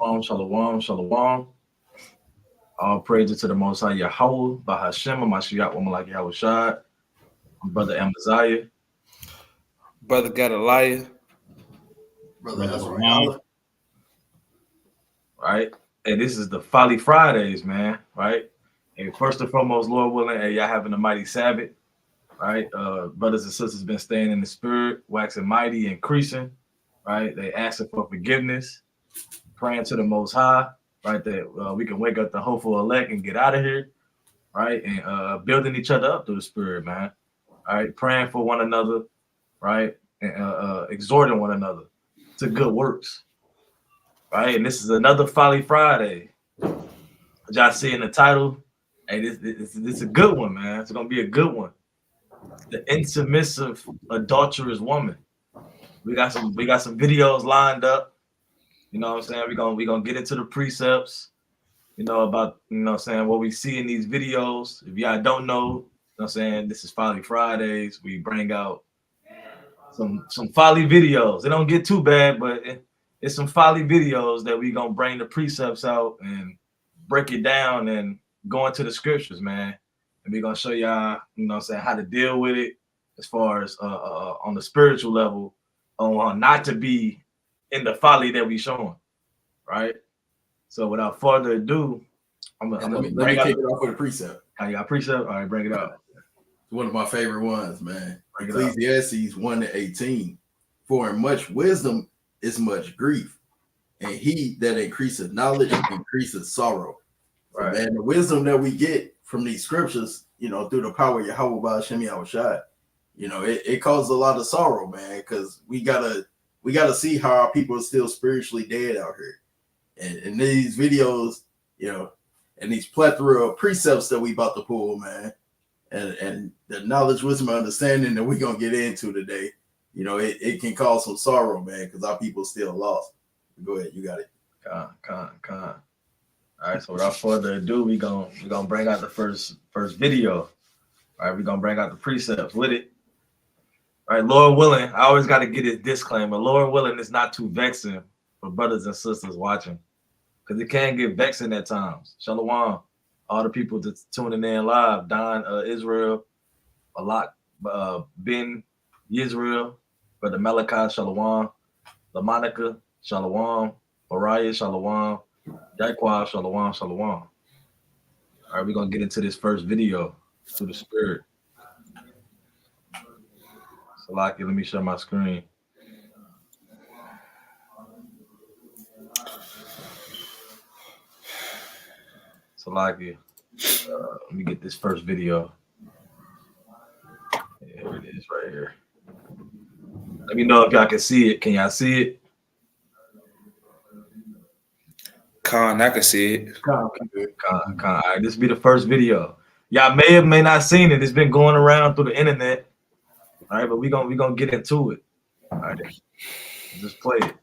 Shalom, shalom. All praises to the Most High Yahweh, Bahashem, Mashiach, Womalaki Yahweh Shad, Brother Amaziah, Brother Gadaliah, Brother Azariah. Right? And this is the Folly Fridays, man, right? And first and foremost, Lord willing, y'all having a mighty Sabbath, right? Brothers and sisters been staying in the spirit, waxing mighty, increasing, right? They asking for forgiveness, praying to the Most High, right? That we can wake up the hopeful elect and get out of here, right? And building each other up through the spirit, man. All right, praying for one another, right? And exhorting one another to good works, right? And this is another Folly Friday. Y'all see in the title, hey, this is a good one, man. It's gonna be a good one. The Insubmissive Adulterous Woman. We got some videos lined up. You know what I'm saying? We're gonna get into the precepts, you know, about, you know what I'm saying, what we see in these videos. If y'all don't know, you know what I'm saying, this is Folly Fridays. We bring out some folly videos. They don't get too bad, but it's some folly videos that we gonna bring the precepts out and break it down and go into the scriptures, man. And we're gonna show y'all, you know what I'm saying, how to deal with it as far as on the spiritual level, on not to be in the folly that we showing, right? So without further ado, let me kick it off with a precept. You got a precept? All right, bring it up. It's one of my favorite ones, man. Ecclesiastes 1:18. For in much wisdom is much grief, and he that increaseth knowledge increaseth sorrow. Right. And the wisdom that we get from these scriptures, you know, through the power of Yahweh Bahashem Yahweh Shai, you know, it causes a lot of sorrow, man, because we gotta see how our people are still spiritually dead out here. And in these videos, you know, and these plethora of precepts that we about to pull, man, and the knowledge, wisdom, and understanding that we're gonna get into today, you know, it can cause some sorrow, man, because our people still lost. Go ahead, you got it. Con. All right, so without further ado, we gonna bring out the first video. All right, we're gonna bring out the precepts with it. All right, Lord willing, I always got to get this disclaimer. Lord willing, it's not too vexing for brothers and sisters watching, because it can get vexing at times. Shalom, all the people that's tuning in live, Don Israel, a lot, Ben Israel, Brother Malachi, Shalom, LaMonica, Shalom, Mariah, Shalom, Jaquan, Shalom, Shalom. All right, we're gonna get into this first video through the spirit. Salaki, let me share my screen. Salaki, let me get this first video. Yeah, here it is right here. Let me know if y'all can see it. Can y'all see it? Con, I can see it. Con. All right, this will be the first video. Y'all may have may not seen it. It's been going around through the internet. All right, but we gonna get into it. All right, just play it.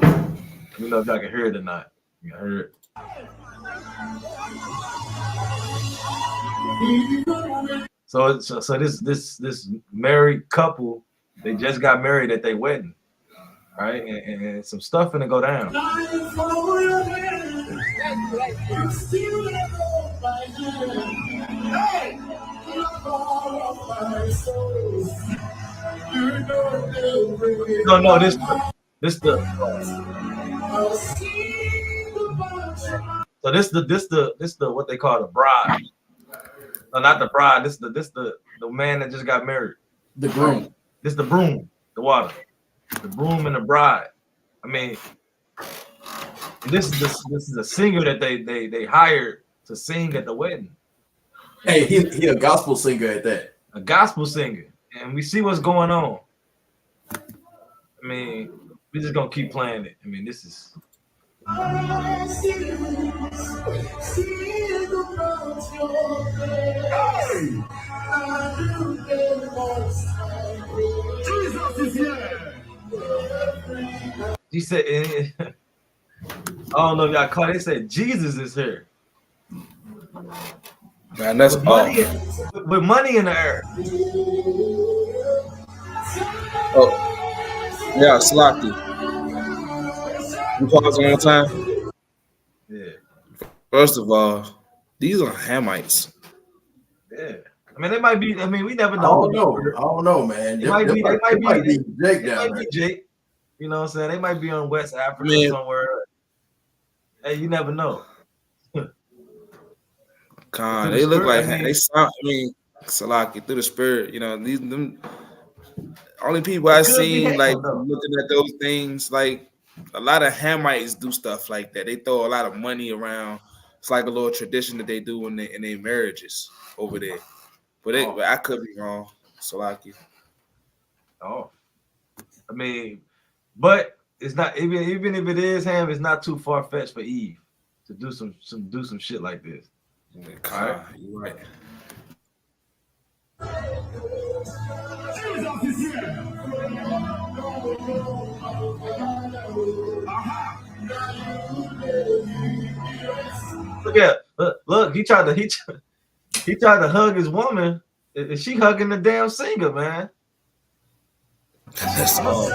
Let me know if y'all can hear it or not. You can hear it. So this married couple, they just got married at their wedding, right? And some stuff finna go down. No, this the. So this the what they call the bride. No, not the bride. This the man that just got married. The groom. This the broom, the water, the broom and the bride. I mean, this is a singer that they hired to sing at the wedding. Hey, he a gospel singer at that. A gospel singer, and we see what's going on. I mean, we just gonna keep playing it. I mean, this is. He said, I don't know if y'all caught it. They said Jesus is here. Man, that's with money in the air. Oh, yeah, Slocky. You pause one more time. Yeah, First of all, these are Hamites. yeah. I mean, they might be. I mean, we never I know. don't know. I don't know, man. They might be. They might might be. be Jake They down might there. be Jake. You know what I'm saying? They might be on West I Africa mean, somewhere. Hey, you never know. Through God, the they look spirit, like I mean, they sound. I mean, Salaki through the spirit. You know, these them only people I it could be seen like Ham though. looking at those things. Like a lot of Hamites do stuff like that. They throw a lot of money around. It's like a little tradition that they do in their marriages over there. But Oh, I could be wrong, Salaki. oh. I mean, but it's not even if it is Ham, it's not too far fetched for Eve to do some shit like this. All right. You're right. Look. He tried to hug his woman, and she hugging the damn singer, man. That's all.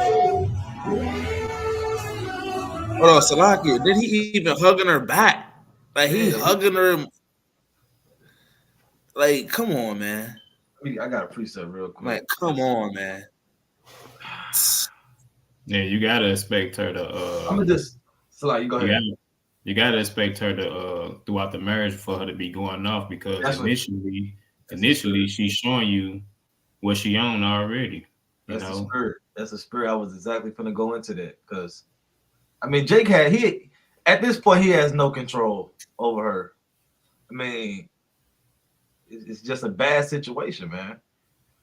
Hold on, Salaki. Did he even hugging her back? Like he Yeah. hugging her. Like, come on, man. I got a precept real quick. Like, come on, man. Yeah, you gotta expect her to. I'm gonna just you go ahead. You gotta expect her to throughout the marriage for her to be going off because initially she's showing you what she own already. You That's know, the spirit. That's the spirit. I was exactly gonna go into that because, I mean, Jake at this point he has no control over her. I mean, it's just a bad situation, man.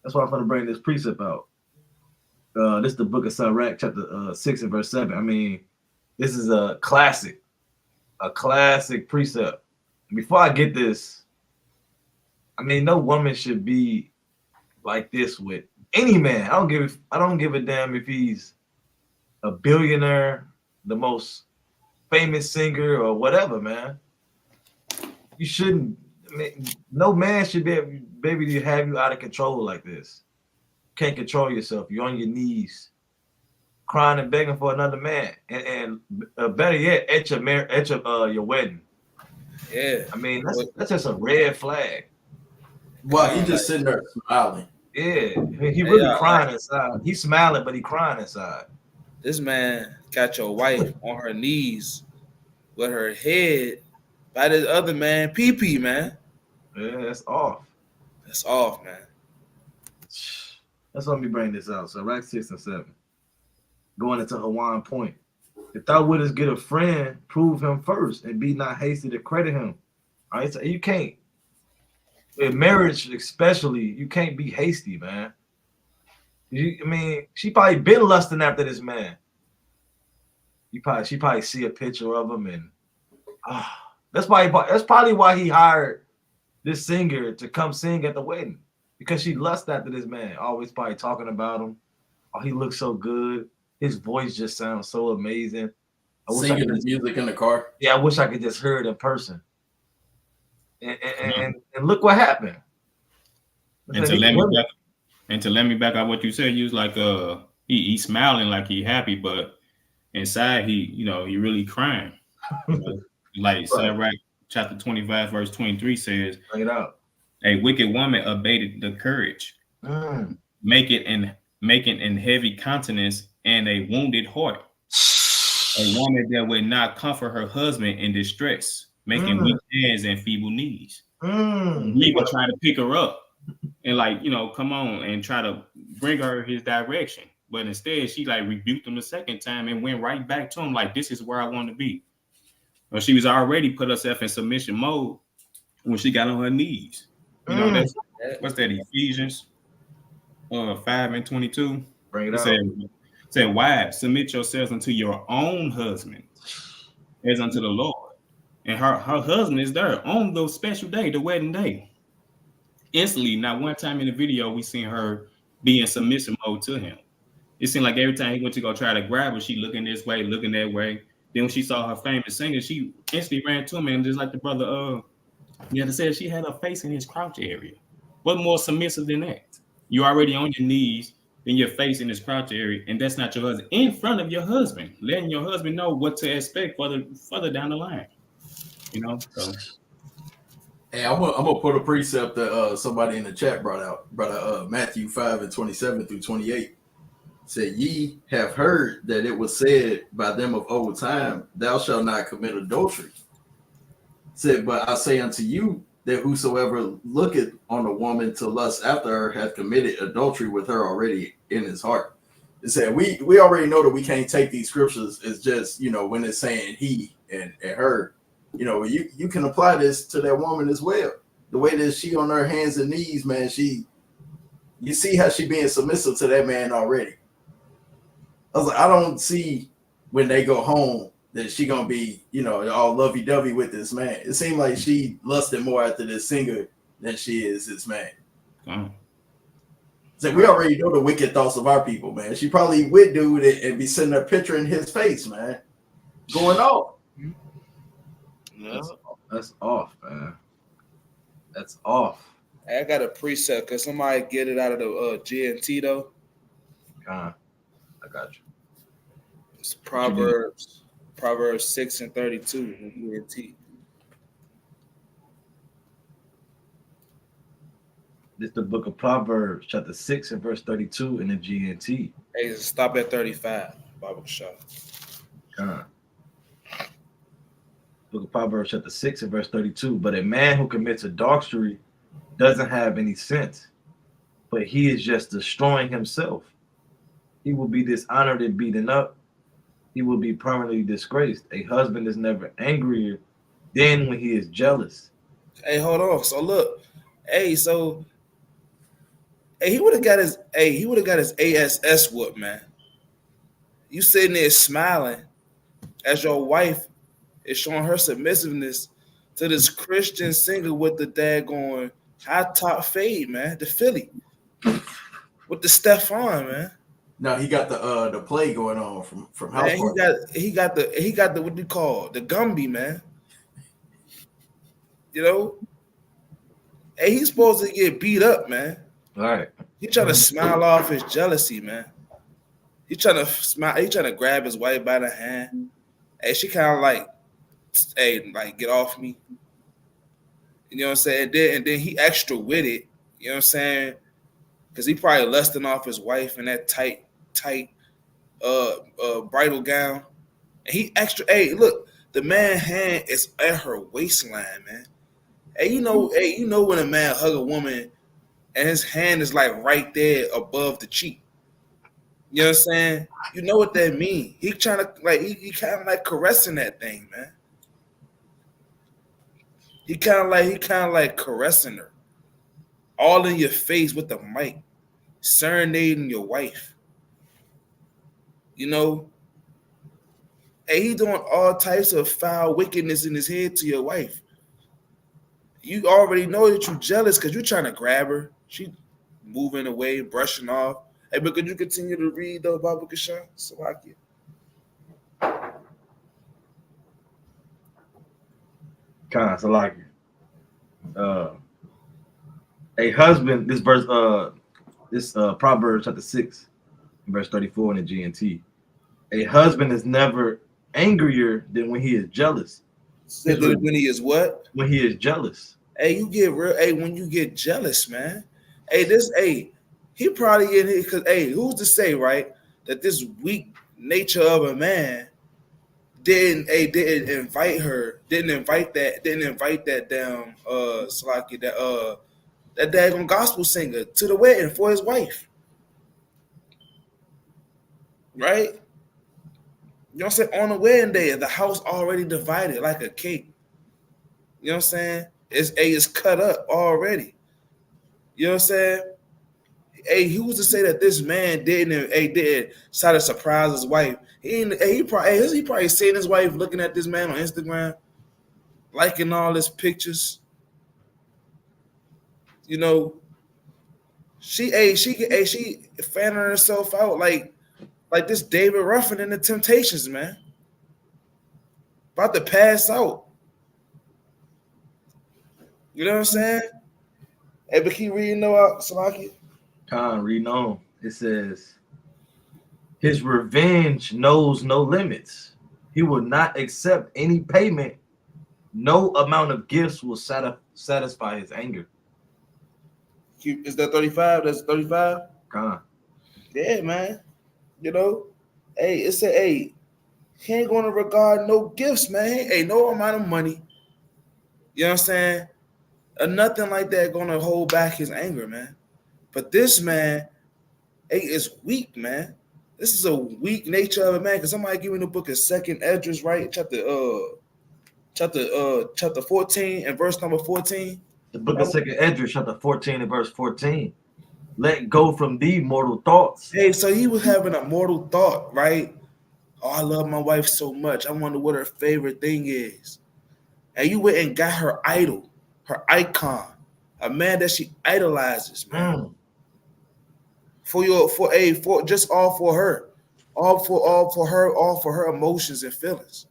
That's why I'm gonna bring this precept out. This is the book of Sirach, chapter 6 and verse 7. I mean, this is a classic precept. Before I get this, I mean, no woman should be like this with any man. I don't give a damn if he's a billionaire, the most famous singer, or whatever, man. You shouldn't. I mean, no man should be able to have you out of control like this. Can't control yourself. You're on your knees, crying and begging for another man, and better yet, at your wedding. Yeah. I mean, that's just a red flag. Well, he just sitting there smiling. Yeah, he really crying inside. He's smiling, but he crying inside. This man got your wife on her knees with her head by this other man, PP, man. Yeah, that's off. That's off, man. Let's let me bring this out. So rack 6 and 7. Going into Hawaiian point. If thou wouldest get a friend, prove him first, and be not hasty to credit him. All right, so you can't. In marriage, especially, you can't be hasty, man. I mean, she probably been lusting after this man. She probably see a picture of him, and that's probably why he hired this singer to come sing at the wedding, because she lust after this man. Always probably talking about him. Oh, he looks so good. His voice just sounds so amazing. Singing his music in the car. Yeah, I wish I could just hear it in person. And look what happened. and to let me back up what you said, you was like he's smiling like he happy, but inside he really crying. Like Right. Sirach chapter 25 verse 23 says, bring it out. A wicked woman abated the courage, making in heavy countenance and a wounded heart. A woman that would not comfort her husband in distress, making weak hands and feeble knees. People trying to pick her up and come on and try to bring her his direction. But instead, she rebuked him the second time and went right back to him like, this is where I want to be. Well, she was already put herself in submission mode when she got on her knees. That's what's that, Ephesians 5 and 22. Bring it It out. said, wives, submit yourselves unto your own husband as unto the Lord. And her husband is there on the special day, the wedding day. Instantly, not one time in the video, we seen her be in submission mode to him. It seemed like every time he went to go try to grab her, she looking this way, looking that way. Then when she saw her famous singer, she instantly ran to him, and just like the brother said, she had her face in his crouch area. What more submissive than that? You already on your knees. in your face in his crotch area, and that's not your husband, in front of your husband, letting your husband know what to expect further down the line. You know, so. Hey, I'm gonna put a precept that somebody in the chat brought out. Matthew 5:27-28 said, "Ye have heard that it was said by them of old time, Thou shalt not commit adultery. Said, but I say unto you that whosoever looketh on a woman to lust after her hath committed adultery with her already in his heart." It said we already know that we can't take these scriptures as just, when it's saying he and her. You can apply this to that woman as well. The way that she on her hands and knees, man, you see how she being submissive to that man already. I was like, I don't see when they go home that she gonna be, all lovey-dovey with this man. It seemed like she lusted more after this singer than she is this man. So we already know the wicked thoughts of our people, man. She probably would do it and be sitting there picturing his face, man, going off. Yeah. That's off, man. That's off. I got a preset. Could somebody get it out of the GNT though? I got you. It's Proverbs 6:32 in GNT. This is the book of Proverbs, chapter 6 and verse 32 in the GNT. Hey, stop at 35. Bible shot. Book of Proverbs, chapter 6 and verse 32. But a man who commits adultery doesn't have any sense, but he is just destroying himself. He will be dishonored and beaten up. He will be permanently disgraced. A husband is never angrier than when he is jealous. Hey, hold on. So look, he would have got his ASS whoop, man. You sitting there smiling as your wife is showing her submissiveness to this Christian singer with the daggone high top fade, man. The Philly with the Stefan, man. No, he got the play going on from House Party. He got the what do you call the Gumby, man. Hey, he's supposed to get beat up, man. All right. He trying to smile off his jealousy, man. He trying to smile. He trying to grab his wife by the hand. Hey, she kind of like, hey, like get off me. You know what I'm saying? And then he extra with it. You know what I'm saying? Because he probably lusting off his wife in that tight bridal gown. And he extra. Hey, look, the man hand is at her waistline, man. Hey, you know when a man hug a woman and his hand is like right there above the cheek. You know what I'm saying? You know what that means. He trying to like he kind of like caressing that thing, man. He kind of like caressing her, all in your face with the mic, serenading your wife. Hey, he doing all types of foul wickedness in his head to your wife. You already know that you're jealous because you're trying to grab her. She moving away, brushing off. Hey, but could you continue to read though, Baba Kashan? Salakia. Salakia. A husband, this verse, Proverbs chapter 6, verse 34 in the GNT. A husband is never angrier than when he is jealous. When he is what? When he is jealous. Hey, you get real. Hey, when you get jealous, man. Hey, he probably in here because who's to say, right, that this weak nature of a man didn't invite that damn Salaki, that daggone gospel singer to the wedding for his wife. Right? You know what I'm saying? On the wedding day, the house already divided like a cake. You know what I'm saying? It's cut up already. You know what I'm saying? Hey, who's to say that this man didn't try to surprise his wife? He probably seen his wife looking at this man on Instagram, liking all his pictures. She fanning herself out like this David Ruffin in the Temptations, man. About to pass out. You know what I'm saying? Hey, but keep reading though, Salaki. Reading on. It says, his revenge knows no limits. He will not accept any payment. No amount of gifts will satisfy his anger. Is that 35? That's 35? God. Yeah, man. You know, hey, it said, hey, he ain't gonna regard no gifts, man. Hey, no amount of money. You know what I'm saying? Or nothing like that gonna hold back his anger, man. But this man, hey, is weak, man. This is a weak nature of a man. Cause somebody give me the book of Second Esdras, right? Chapter 14 and verse number 14. The book of Second Esdras, chapter 14 and verse 14. Let go from thee mortal thoughts. Hey, so he was having a mortal thought, right? Oh, I love my wife so much. I wonder what her favorite thing is. And you went and got her idol, her icon, a man that she idolizes, man. For just all for her, all for her emotions and feelings,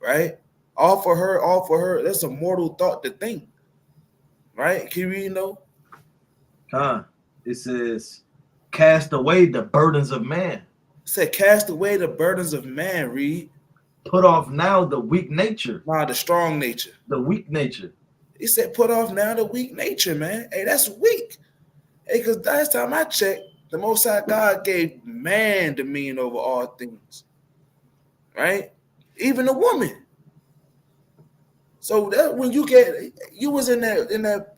right? All for her. That's a mortal thought to think, right? Can you read, though? It says, cast away the burdens of man. It said, cast away the burdens of man, read. Put off now the weak nature. Nah, the strong nature. The weak nature. He said, put off now the weak nature, man. Hey, that's weak. Hey, because last time I checked, the Most High God gave man dominion over all things, right? Even the woman. So that when you was in that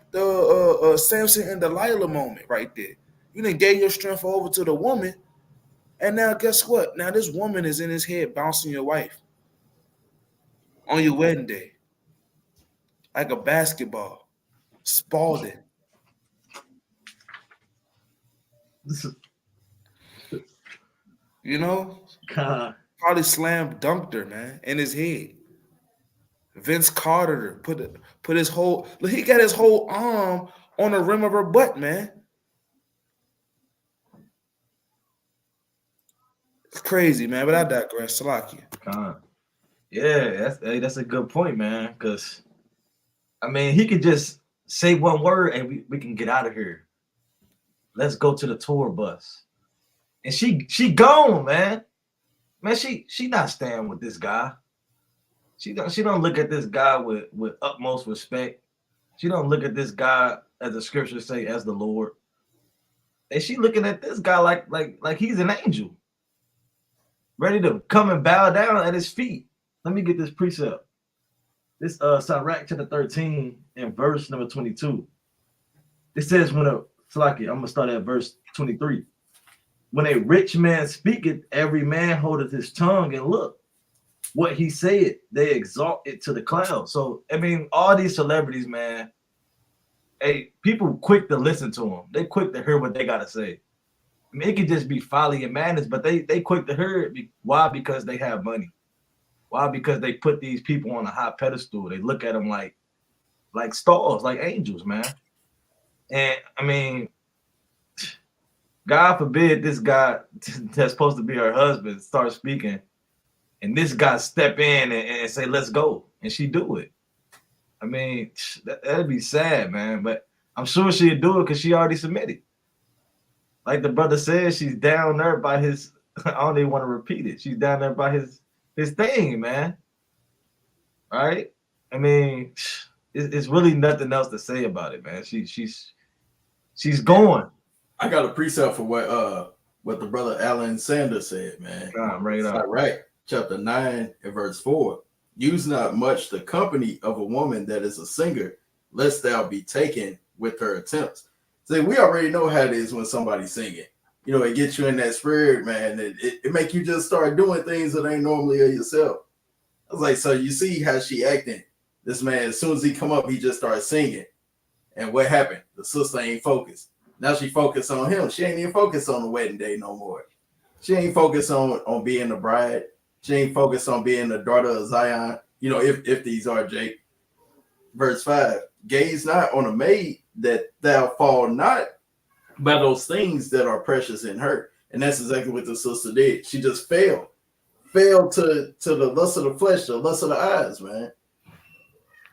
Samson and Delilah moment right there. You done gave your strength over to the woman, and now guess what? Now this woman is in his head bouncing your wife on your wedding day, like a basketball, Spalding. You know, probably slam dunked her, man, in his head. Vince Carter put his whole look. He got his whole arm on the rim of her butt, man. It's crazy, man. But I digress. Salakia. Yeah, that's a good point, man. Because I mean, he could just say one word and we can get out of here. Let's go to the tour bus. And she gone, man. Man, she not staying with this guy. She don't look at this guy with utmost respect. She don't look at this guy, as the scriptures say, as the Lord. And she looking at this guy like he's an angel, ready to come and bow down at his feet. Let me get this precept. This Sirach chapter 13 and verse number 22. It says I'm gonna start at verse 23. When a rich man speaketh, every man holdeth his tongue, and look, what he said, they exalt it to the clouds. So, I mean, all these celebrities, man, hey, people quick to listen to them. They quick to hear what they got to say. I mean, it could just be folly and madness, but they quick to hear it. Why? Because they have money. Why? Because they put these people on a high pedestal. They look at them like stars, like angels, man. And, I mean, God forbid this guy that's supposed to be her husband start speaking, and this guy step in and say, let's go. And she do it. I mean, that'd be sad, man. But I'm sure she'd do it because she already submitted. Like the brother said, she's down there by his, I don't even want to repeat it. She's down there by his thing, man. Right? I mean, it's really nothing else to say about it, man. She's going. I got a precept for what the brother Alan Sanders said, man. Right. Chapter 9 and verse 4. Use not much the company of a woman that is a singer, lest thou be taken with her attempts. See, we already know how it is when somebody's singing. You know, it gets you in that spirit, man. It make you just start doing things that ain't normally of yourself. I was like, so you see how she acting. This man, as soon as he come up, he just started singing. And what happened? The sister ain't focused. Now she focused on him. She ain't even focused on the wedding day no more. She ain't focused on being the bride. She ain't focused on being the daughter of Zion. You know, if these are Jake. Verse 5. Gaze not on a maid that thou fall not by those things that are precious in her. And that's exactly what the sister did. She just fell to the lust of the flesh, the lust of the eyes, man.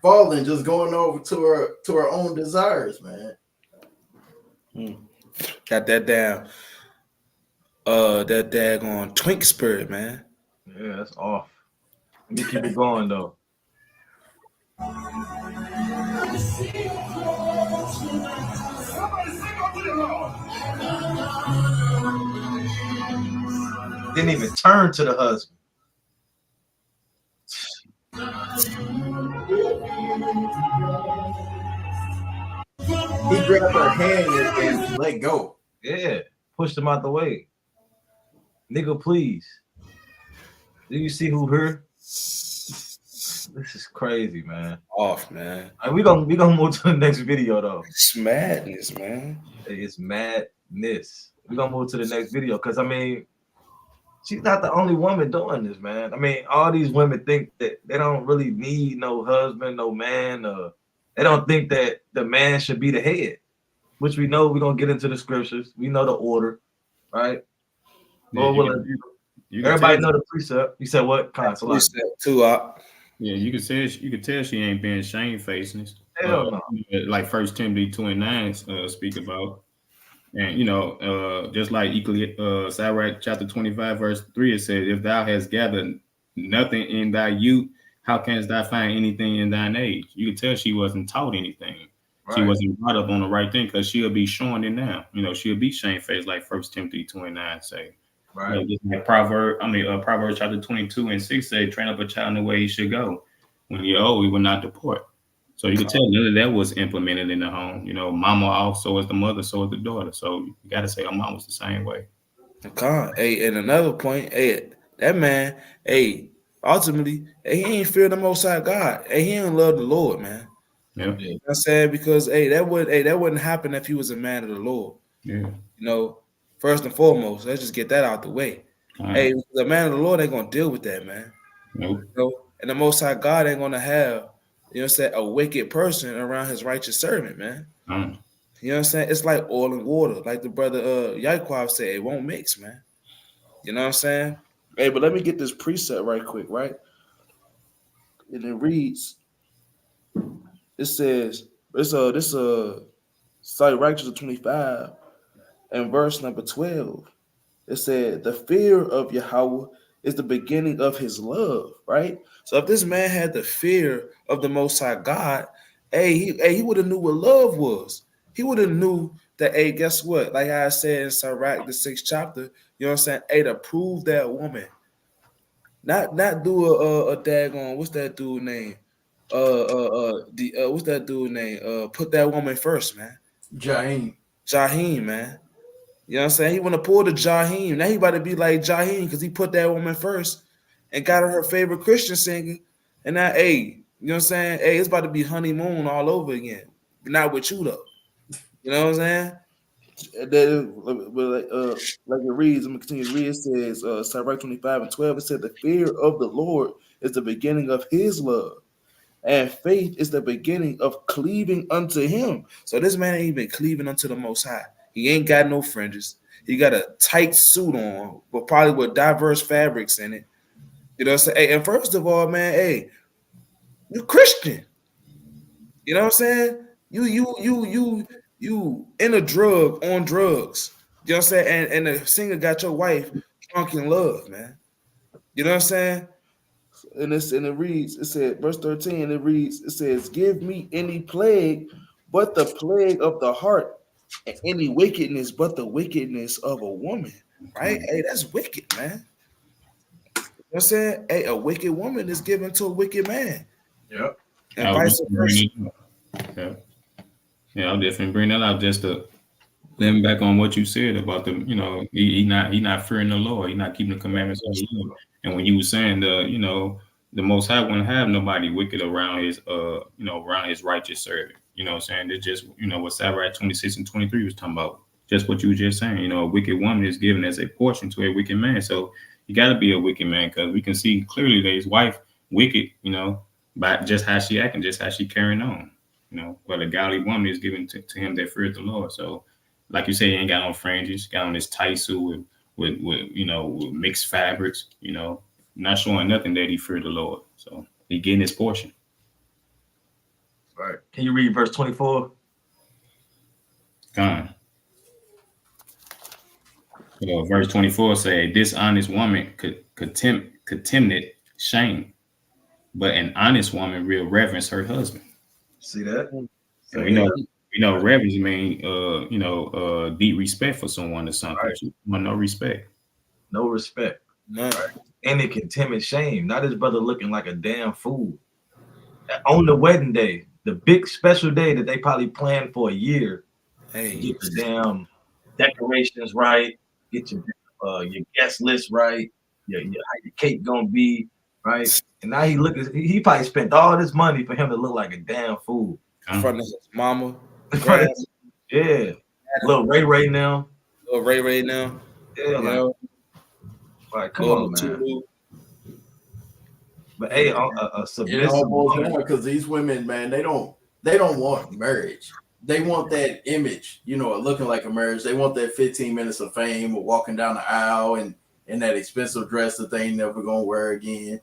Falling, just going over to her own desires, man. Got that down. that daggone twink spirit, man. Yeah, that's off. Let me keep it going though. Didn't even turn to the husband. He grabbed her hand and let go. Yeah, pushed him out the way. Nigga, please. Do you see who her? This is crazy, man. Off, man. Right, we gonna move to the next video though. It's madness, man. It's madness. We're gonna move to the next video because I mean, she's not the only woman doing this, man. I mean, all these women think that they don't really need no husband, no man. They don't think that the man should be the head, which we know. We're gonna get into the scriptures. We know the order, right? Yeah, everybody know the precept. You said what? Precept too, yeah, you could tell she ain't being shamefacedness. Hell no. Like 1 Timothy 2:9 speak about. And just like Sirach chapter 25, verse 3, it says, if thou hast gathered nothing in thy youth, how canst thou find anything in thine age? You could tell she wasn't taught anything. Right. She wasn't brought up on the right thing because she'll be showing it now. She'll be shamefaced, like 1 Timothy 2:9 say. Right. Just like Proverbs chapter 22:6 say, train up a child in the way he should go. When you're old, he will not depart. So you can tell none of that was implemented in the home. Mama also is the mother, so is the daughter. So you got to say her mom was the same way. Hey, and another point, hey, that man, hey, ultimately, hey, he ain't fear the Most High God. Hey, he ain't love the Lord, man. Yeah. You know what I'm saying? Because that wouldn't happen if he was a man of the Lord. Yeah. First and foremost, let's just get that out the way. Hey, the man of the Lord ain't gonna deal with that, man. Nope. And the Most High God ain't gonna have, a wicked person around his righteous servant, man. You know what I'm saying? It's like oil and water, like the brother Yaquab said, it won't mix, man. You know what I'm saying? Hey, but let me get this precept right quick, right? And it reads, it says, this Sirach 25 and verse number 12. It said, the fear of Yahweh is the beginning of his love, right? So if this man had the fear of the Most High God, he would have knew what love was. He would have knew that, guess what? Like I said in Sirach, the 6th chapter, you know what I'm saying? To prove that woman. Not do a daggone, what's that dude name? What's that dude name? Put that woman first, man. Jaheim, man. You know what I'm saying? He want to pull the Jaheim. Now he about to be like Jaheim because he put that woman first and got her favorite Christian singer. And now, you know what I'm saying? It's about to be honeymoon all over again. But not with you, though. You know what I'm saying? Like it reads, I'm going to continue to read. It says, Sirach 25 and 12, it said, the fear of the Lord is the beginning of his love. And faith is the beginning of cleaving unto him. So this man ain't even cleaving unto the Most High. He ain't got no fringes. He got a tight suit on, but probably with diverse fabrics in it. You know what I'm saying? And first of all, man, you Christian. You know what I'm saying? You in a drug on drugs. You know what I'm saying? And the singer got your wife drunk in love, man. You know what I'm saying? And it reads, it said, verse 13, it says, give me any plague but the plague of the heart, and any wickedness but the wickedness of a woman. Right? Hey, that's wicked, man. You know what I'm saying? Hey, a wicked woman is given to a wicked man. Yep. And vice versa. Yeah, I'll definitely bring that out just to limit back on what you said about the, he not fearing the Lord. He's not keeping the commandments of the Lord. And when you were saying the Most High wouldn't have nobody wicked around his around his righteous servant. You know what I'm saying? It's just, what Sirach 26 and 23 was talking about. Just what you were just saying. A wicked woman is given as a portion to a wicked man. So you got to be a wicked man because we can see clearly that his wife wicked, by just how she acting, just how she carrying on. But a godly woman is given to him that feareth the Lord. So, like you say, he ain't got no fringes, got on this tight suit with mixed fabrics, not showing nothing that he feared the Lord. So he getting his portion. Right. Can you read verse 24? Gone. Verse 24 say, dishonest woman could contemnate shame, but an honest woman will reverence her husband. See that? And we know reverence mean deep respect for someone or something. Right. No respect. No respect. None. Right. And it can timid shame. Not his brother looking like a damn fool. On the wedding day, the big special day that they probably planned for a year. Hey, Get the damn decorations right, get your guest list right, how your cake gonna be, right? And now he probably spent all this money for him to look like a damn fool. in front of his mama. Yeah. Little Ray now. Little Ray now. Yeah, like come on, man. But hey, a submissive woman, because these women, man, they don't want marriage. They want that image, looking like a marriage. They want that 15 minutes of fame or walking down the aisle and that expensive dress that they ain't never gonna wear again.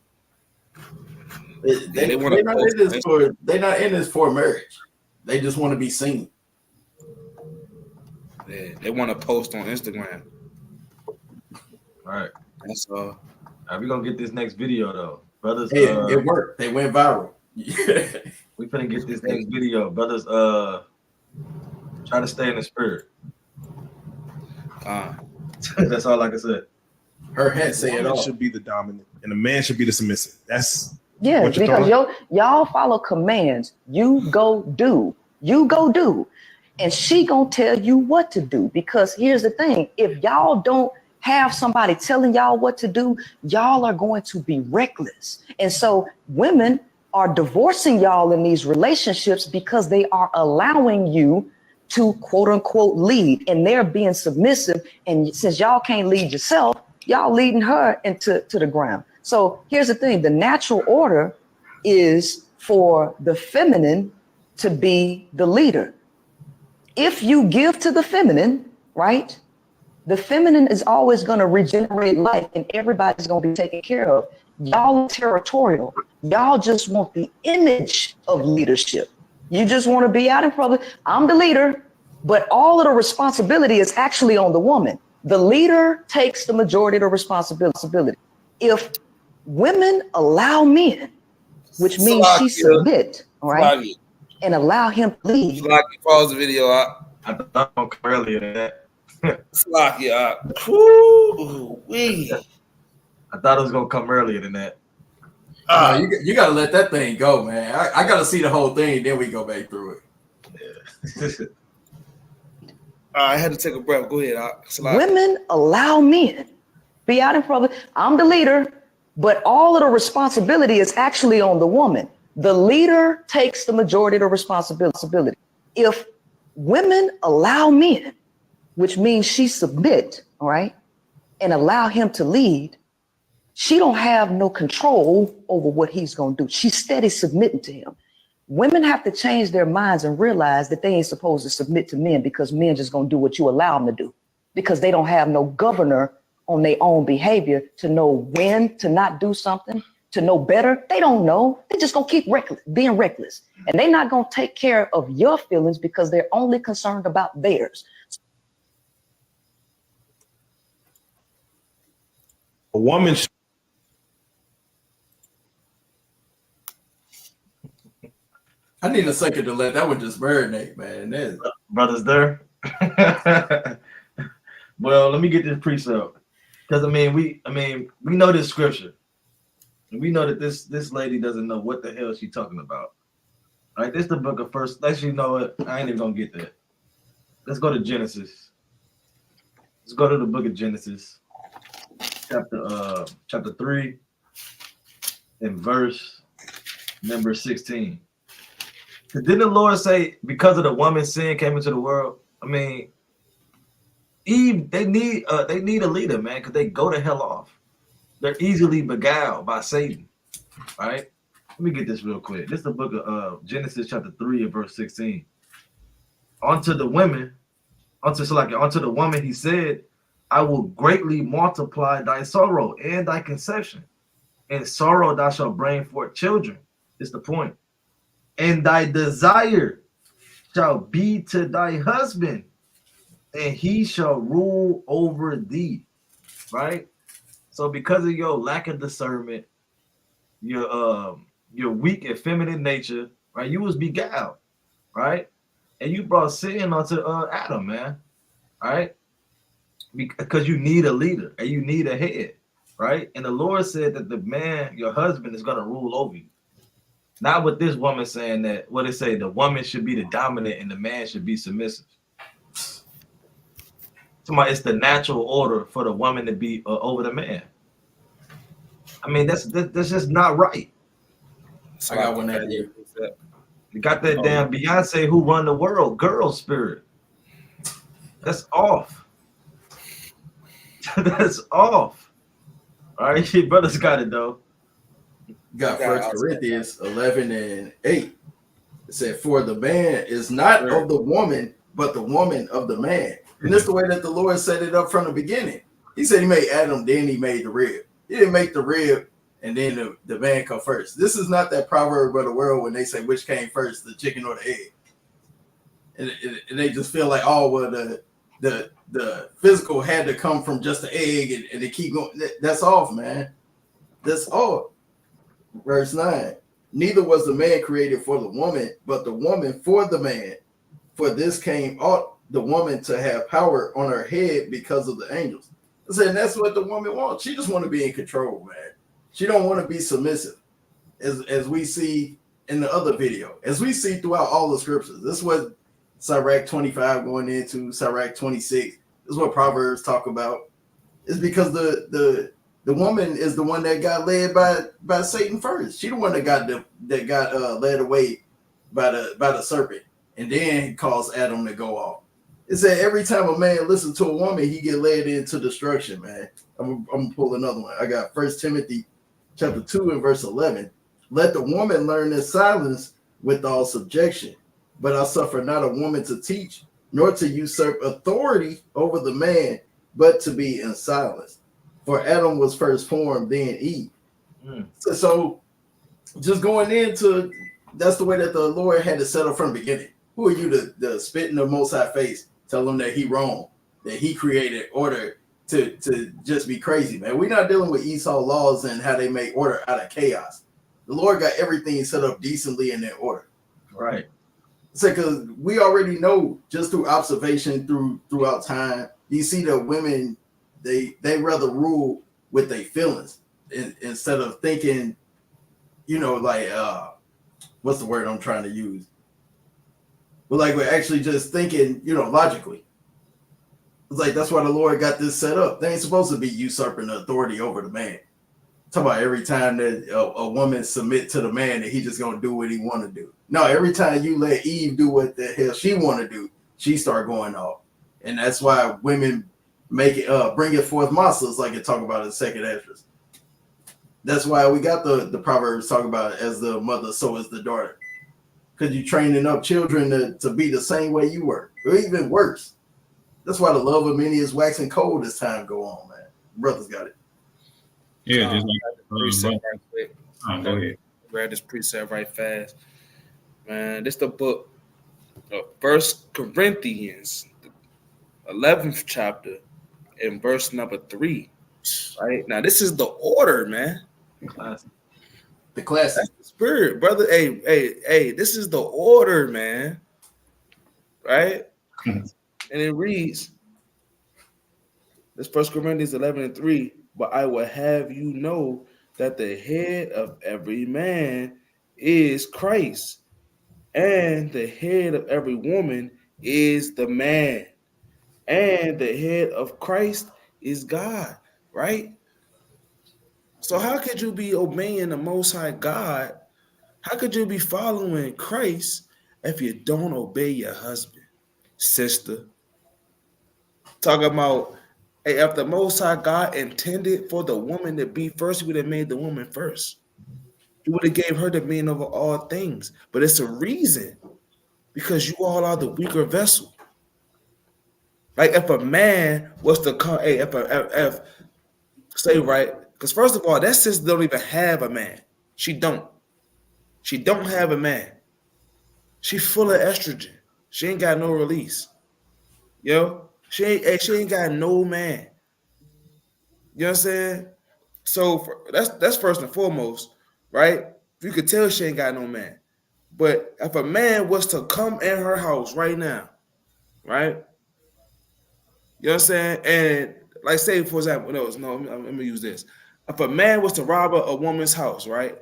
They're not in this for marriage. They just want to be seen. Yeah, they want to post on Instagram. All right. That's all. All right, we're gonna get this next video though. Brothers, it worked. They went viral. We finna get this next video. Brothers, try to stay in the spirit. That's all I can say. Her head say it all. Should be the dominant, and the man should be the submissive. That's because y'all follow commands. You go do. And she gonna tell you what to do. Because here's the thing: if y'all don't have somebody telling y'all what to do, y'all are going to be reckless. And so women are divorcing y'all in these relationships because they are allowing you to quote unquote lead, and they're being submissive. And since y'all can't lead yourself, y'all leading her to the ground. So here's the thing: the natural order is for the feminine to be the leader. If you give to the feminine, right, the feminine is always going to regenerate life and everybody's going to be taken care of. Y'all are territorial. Y'all just want the image of leadership. You just want to be out in public. I'm the leader, but all of the responsibility is actually on the woman. The leader takes the majority of the responsibility. If women allow men, which means she submit, all right, and allow him to lead. Pause the video out. I thought I was earlier than that. Slock you out. Woo-wee. I thought it was gonna come earlier than that. You gotta let that thing go, man. I gotta see the whole thing, then we go back through it. Yeah. I had to take a breath. Go ahead. Women allow men be out in public. I'm the leader, but all of the responsibility is actually on the woman. The leader takes the majority of the responsibility. If women allow men, which means she submit, all right, and allow him to lead, she don't have no control over what he's going to do. She's steady submitting to him. Women have to change their minds and realize that they ain't supposed to submit to men because men just going to do what you allow them to do, because they don't have no governor on their own behavior to know when to not do something, to know better. They don't know. They just going to keep being reckless. And they're not going to take care of your feelings because they're only concerned about theirs. A woman. I need a second to let that one just marinate, man. Brothers there. Well, let me get this precept, because we know this scripture, and we know that this lady doesn't know what the hell she's talking about. All right, this is the book of First. Actually, you know what? I ain't even gonna get that. Let's go to Genesis. Let's go to the book of Genesis, chapter 3, and verse number 16. Didn't the Lord say, because of the woman's sin came into the world? Eve, they need a leader, man, because they go to hell off. They're easily beguiled by Satan, right? Let me get this real quick. This is the book of Genesis chapter 3 and verse 16. Unto the woman, he said, I will greatly multiply thy sorrow and thy conception. In sorrow thou shalt bring forth children. It's the point. And thy desire shall be to thy husband, and he shall rule over thee. Right? So because of your lack of discernment, your weak and feminine nature, right? You was beguiled, right? And you brought sin onto Adam, man. Right? Because you need a leader and you need a head, right? And the Lord said that the man, your husband, is gonna rule over you. Not with this woman saying that what they say, the woman should be the dominant and the man should be submissive. Somebody, it's the natural order for the woman to be over the man. I mean, that's just not right. I got one at you. You got that damn Beyonce who run the world, girl spirit. That's off. That's off. All right, your brothers got it though. Got First Corinthians 11 and 8. It said, "For the man is not of the woman, but the woman of the man." And that's the way that the Lord set it up from the beginning. He said he made Adam, then he made the rib. He didn't make the rib and then the man come first. This is not that proverb of the world when they say which came first, the chicken or the egg. And they just feel like, oh, well, the physical had to come from just the egg and they keep going. That's off, man. That's off. Verse 9. "Neither was the man created for the woman, but the woman for the man. For this came ought the woman to have power on her head because of the angels." I said, that's what the woman wants. She just want to be in control, man. She don't want to be submissive, as we see in the other video, as we see throughout all the scriptures. This is what Sirach 25 going into Sirach 26. This is what Proverbs talk about. It's because the woman is the one that got led by Satan first. She the one that got led away by the serpent, and then caused Adam to go off. It said every time a man listens to a woman, he get led into destruction, man. I'm gonna pull another one. I got 1 Timothy chapter 2 and verse 11. "Let the woman learn in silence with all subjection, but I suffer not a woman to teach, nor to usurp authority over the man, but to be in silence. For Adam was first formed, then Eve." So just going into, that's the way that the Lord had to set up from the beginning. Who are you to spit in the Most High face, tell him that he wrong, that he created order to just be crazy, man? We're not dealing with Esau laws and how they make order out of chaos. The Lord got everything set up decently in their order. Right. So because we already know just through observation throughout time, you see that women, they rather rule with their feelings instead of thinking, like what's the word I'm trying to use? But like we're actually just thinking, logically. It's like that's why the Lord got this set up. They ain't supposed to be usurping the authority over the man. Talk about every time that a woman submit to the man that he just gonna do what he want to do. No, every time you let Eve do what the hell she want to do, she start going off, and that's why women make it bring it forth monsters, like it talk about in second Esdras. That's why we got the Proverbs talk about it, as the mother, so is the daughter, because you're training up children to be the same way you were, or even worse. That's why the love of many is waxing cold as time go on, man. Brothers got it. Yeah, just precept right quick. Go ahead. Grab this precept right fast, man. This the book of 1 Corinthians, 11th chapter, and verse number 3. Right now, this is the order, man. The classic. That's the spirit, brother. Hey, this is the order, man. Right? And it reads, this 1 Corinthians 11 and 3. "But I will have you know that the head of every man is Christ, and the head of every woman is the man, and the head of Christ is God." Right? So how could you be obeying the Most High God? How could you be following Christ if you don't obey your husband, sister? Talking about, hey, if the Most High God intended for the woman to be first, he would have made the woman first. He would have gave her dominion over all things. But it's a reason, because you all are the weaker vessel. Like if a man was to come, hey, if say right, because first of all, that sister don't even have a man. She don't have a man. She full of estrogen. She ain't got no release. She ain't got no man. You know what I'm saying? So that's first and foremost, right? You could tell she ain't got no man. But if a man was to come in her house right now, right? You know what I'm saying? And like say, for example, let me use this. If a man was to rob a woman's house, right?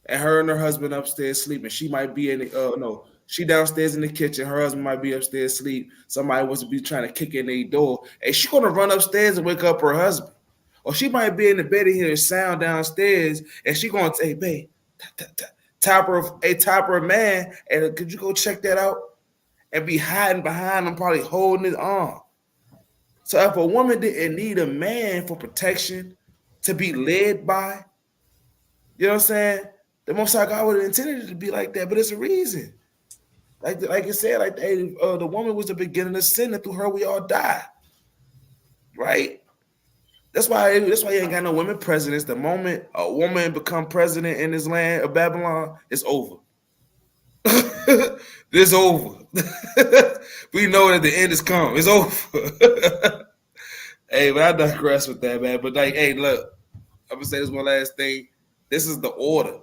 And her and her husband upstairs sleeping, she might be in the she downstairs in the kitchen, her husband might be upstairs asleep. Somebody wants to be trying to kick in their door, and she's gonna run upstairs and wake up her husband. Or she might be in the bed and hear a sound downstairs, and she gonna say, "Babe, topper of man, and could you go check that out?" And be hiding behind him, probably holding his arm. So if a woman didn't need a man for protection to be led by, you know what I'm saying? The Most High God would have intended it to be like that, but it's a reason. Like you said, the woman was the beginning of sin, and through her we all die. Right? That's why you ain't got no women presidents. The moment a woman become president in this land of Babylon, it's over. It's over. We know that the end is come. It's over. Hey, but I digress with that, man. But like, hey, look, I'm gonna say this one last thing. This is the order.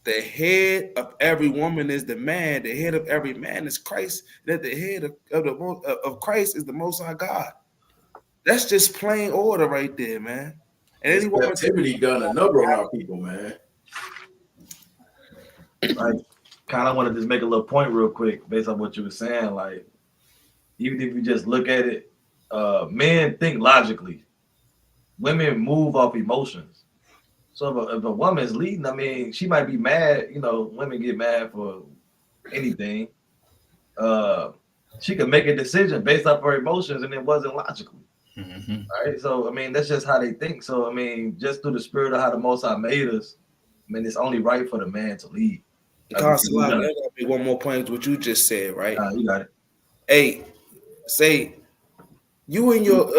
The head of every woman is the man. The head of every man is Christ. That the head of Christ is the Most High God. That's just plain order right there, man. And any woman captivity done a number on our people, man. Like, kind of want to just make a little point real quick based on what you were saying. Like, even if you just look at it, men think logically. Women move off emotions. So if a woman's leading, I mean, she might be mad. You know, women get mad for anything. She could make a decision based off her emotions, and it wasn't logical. Mm-hmm. Right? So, I mean, that's just how they think. So, I mean, just through the spirit of how the Most High made us, I mean, it's only right for the man to lead. I gotta make one more point to what you just said, right? You got it. Hey, say you and your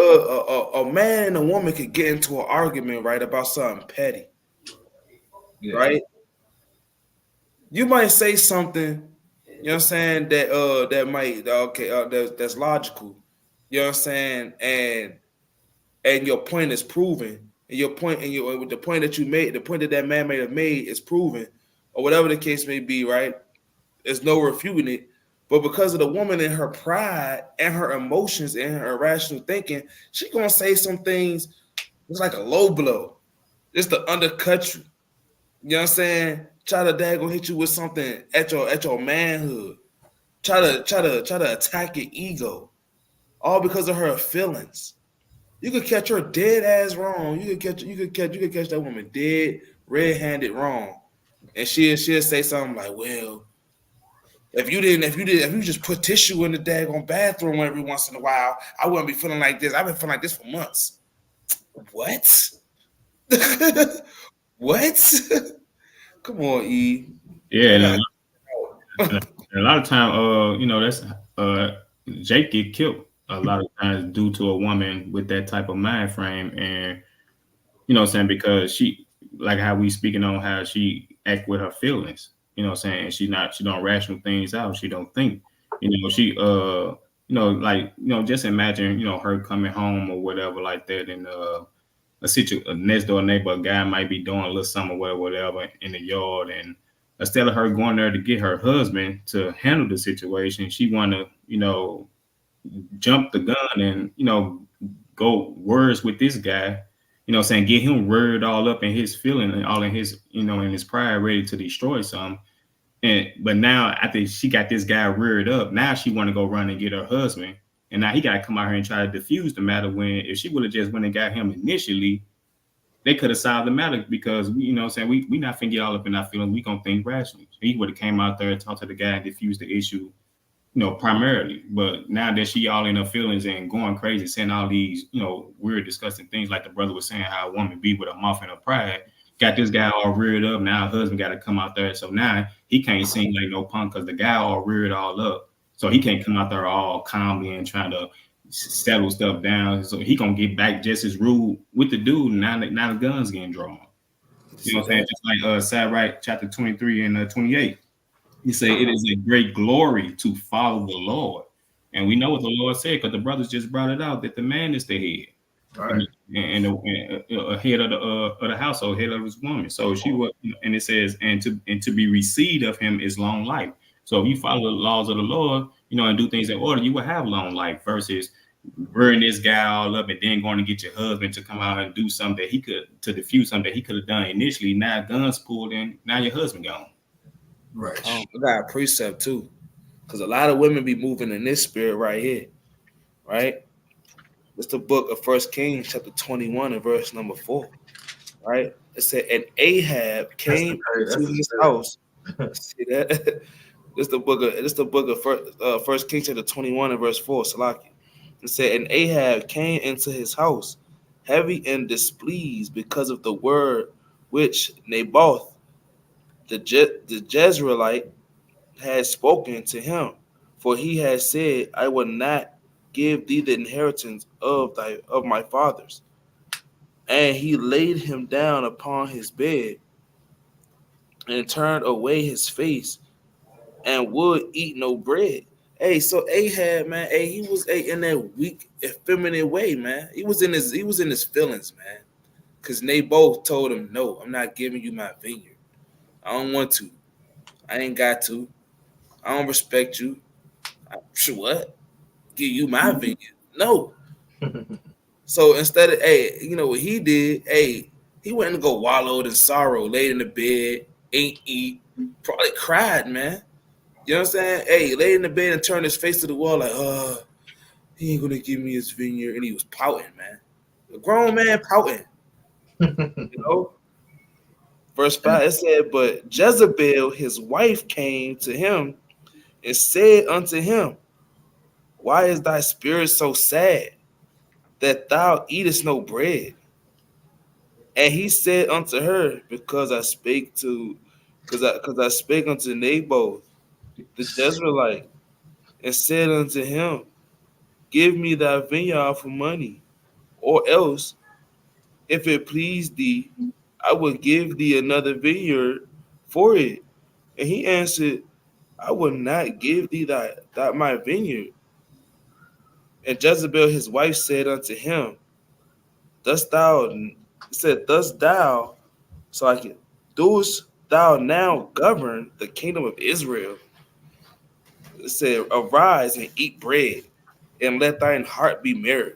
a man and a woman could get into an argument, right, about something petty, right? You might say something, you know what I'm saying, that might that's logical, you know what I'm saying, and your point is proven, and your point and the point that you made, the point that man may have made is proven, or whatever the case may be, right? There's no refuting it. But because of the woman and her pride and her emotions and her irrational thinking, she's gonna say some things. It's like a low blow, just to undercut you. You know what I'm saying? Try to daggone hit you with something at your manhood. Try to attack your ego, all because of her feelings. You could catch her dead ass wrong. You could catch that woman dead, red-handed wrong, and she'll say something like, "Well, if you just put tissue in the daggone bathroom every once in a while, I wouldn't be feeling like this. I've been feeling like this for months." What? What? Come on, E. Yeah, and a lot of time, that's Jake get killed a lot of times due to a woman with that type of mind frame, and you know what I'm saying, because she, like how we speaking on how she act with her feelings. You know what I'm saying? She don't ration things out. She don't think, she, just imagine, her coming home or whatever like that. And a next door neighbor, a guy might be doing a little something or whatever in the yard. And instead of her going there to get her husband to handle the situation, she want to, jump the gun and, go words with this guy, saying, get him reared all up in his feeling and all in his, in his pride, ready to destroy something. But now after she got this guy reared up, now she want to go run and get her husband. And now he got to come out here and try to diffuse the matter, when if she would have just went and got him initially, they could have solved the matter, because we not finna get all up in our feelings. We gonna think rationally. He would have came out there and talked to the guy and diffused the issue, primarily. But now that she all in her feelings and going crazy, saying all these, weird, disgusting things, like the brother was saying, how a woman be with a mouth in her pride, got this guy all reared up. Now her husband got to come out there. So now he can't seem like no punk, because the guy all reared all up. So he can't come out there all calmly and trying to settle stuff down. So he gonna get back just as rude with the dude. Now the gun's getting drawn. You know what I'm saying? Just like Sirach chapter 23 and 28. He say, it is a great glory to follow the Lord And we know what the Lord said because the brothers just brought it out that the man is the head. Right. And a head of the household, head of his woman. So she was, and it says, and to be received of him is long life. So if you follow the laws of the Lord, and do things in order, you will have long life versus rearing this guy all up and then going to get your husband to come out and do something that he could, to defuse something that he could have done initially. Now guns pulled in, now your husband gone. Right. I got a precept too, because a lot of women be moving in this spirit right here, right? It's the book of 1 Kings, chapter 21, and verse number 4, right? It said, and Ahab came to his house. See that? It's the book of 1 Kings, chapter 21, and verse 4, Salaki. It said, and Ahab came into his house, heavy and displeased because of the word which Naboth, the Jezreelite, had spoken to him. For he had said, I will not give thee the inheritance of my fathers. And he laid him down upon his bed and turned away his face and would eat no bread. Hey, so Ahab, man, he was in that weak, effeminate way, man. He was in his feelings, man. Because Naboth told him, no, I'm not giving you my vineyard. I don't want to. I ain't got to. I don't respect you. Sure, what? Give you my vineyard? No. So instead of, what he did? He went and go wallowed in sorrow, laid in the bed, ain't eat, probably cried, man. You know what I'm saying? Laid in the bed and turned his face to the wall like, he ain't gonna give me his vineyard, and he was pouting, man. A grown man pouting. Verse 5, it said, but Jezebel, his wife, came to him and said unto him, why is thy spirit so sad that thou eatest no bread? And he said unto her, because I spake unto Naboth the Jezreelite, and said unto him, give me thy vineyard for money, or else, if it please thee, I will give thee another vineyard for it. And he answered, I will not give thee that my vineyard. And Jezebel his wife said unto him, dost thou now govern the kingdom of Israel? It said, arise and eat bread, and let thine heart be merry.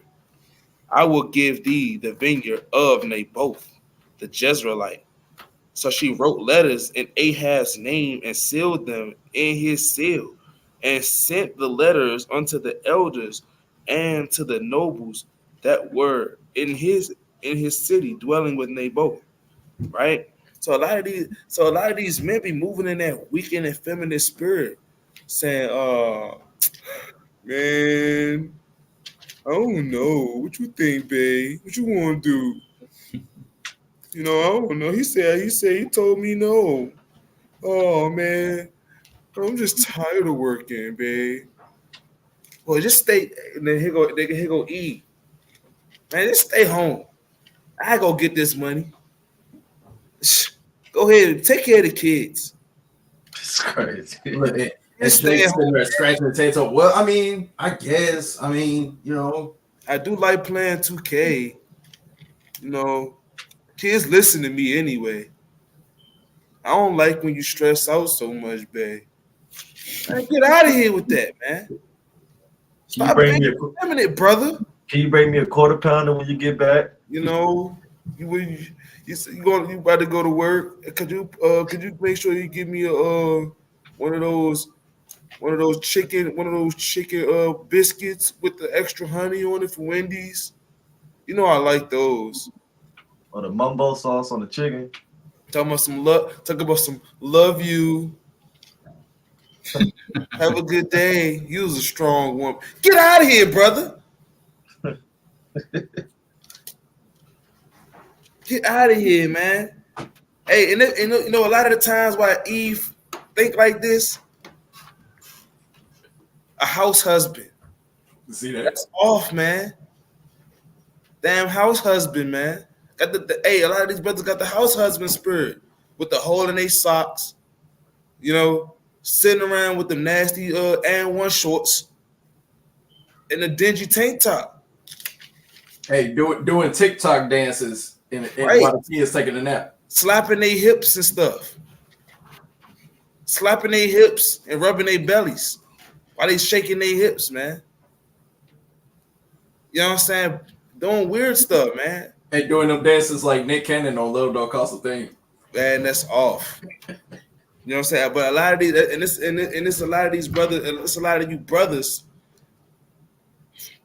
I will give thee the vineyard of Naboth, the Jezreelite. So she wrote letters in Ahab's name and sealed them in his seal, and sent the letters unto the elders and to the nobles that were in his city, dwelling with Naboth. Right. So a lot of these men be moving in that weak and effeminate spirit, saying, man, I don't know. What you think, babe? What you want to do? I don't know. He told me no. Oh, man. I'm just tired of working, babe. Well, just stay. And then he go eat. Man, just stay home. I go get this money. Go ahead and take care of the kids. It's crazy. Look, and Jake sitting there scratching his head. So, well, I guess, I do like playing 2K. Kids listen to me anyway. I don't like when you stress out so much, babe. Man, get out of here with that, man. Stop being effeminate, brother. Can you bring me a quarter pounder when you get back? You about to go to work. Could you make sure you give me one of those chicken biscuits with the extra honey on it for Wendy's? I like those. Or the mumbo sauce on the chicken. Talk about some love you. Have a good day. You was a strong woman. Get out of here, brother. Get out of here, man. Hey, and a lot of the times why Eve think like this, a house husband. See that? That's off, man. Damn house husband, man. Got a lot of these brothers got the house husband spirit with the hole in their socks, sitting around with the nasty and one shorts. in a dingy tank top. Hey, doing TikTok dances Right. while the kids taking a nap. Slapping their hips and stuff. Slapping their hips and rubbing their bellies while they shaking their hips, man. You know what I'm saying? Doing weird stuff, man. And doing them dances like Nick Cannon on Little Dog Cost of Thing. Man, that's off. You know what I'm saying? But a lot of these, and it's a lot of these brothers, and it's a lot of you brothers.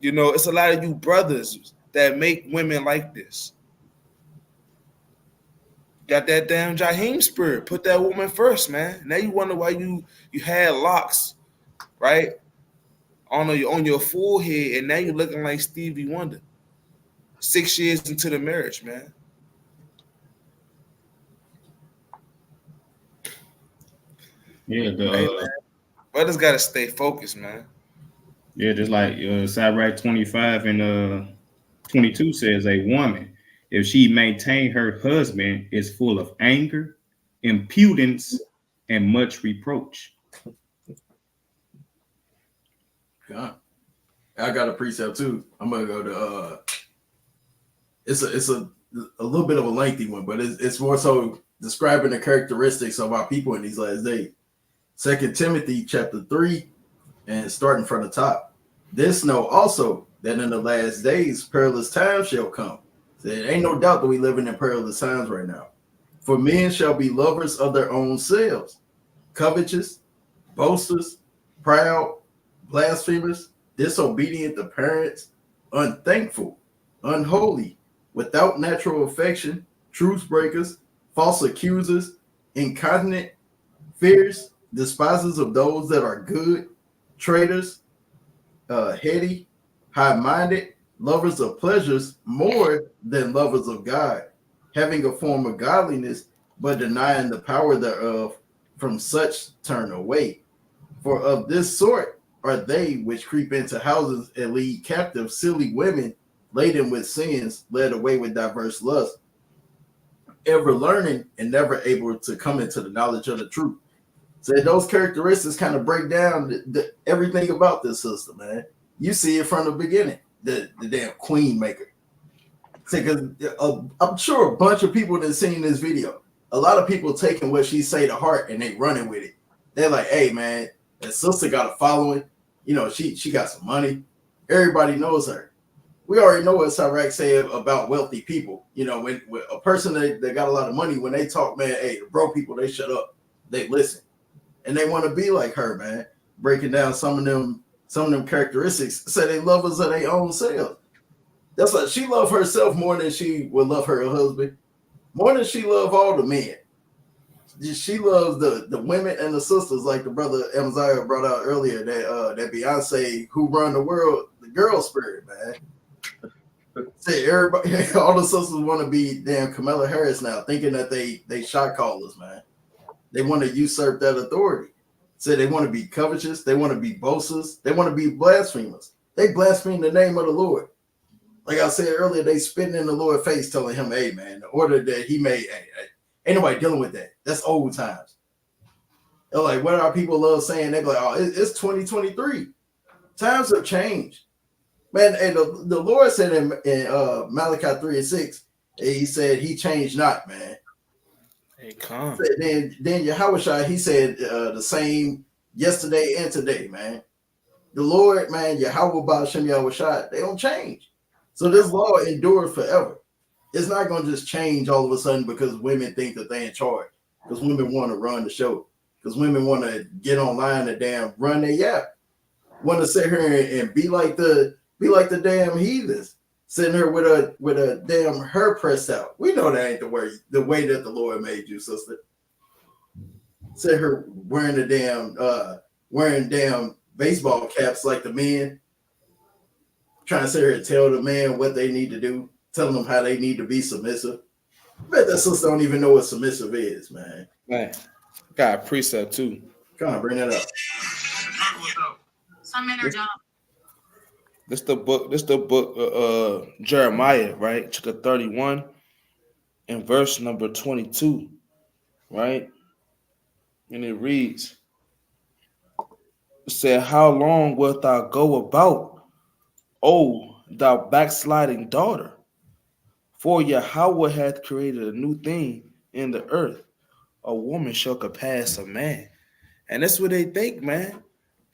You know, it's a lot of you brothers that make women like this. Got that damn Jaheim spirit. Put that woman first, man. Now you wonder why you had locks, right? On your forehead, and now you're looking like Stevie Wonder. 6 years into the marriage, man. Yeah, Brothers gotta stay focused, man. Yeah, just like Sirach 25 and 22 says, a woman, if she maintain her husband, is full of anger, impudence, and much reproach. God. I got a precept too. I'm gonna go to it's a little bit of a lengthy one, but it's more so describing the characteristics of our people in these last days. 2 Timothy chapter 3, and starting from the top. This know also that in the last days perilous times shall come. So there ain't no doubt that we living in perilous times right now. For men shall be lovers of their own selves, covetous, boasters, proud, blasphemers, disobedient to parents, unthankful, unholy, without natural affection, truce breakers, false accusers, incontinent, fierce, despisers of those that are good, traitors, heady, high-minded, lovers of pleasures more than lovers of God, having a form of godliness, but denying the power thereof. From such turn away. For of this sort are they which creep into houses and lead captive silly women, laden with sins, led away with diverse lusts, ever learning and never able to come into the knowledge of the truth. So those characteristics kind of break down everything about this system, man. You see it from the beginning, the damn queen maker. Because I'm sure a bunch of people that seen this video, a lot of people taking what she say to heart and they running with it. They're like, hey, man, that sister got a following. You know, she got some money. Everybody knows her. We already know what Sirach say about wealthy people. You know, when a person that got a lot of money, when they talk, man, hey, the broke people, they shut up. They listen. And they want to be like her, man. Breaking down some of them characteristics. Say they lovers of their own selves. That's like she loved herself more than she would love her husband. More than she loved all the men. She loves the women and the sisters, like the brother Amaziah brought out earlier, that Beyonce, who run the world, the girl spirit, man. Say everybody, all the sisters want to be damn Kamala Harris now, thinking that they shot callers, man. They want to usurp that authority. Say they want to be covetous, they want to be boasters, they want to be blasphemers. They blaspheme the name of the Lord. Like I said earlier, they spitting in the Lord's face, telling him, hey, man, the order that he made, hey, ain't nobody dealing with that. That's old times. They're like, what our people love saying? They're like, oh, it's 2023. Times have changed. Man, and the Lord said in Malachi 3:6, he said he changed not, man. Hey, come. Then Yahushua, he said the same yesterday and today, man. The Lord, man, Yahweh Ba'ashem Yahushua, they don't change. So this law endures forever. It's not going to just change all of a sudden because women think that they're in charge. Because women want to run the show. Because women want to get online and damn run their yap. Want to sit here and be like the damn heathens. Sitting here with a damn hair pressed out. We know that ain't the way that the Lord made you, sister. Sit here wearing damn baseball caps like the men. Trying to sit here and tell the man what they need to do, telling them how they need to be submissive. I bet that sister don't even know what submissive is, man. Man, got a precept too. Come on, bring that up. Some men are dumb. This the book Jeremiah, right? Chapter 31 and verse number 22, right? And it reads, it said, how long wilt thou go about "O thou backsliding daughter, for Yahweh hath created a new thing in the earth. A woman shall compass a man." And that's what they think, man.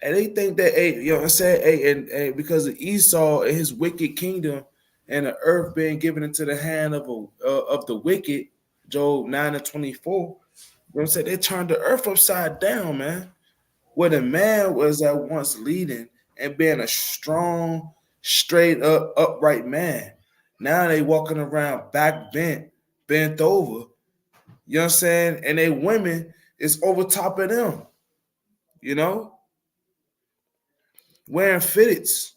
And they think that, hey, you know what I'm saying? Hey, and because of Esau and his wicked kingdom and the earth being given into the hand of the wicked, Job 9:24, you know what I'm saying? They turned the earth upside down, man. Where the man was at once leading and being a strong, straight up, upright man. Now they walking around back bent over. You know what I'm saying? And they women is over top of them, you know, wearing fitteds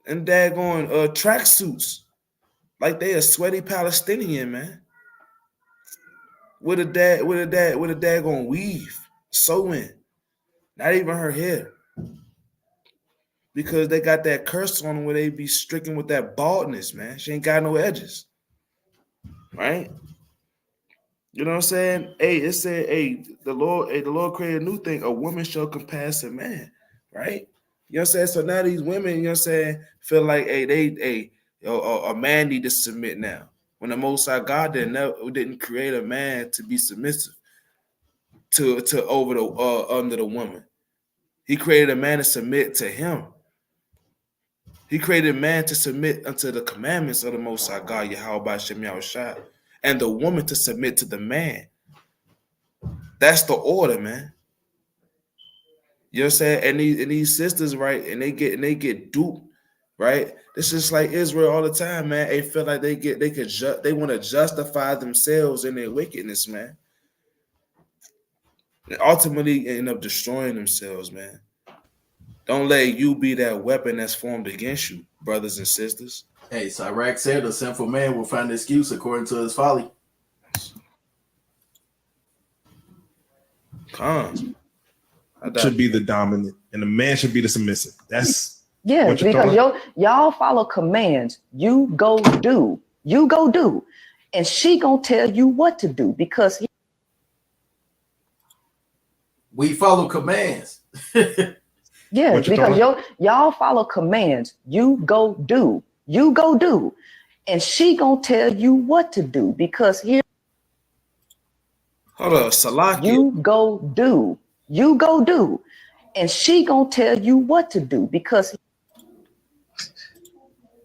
and daggone tracksuits like they a sweaty Palestinian, man. With a daggone weave, sewing, not even her hair. Because they got that curse on them where they be stricken with that baldness, man. She ain't got no edges. Right? You know what I'm saying? Hey, it said, the Lord created a new thing. A woman shall compass a man. Right? You know what I'm saying? So now these women, you know what I'm saying, feel like, a man need to submit now. When the Most High God didn't create a man to be submissive to over the under the woman. He created a man to submit to him. He created man to submit unto the commandments of the Most High God, Yahweh Shem Yahushua, and the woman to submit to the man. That's the order, man. You know what I'm saying? And these sisters, right? And they get duped, right? It's just like Israel all the time, man. They feel like they want to justify themselves in their wickedness, man. And ultimately end up destroying themselves, man. Don't let you be that weapon that's formed against you, brothers and sisters. Hey, Sirach said a sinful man will find an excuse according to his folly. Should be the dominant, and the man should be the submissive. That's because y'all follow commands. You go do, and she gonna tell you what to do because we follow commands. because y'all follow commands. You go do, and she gonna tell you what to do because here. Hold on, Salaki. You go do, and she gonna tell you what to do because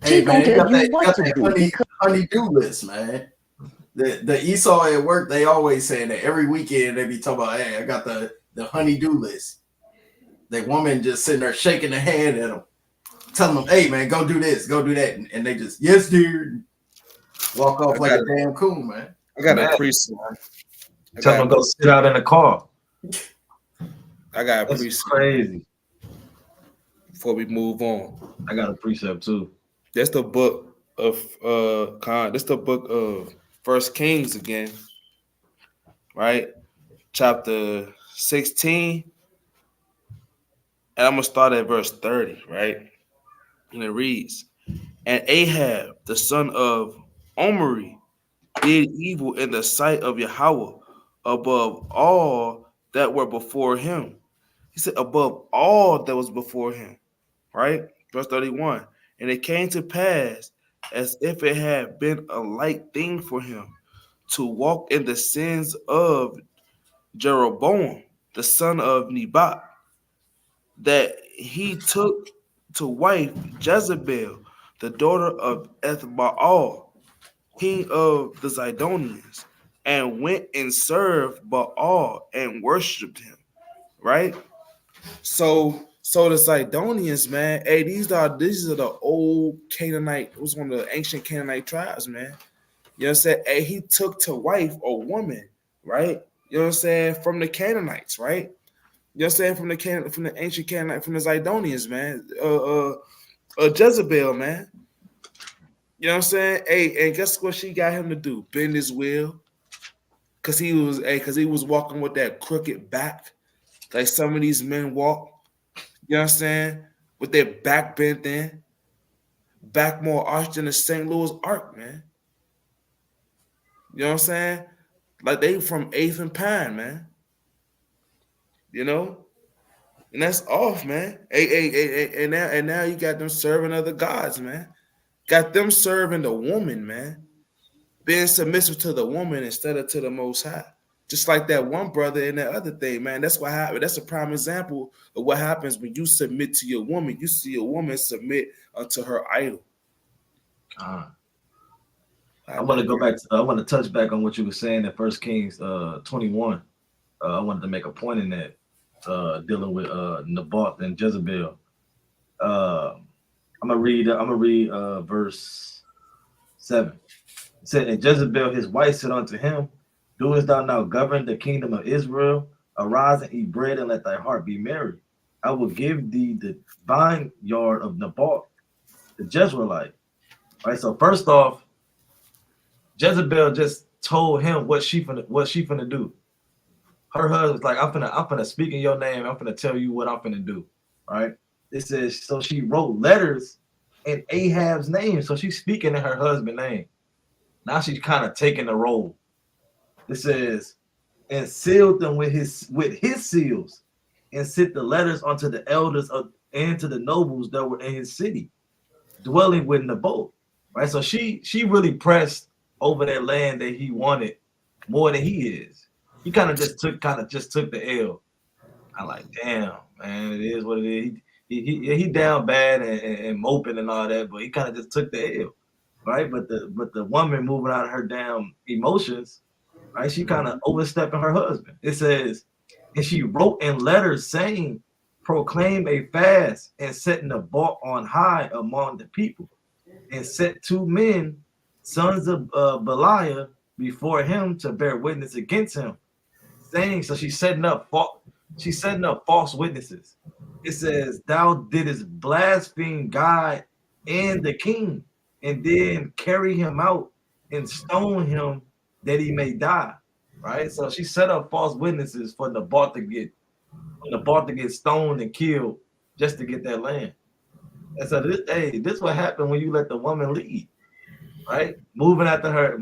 she gonna tell you what to do. Honey-do list, man. The Esau at work, they always saying that every weekend they be talking about, hey, I got the honey-do list. That woman just sitting there shaking her hand at them, telling them, hey man, go do this, go do that, and they just, yes, dude, walk off like a damn coon, man. I got a precept. Tell them to go sit out in the car. I got a precept. Crazy. Before we move on, I got a precept too. That's the book of That's the book of First Kings again, right? Chapter 16, and I'm gonna start at verse 30, right? And it reads, "And Ahab, the son of Omri, did evil in the sight of Yahweh above all that were before him." He said, above all that was before him, right? Verse 31. "And it came to pass as if it had been a light thing for him to walk in the sins of Jeroboam, the son of Nebat, that he took to wife Jezebel, the daughter of Ethbaal, king of the Zidonians, and went and served Baal and worshipped him." Right? So the Zidonians, man, hey, these are the old Canaanite, it was one of the ancient Canaanite tribes, man. You know what I'm saying? Hey, he took to wife a woman, right? You know what I'm saying? From the Canaanites, right? You know what I'm saying? From the ancient Canaanite, from the Zidonians, man. Jezebel, man. You know what I'm saying? Hey, and guess what she got him to do? Bend his will. Cause he was walking with that crooked back, like some of these men walk. You know what I'm saying? With their back bent in, back more arched than the St. Louis Ark, man. You know what I'm saying? Like they from 8th and Pine, man. You know? And that's off, man. And now you got them serving other gods, man. Got them serving the woman, man. Being submissive to the woman instead of to the Most High. Just like that one brother and that other thing, man. That's what happened. That's a prime example of what happens when you submit to your woman. You see a woman submit unto her idol. I want to go back. I want to touch back on what you were saying in 1 Kings 21. I wanted to make a point in that dealing with Naboth and Jezebel. I'm gonna read verse 7. It said, "And Jezebel his wife said unto him, Doest thou now govern the kingdom of Israel? Arise and eat bread, and let thy heart be merry. I will give thee the vineyard of Naboth, the Jezreelite." Right. So first off, Jezebel just told him what she finna do. Her husband's like, I'm finna speak in your name. I'm finna tell you what I'm finna do. Right. It says, so she wrote letters in Ahab's name. So she's speaking in her husband's name. Now she's kind of taking the role. It says, and sealed them with his seals, and sent the letters unto the elders and to the nobles that were in his city, dwelling with Naboth. Right. So she really pressed over that land that he wanted more than he is. He kind of just took the L. I'm like, damn, man, it is what it is. He down bad and moping and all that, but he kind of just took the L, right? But the woman moving out of her damn emotions, right? She kind of overstepping her husband. It says, and she wrote in letters saying, proclaim a fast and setting the bar on high among the people, and set 2 men, sons of Belial, before him to bear witness against him, saying, so she's setting up false witnesses. It says, thou didst blaspheme God and the king, and then carry him out and stone him that he may die. Right. So she set up false witnesses for Naboth to get stoned and killed just to get that land. And so this is what happened when you let the woman lead. Right, moving after her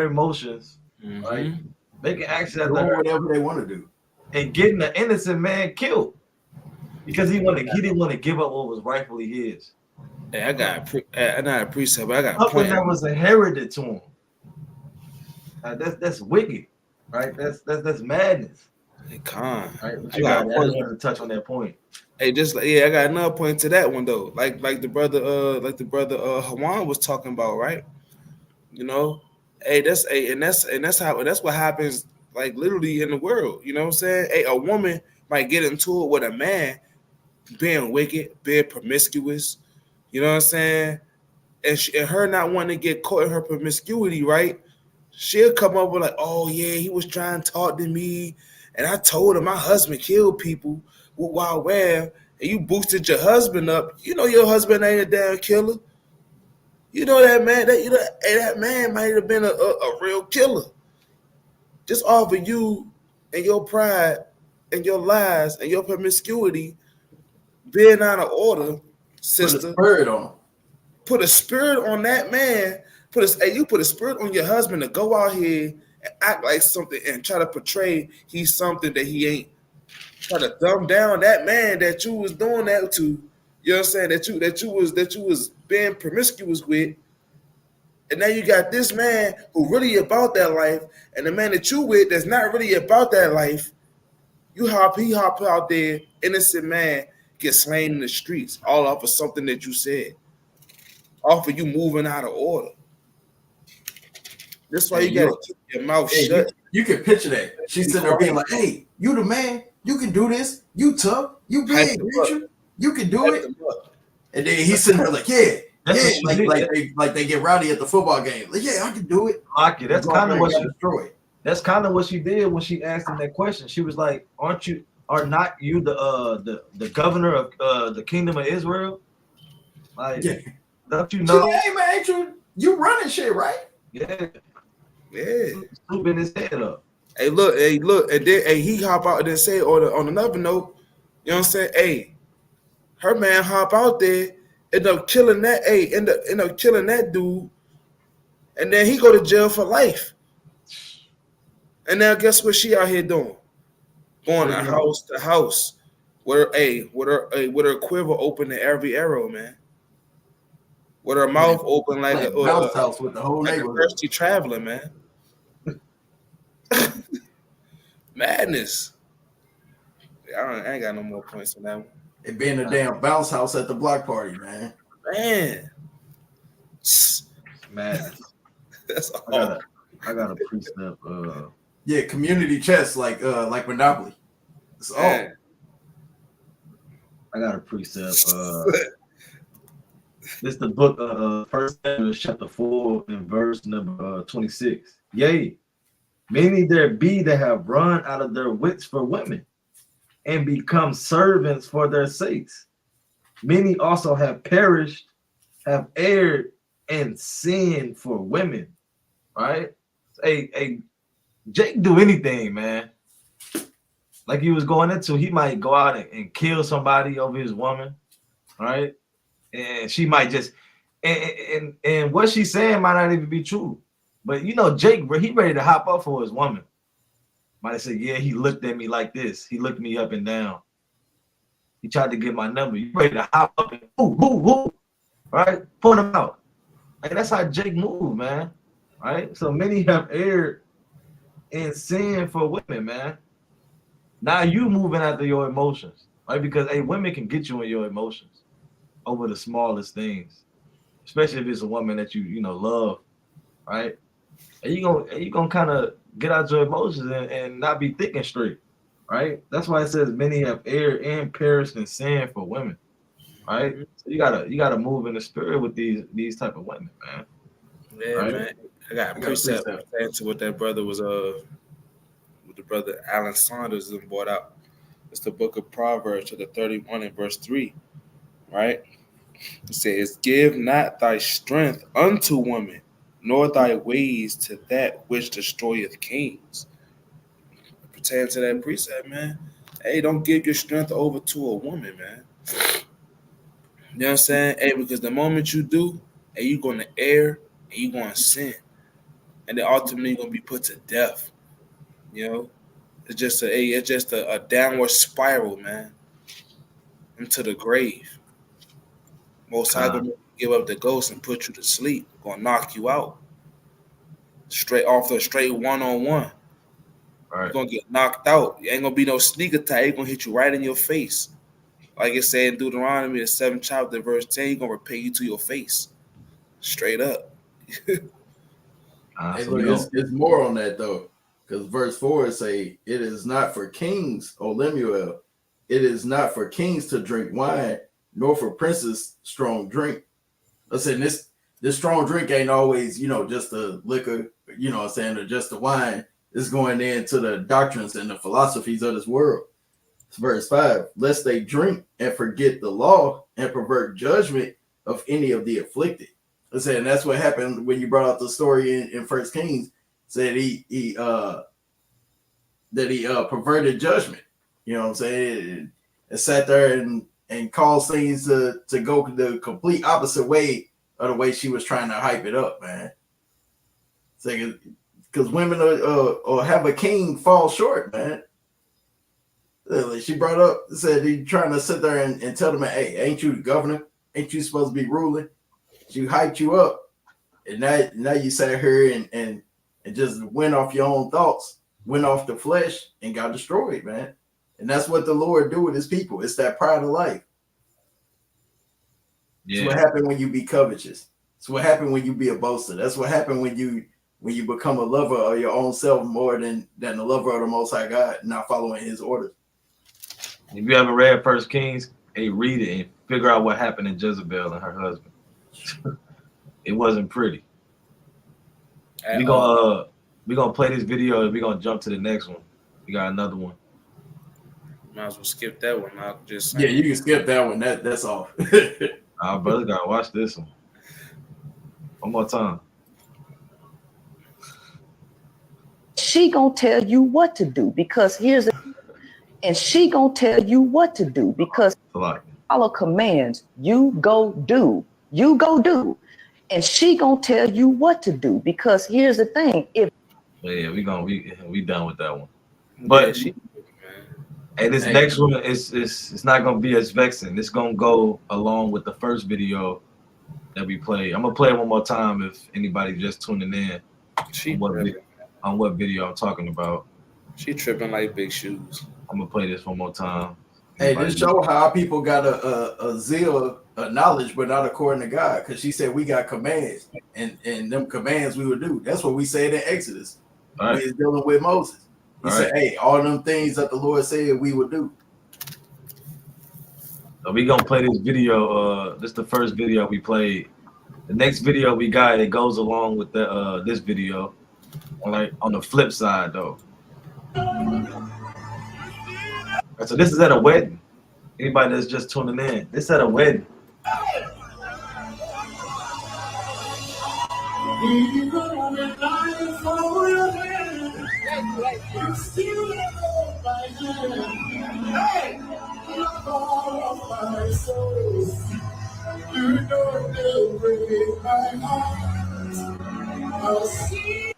emotions, right, making actions after her, whatever they want to do, and getting the innocent man killed because he didn't want to give up what was rightfully his. Hey, I got a precept, but I got something that was inherited to him. That's wicked, right? That's madness. Hey, Con. Right, I wanted to touch on that point. Hey, I got another point to that one though. Like the brother Hawan was talking about, right? You know, that's what happens, like literally in the world. You know what I'm saying? Hey, a woman might get into it with a man being wicked, being promiscuous. You know what I'm saying? And her not wanting to get caught in her promiscuity, right? She'll come up with like, oh yeah, he was trying to talk to me, and I told him my husband killed people. While and you boosted your husband up, you know your husband ain't a damn killer. You know that man, that man might have been a real killer. Just off of you and your pride and your lies and your promiscuity being out of order, sister. Put a spirit on that man. You put a spirit on your husband to go out here and act like something and try to portray he's something that he ain't. Try to dumb down that man that you was doing that to, you know what I'm saying? That you was being promiscuous with, and now you got this man who really about that life, and the man that you with that's not really about that life. He hop out there, innocent man get slain in the streets, all off of something that you said, off of you moving out of order. That's why you gotta keep your mouth shut. You can picture that. She's sitting there being like, "Hey, you the man. You can do this. You tough. You big, Richard. You can do it." And then he's sitting there like, "Yeah, like they get rowdy at the football game. Like, yeah, I can do it." Like it. That's kind of what she destroyed. That's kind of what she did when she asked him that question. She was like, "Are not you the governor of the kingdom of Israel? Like, don't you know? Hey man, you running shit, right? Yeah. Scooping his head up. Hey, look, and then he hop out and then say on another note, you know what I'm saying? Hey, her man hop out there, end up killing that, end up killing that dude, and then he go to jail for life. And now guess what she out here doing? Going to house with her quiver open to every arrow, man. With her mouth open like a bounce house with the whole like neighborhood. a thirsty traveler, man. Madness. I ain't got no more points on that one. It being a damn bounce house at the block party, man. Man, that's all. I got a precept. Yeah, community chess like Monopoly. It's all. I got a precept. This is the book of 1 Samuel chapter 4 and verse number 26. Yea, many there be that have run out of their wits for women and become servants for their sakes. Many also have perished, have erred, and sinned for women. Right? Hey, Jake do anything, man. Like he was going into, he might go out and kill somebody over his woman, right? And she might just, and what she's saying might not even be true. But you know, Jake, he ready to hop up for his woman. Might have said, yeah, he looked at me like this. He looked me up and down. He tried to get my number. You ready to hop up and whoo, right? Point him out. Like that's how Jake moved, man. Right? So many have erred and sinned for women, man. Now you moving after your emotions, right? Because women can get you in your emotions over the smallest things, especially if it's a woman that you love, right? And you gonna kind of get out your emotions and not be thinking straight, right? That's why it says many have erred and perished in sin for women, right? So you gotta move in the spirit with these type of women, man. Yeah, right? Man. I got a precept to what that brother was what the brother Alan Saunders brought out. It's the book of Proverbs, chapter 31 and verse 3, right? It says, give not thy strength unto woman, nor thy ways to that which destroyeth kings. Pertaining to that precept, man. Hey, don't give your strength over to a woman, man. You know what I'm saying? Hey, because the moment you do, you're going to err and you're going to sin. And then ultimately you're going to be put to death. You know? It's just a downward spiral, man. Into the grave. Most High gonna give up the ghost and put you to sleep. Gonna knock you out. Straight one-on-one. Right. You're gonna get knocked out. You ain't gonna be no sneak attack. It's gonna hit you right in your face. Like it said in Deuteronomy, the 7th chapter, verse 10, he's gonna repay you to your face. Straight up. Hey, look, it's more on that though. Because verse 4 say, it is not for kings, O Lemuel, it is not for kings to drink wine, nor for princes strong drink. Listen, this strong drink ain't always, just the liquor, what I'm saying, or just the wine. It's going into the doctrines and the philosophies of this world. It's verse 5, lest they drink and forget the law and pervert judgment of any of the afflicted. Listen, and that's what happened when you brought out the story in 1 Kings. Said he perverted judgment. You know what I'm saying? And sat there and caused things to go the complete opposite way of the way she was trying to hype it up, man. Because women or have a king fall short, man. She brought up, said he trying to sit there and tell them, hey, ain't you the governor? Ain't you supposed to be ruling? She hyped you up. And now you sat here and just went off your own thoughts, went off the flesh and got destroyed, man. And that's what the Lord do with his people. It's that pride of life. Yeah. It's what happened when you be covetous. It's what happened when you be a boaster. That's what happened when you become a lover of your own self more than the lover of the Most High God, not following his orders. If you ever read 1 Kings, read it and figure out what happened in Jezebel and her husband. It wasn't pretty. We're gonna play this video and we're gonna jump to the next one. We got another one. Might as well skip that one. I'll just yeah, you can skip that one. That's all. Our brother gotta watch this one. One more time. She gonna tell you what to do because and she gonna tell you what to do because follow commands. You go do. You go do. And she gonna tell you what to do because here's the thing. We done with that one. But Hey, this next one it's not gonna be as vexing. It's gonna go along with the first video that we played. I'm gonna play it one more time if anybody just tuning in on what video I'm talking about. She tripping like big shoes. I'm gonna play this one more time. Hey, this show how people got a zeal of knowledge, but not according to God. Because she said we got commands, and them commands we would do. That's what we said in Exodus. Right. We was dealing with Moses. He said, "Hey, all them things that the Lord said we would do." So we gonna play this video. This is the first video we played. The next video we got, it goes along with the this video. Like on the flip side though. So this is at a wedding. Anybody that's just tuning in, this is at a wedding.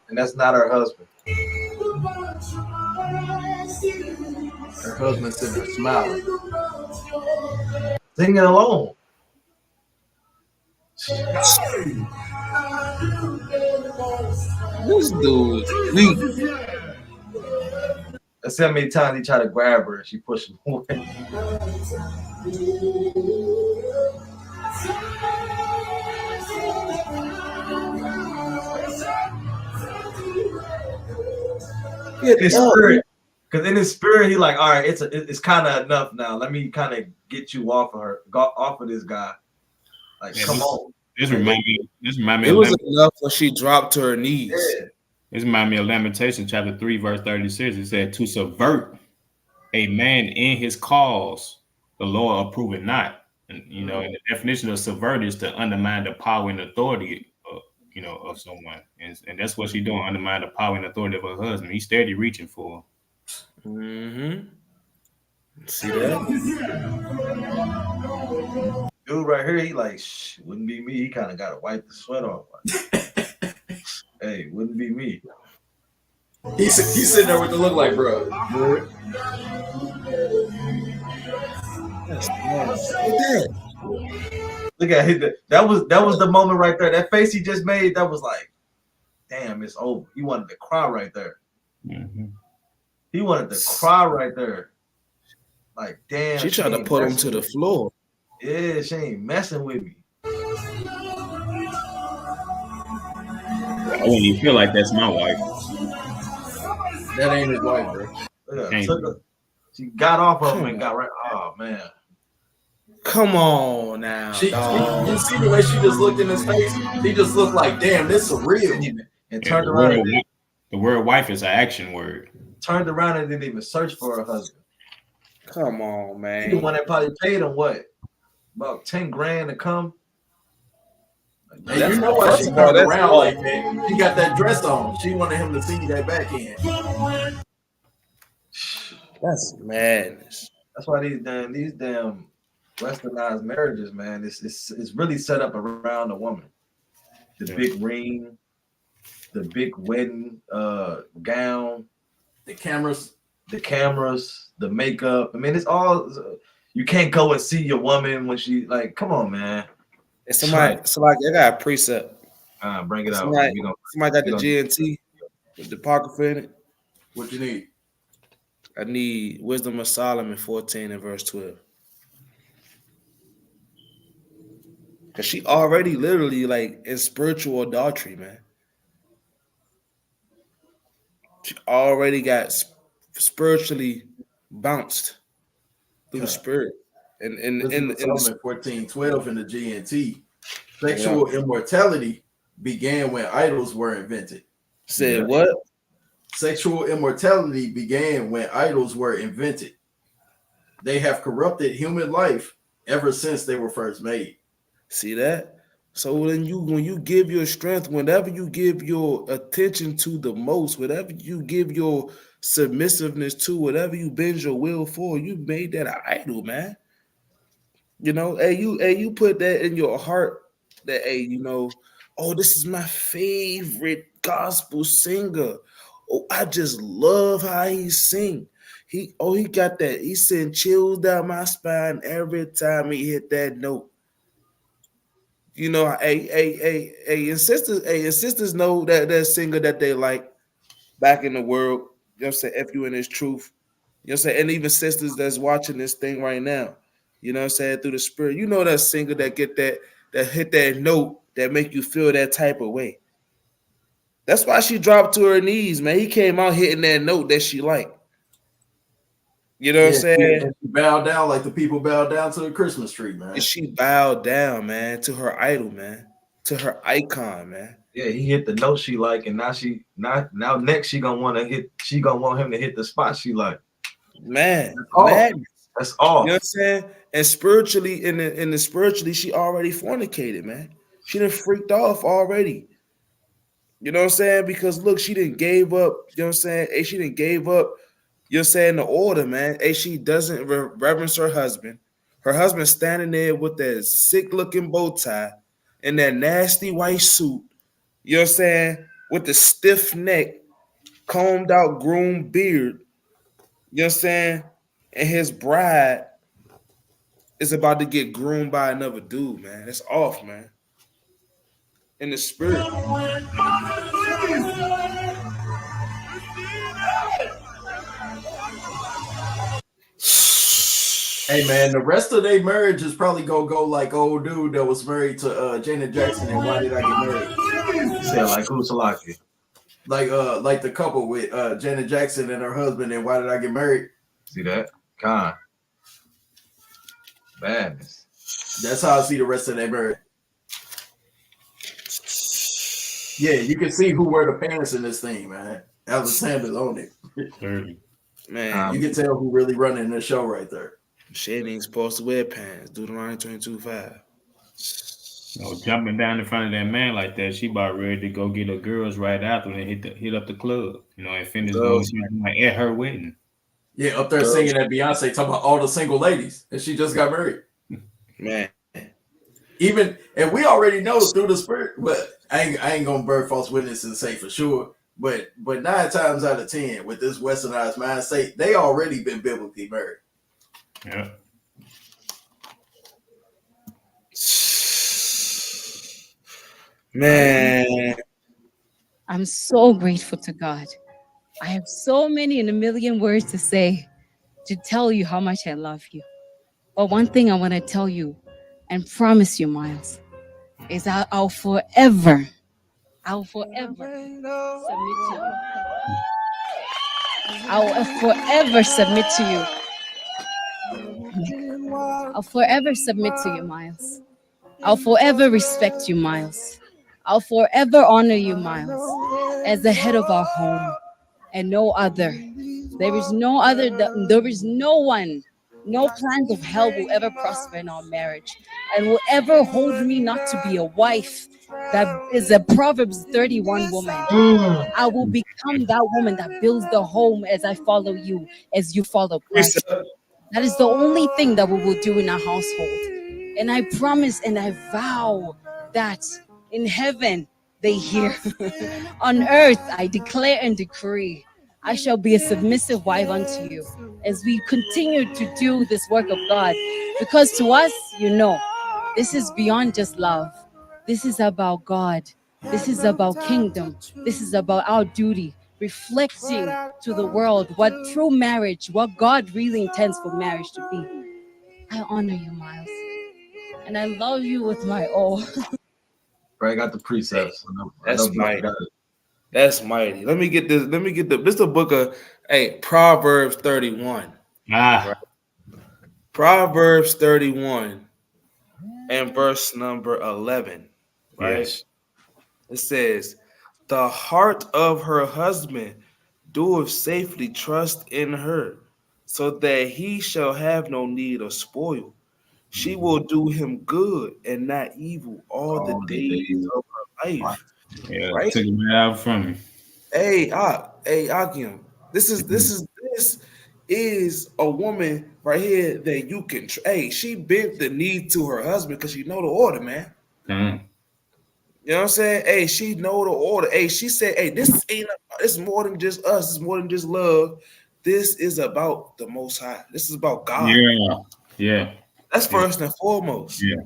And that's not her husband. Her husband's sitting there smiling. Singing alone. This dude weak. Let's see how many times he tried to grab her and she pushed him away. In his spirit, because in his spirit, he like, all right, it's kind of enough now. Let me kind of get you off of this guy. Like, yeah, come on. This remind me. It was enough when she dropped to her knees. Yeah. This remind me of Lamentations chapter 3, verse 36. It said, "To subvert a man in his cause, the Lord approveth not." And you know, and the definition of subvert is to undermine the power and authority of someone, and that's what she's doing, undermine the power and authority of her husband. He's steady reaching for her. Mm-hmm. See that? Dude right here, he like, wouldn't be me. He kind of got to wipe the sweat off. Hey, wouldn't be me. He's sitting there with the look like, bro. Look at it. That was the moment right there. That face he just made, that was like, damn, it's over. He wanted to cry right there. Mm-hmm. He wanted to cry right there. Like, damn. She tried to put him to the floor. Yeah, she ain't messing with me. I wouldn't even feel like that's my wife. That ain't his wife, bro. She got off of him and got right. Oh man. Come on now. You see the way she just looked in his face? He just looked like, damn, this is real. And turned around. The word wife is an action word. Turned around and didn't even search for her husband. Come on, man. He the one that probably paid him what? About 10 grand to come. Hey, you know why she turned around like that? She got that dress on. She wanted him to see that back end. That's madness. That's why these damn westernized marriages, man, it's really set up around a woman. The big ring, the big wedding gown, the cameras, the makeup. I mean, it's all. You can't go and see your woman when she like. Come on, man. It's somebody I got a precept. Bring it out. Somebody got the GNT with the apocrypha in it. What you need? I need Wisdom of Solomon 14 and verse 12. Because she already literally like in spiritual adultery, man. She already got spiritually bounced through the spirit. And in 14:12 in the GNT, sexual immortality began when idols were invented. Said what? Sexual immortality began when idols were invented. They have corrupted human life ever since they were first made. See that? So when you give your strength, whenever you give your attention to the most, whatever you give your submissiveness to, whatever you bend your will for, you made that an idol, man. You know, you put that in your heart that, oh, this is my favorite gospel singer. Oh, I just love how he sing. He got that. He sent chills down my spine every time he hit that note. You know, and sisters know that singer that they like back in the world. You know what I'm saying? If you in his truth. You know what I'm saying? And even sisters that's watching this thing right now. You know what I'm saying? Through the spirit. You know that singer that get that hit that note that make you feel that type of way. That's why she dropped to her knees, man. He came out hitting that note that she liked. You know what I'm saying? And she bowed down like the people bowed down to the Christmas tree, man. And she bowed down, man, to her idol, man, to her icon, man. Yeah, he hit the note she like, and now next she gonna want him to hit the spot she like. Man, that's all. You know what I'm saying? And spiritually, in the spiritually, she already fornicated, man. She done freaked off already. You know what I'm saying? Because look, she didn't gave up. You know what I'm saying? Hey, she didn't gave up. You're saying the order, man. Hey, she doesn't reverence her husband. Her husband standing there with that sick-looking bow tie and that nasty white suit. You know what I'm saying? With the stiff neck, combed out, groomed beard. You know what I'm saying? And his bride is about to get groomed by another dude, man. That's off, man. In the spirit. Hey man, the rest of their marriage is probably gonna go like old dude that was married to Janet Jackson and Why Did I Get Married? You said like who's Salaki? Like the couple with Janet Jackson and her husband and Why Did I Get Married? See that? Con. Badness. That's how I see the rest of their marriage. Yeah, you can see who wear the pants in this thing, man. Alexander's on it. Man, you can tell who really running the show right there. Shit ain't supposed to wear pants. Deuteronomy 22:5. Jumping down in front of that man like that, she about ready to go get her girls right after and hit up the club, and finish going at her wedding. Yeah, up there singing at Beyonce, talking about all the single ladies, and she just got married. Man, and we already know through the spirit, but I ain't gonna bear false witness and say for sure. But 9 times out of 10, with this westernized mindset, they already been biblically married. Yeah. Man, I'm so grateful to God. I have so many and a million words to say to tell you how much I love you. But one thing I want to tell you and promise you, Miles, is I'll forever submit to you. I'll forever submit to you. I'll forever submit to you, Miles. I'll forever respect you, Miles. I'll forever honor you, Miles, as the head of our home and no other. There is no other. There is no one. No plans of hell will ever prosper in our marriage and will ever hold me not to be a wife that is a Proverbs 31 woman. I will become that woman that builds the home as I follow you, as you follow Christ. That is the only thing that we will do in our household. And I promise and I vow that in heaven they hear. On earth, I declare and decree, I shall be a submissive wife unto you as we continue to do this work of God. Because to us, this is beyond just love. This is about God. This is about kingdom. This is about our duty, reflecting to the world what true marriage, what God really intends for marriage to be. I honor you, Miles. And I love you with my all. Right, got the precepts. That's mighty. That's mighty. Let me get this. This is the book of Proverbs 31. Right? Proverbs 31 and verse number 11. Right? Yes. It says, the heart of her husband doeth safely trust in her, so that he shall have no need of spoil. She will do him good and not evil all the days of her life. Yeah, right? Took it out from me. Hey, Akim. This is a woman right here that you can. She bent the knee to her husband because she know the order, man. Mm. You know what I'm saying? Hey, she know the order. Hey, she said, hey, this is more than just us. It's more than just love. this is about the Most High. This is about God. Yeah. That's first and foremost. Yeah.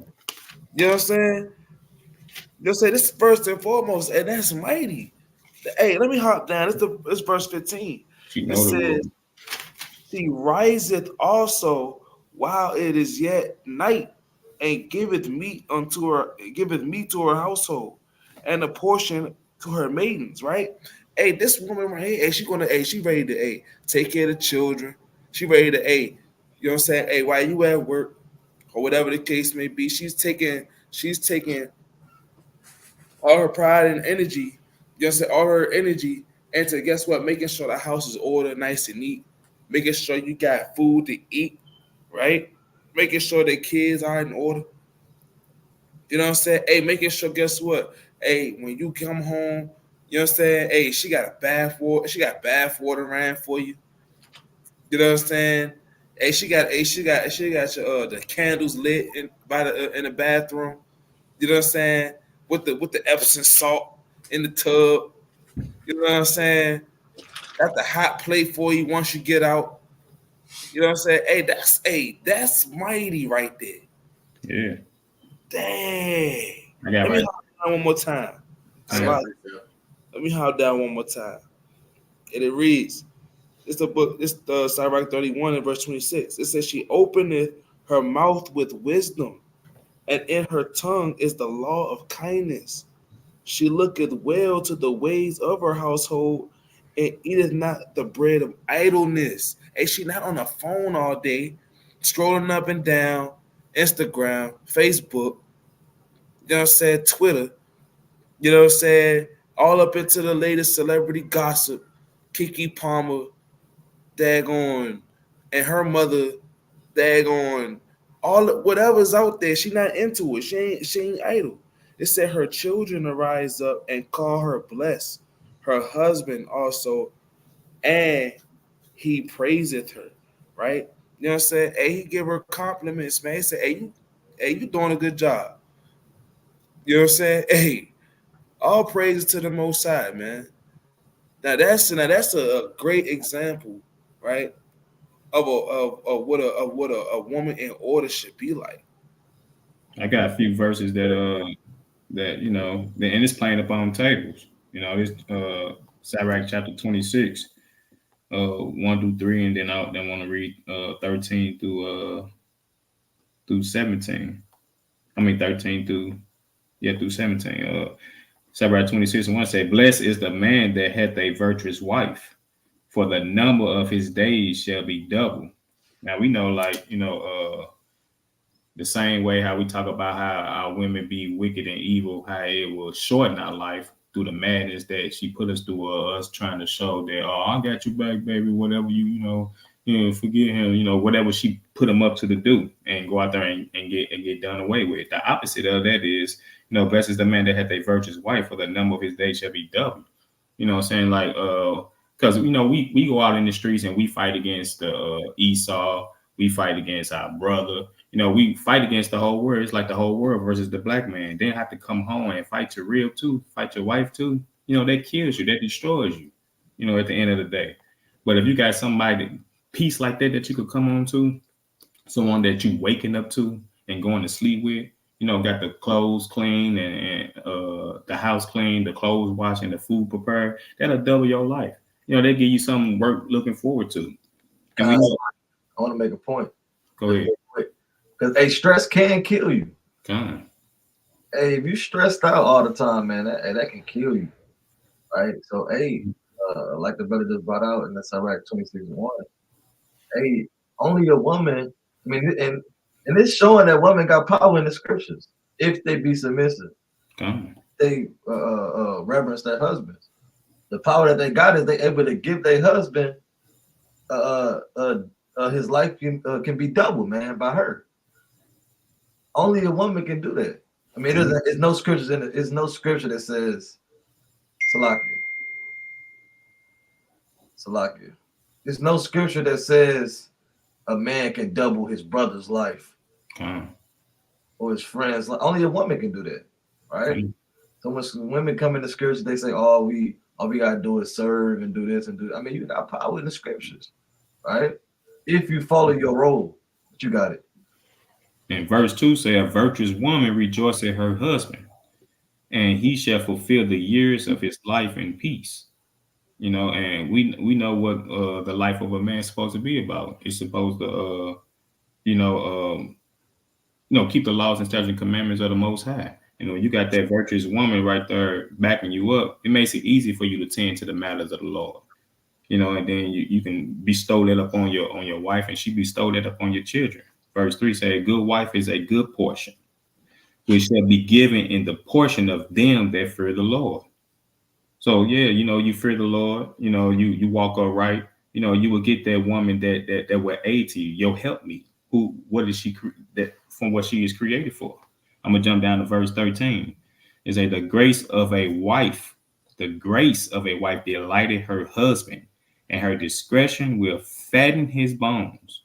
You know what I'm saying? You'll say this is first and foremost, and that's mighty. Hey, let me hop down. It's verse 15. It says, he riseth also while it is yet night, and giveth meat to her household, and a portion to her maidens. Right? Hey, this woman right here, she ready to take care of the children. She ready to you know what I'm saying? Hey, while you at work or whatever the case may be, she's taking all her pride and energy, you know what I'm saying, all her energy into guess what? Making sure the house is ordered, nice and neat, making sure you got food to eat, right? Making sure the kids are in order. You know what I'm saying? Hey, making sure, guess what? Hey, when you come home, you know what I'm saying? Hey, she got bath water ran for you. You know what I'm saying? Hey, she got your the candles lit in the bathroom. You know what I'm saying? With the Epsom salt in the tub. You know what I'm saying? Got the hot plate for you once you get out. You know what I'm saying? Hey, that's mighty right there. Yeah. Dang. I got Let me hop down one more time. Let me hop down one more time. And it reads, it's the book, it's the Sirach 31 and verse 26. It says, she openeth her mouth with wisdom, and in her tongue is the law of kindness. She looketh well to the ways of her household, and eateth not the bread of idleness. Hey, she not on the phone all day, scrolling up and down, Instagram, Facebook, you know what I'm saying, Twitter, you know what I'm saying, all up into the latest celebrity gossip, Kiki Palmer, daggone, and her mother, daggone, all whatever's out there, she not into it. She ain't idle. It said her children arise up and call her blessed, her husband also, and he praiseth her, right? You know what I'm saying? Hey, he give her compliments, man. He said, hey, you doing a good job. You know what I'm saying? Hey, all praises to the Most High, man. Now that's a great example, right? Of what a woman in order should be like. I got a few verses that you know, and it's playing up on tables. You know, it's Sirach chapter 26, 1 through 3, and then I want to read 13 through 17. I mean 13 through 17. Sirach 26 and 1 say, blessed is the man that hath a virtuous wife, for the number of his days shall be double. Now we know, like, you know, the same way how we talk about how our women be wicked and evil, how it will shorten our life through the madness that she put us through, us trying to show that, oh, I got you back, baby, whatever you know, forget him, you know, whatever she put him up to do, and go out there and get done away with. The opposite of that is, you know, blessed is the man that hath a virtuous wife, for the number of his days shall be doubled. You know what I'm saying? Like, because, you know, we go out in the streets and we fight against Esau, we fight against our brother. You know, we fight against the whole world. It's like the whole world versus the black man. Then have to come home and fight your real too, fight your wife too. You know, that kills you, that destroys you, you know, at the end of the day. But if you got somebody, peace like that you could come on to, someone that you waking up to and going to sleep with, you know, got the clothes clean and the house clean, the clothes washed and the food prepared, that'll double your life. You know, they give you something worth looking forward to. And I want to make a point. Go ahead. Because stress can kill you. Come. Hey, if you stressed out all the time, man, that can kill you, right? So, like the brother just brought out in the Sirach 26:1, only a woman. I mean, and it's showing that women got power in the scriptures if they be submissive. They reverence their husbands. The power that they got is they able to give their husband his life can be doubled, man, by her. Only a woman can do that. I mean, there's no scriptures in it. There's no scripture that says Salakia. There's no scripture that says a man can double his brother's life or his friend's life. Only a woman can do that, right? So when women come in the scriptures, they say, all we gotta do is serve and do this and do that. I mean, you got power in the scriptures. right? If you follow your role, you got it. And verse 2 say, a virtuous woman rejoices in her husband, and he shall fulfill the years of his life in peace. You know, and we know what the life of a man is supposed to be about. It's supposed to, keep the laws and statutes and commandments of the Most High. You know, you got that virtuous woman right there backing you up. It makes it easy for you to tend to the matters of the Lord. You know, and then you can bestow that upon your wife, and she bestow that upon your children. Verse 3 say, a good wife is a good portion, which shall be given in the portion of them that fear the Lord. So yeah, you know, you fear the Lord, you know, you walk upright, you know, you will get that woman that will aid to you, your helpmeet. What is she that from what she is created for? I'm gonna jump down to verse 13. It say the grace of a wife delighted her husband, and her discretion will fatten his bones.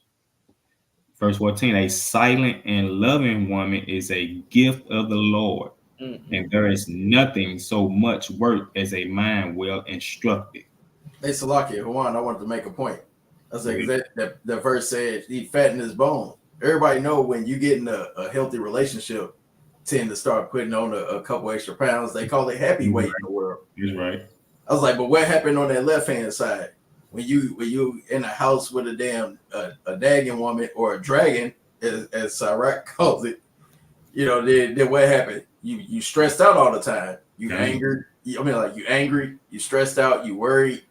Verse 14, a silent and loving woman is a gift of the Lord. And there is nothing so much worth as a mind well instructed. Hey, Salakia, Juan, I wanted to make a point. I said, that verse said he fattened his bone. Everybody know when you get in a healthy relationship, tend to start putting on a couple extra pounds. They call it happy weight in the world. He's right. I was like, but what happened on that left-hand side? When you in a house with a damn a dagging woman or a dragon, as Sirach calls it, you know, then what happened? You stressed out all the time. You angry. You angry. You stressed out. You worried.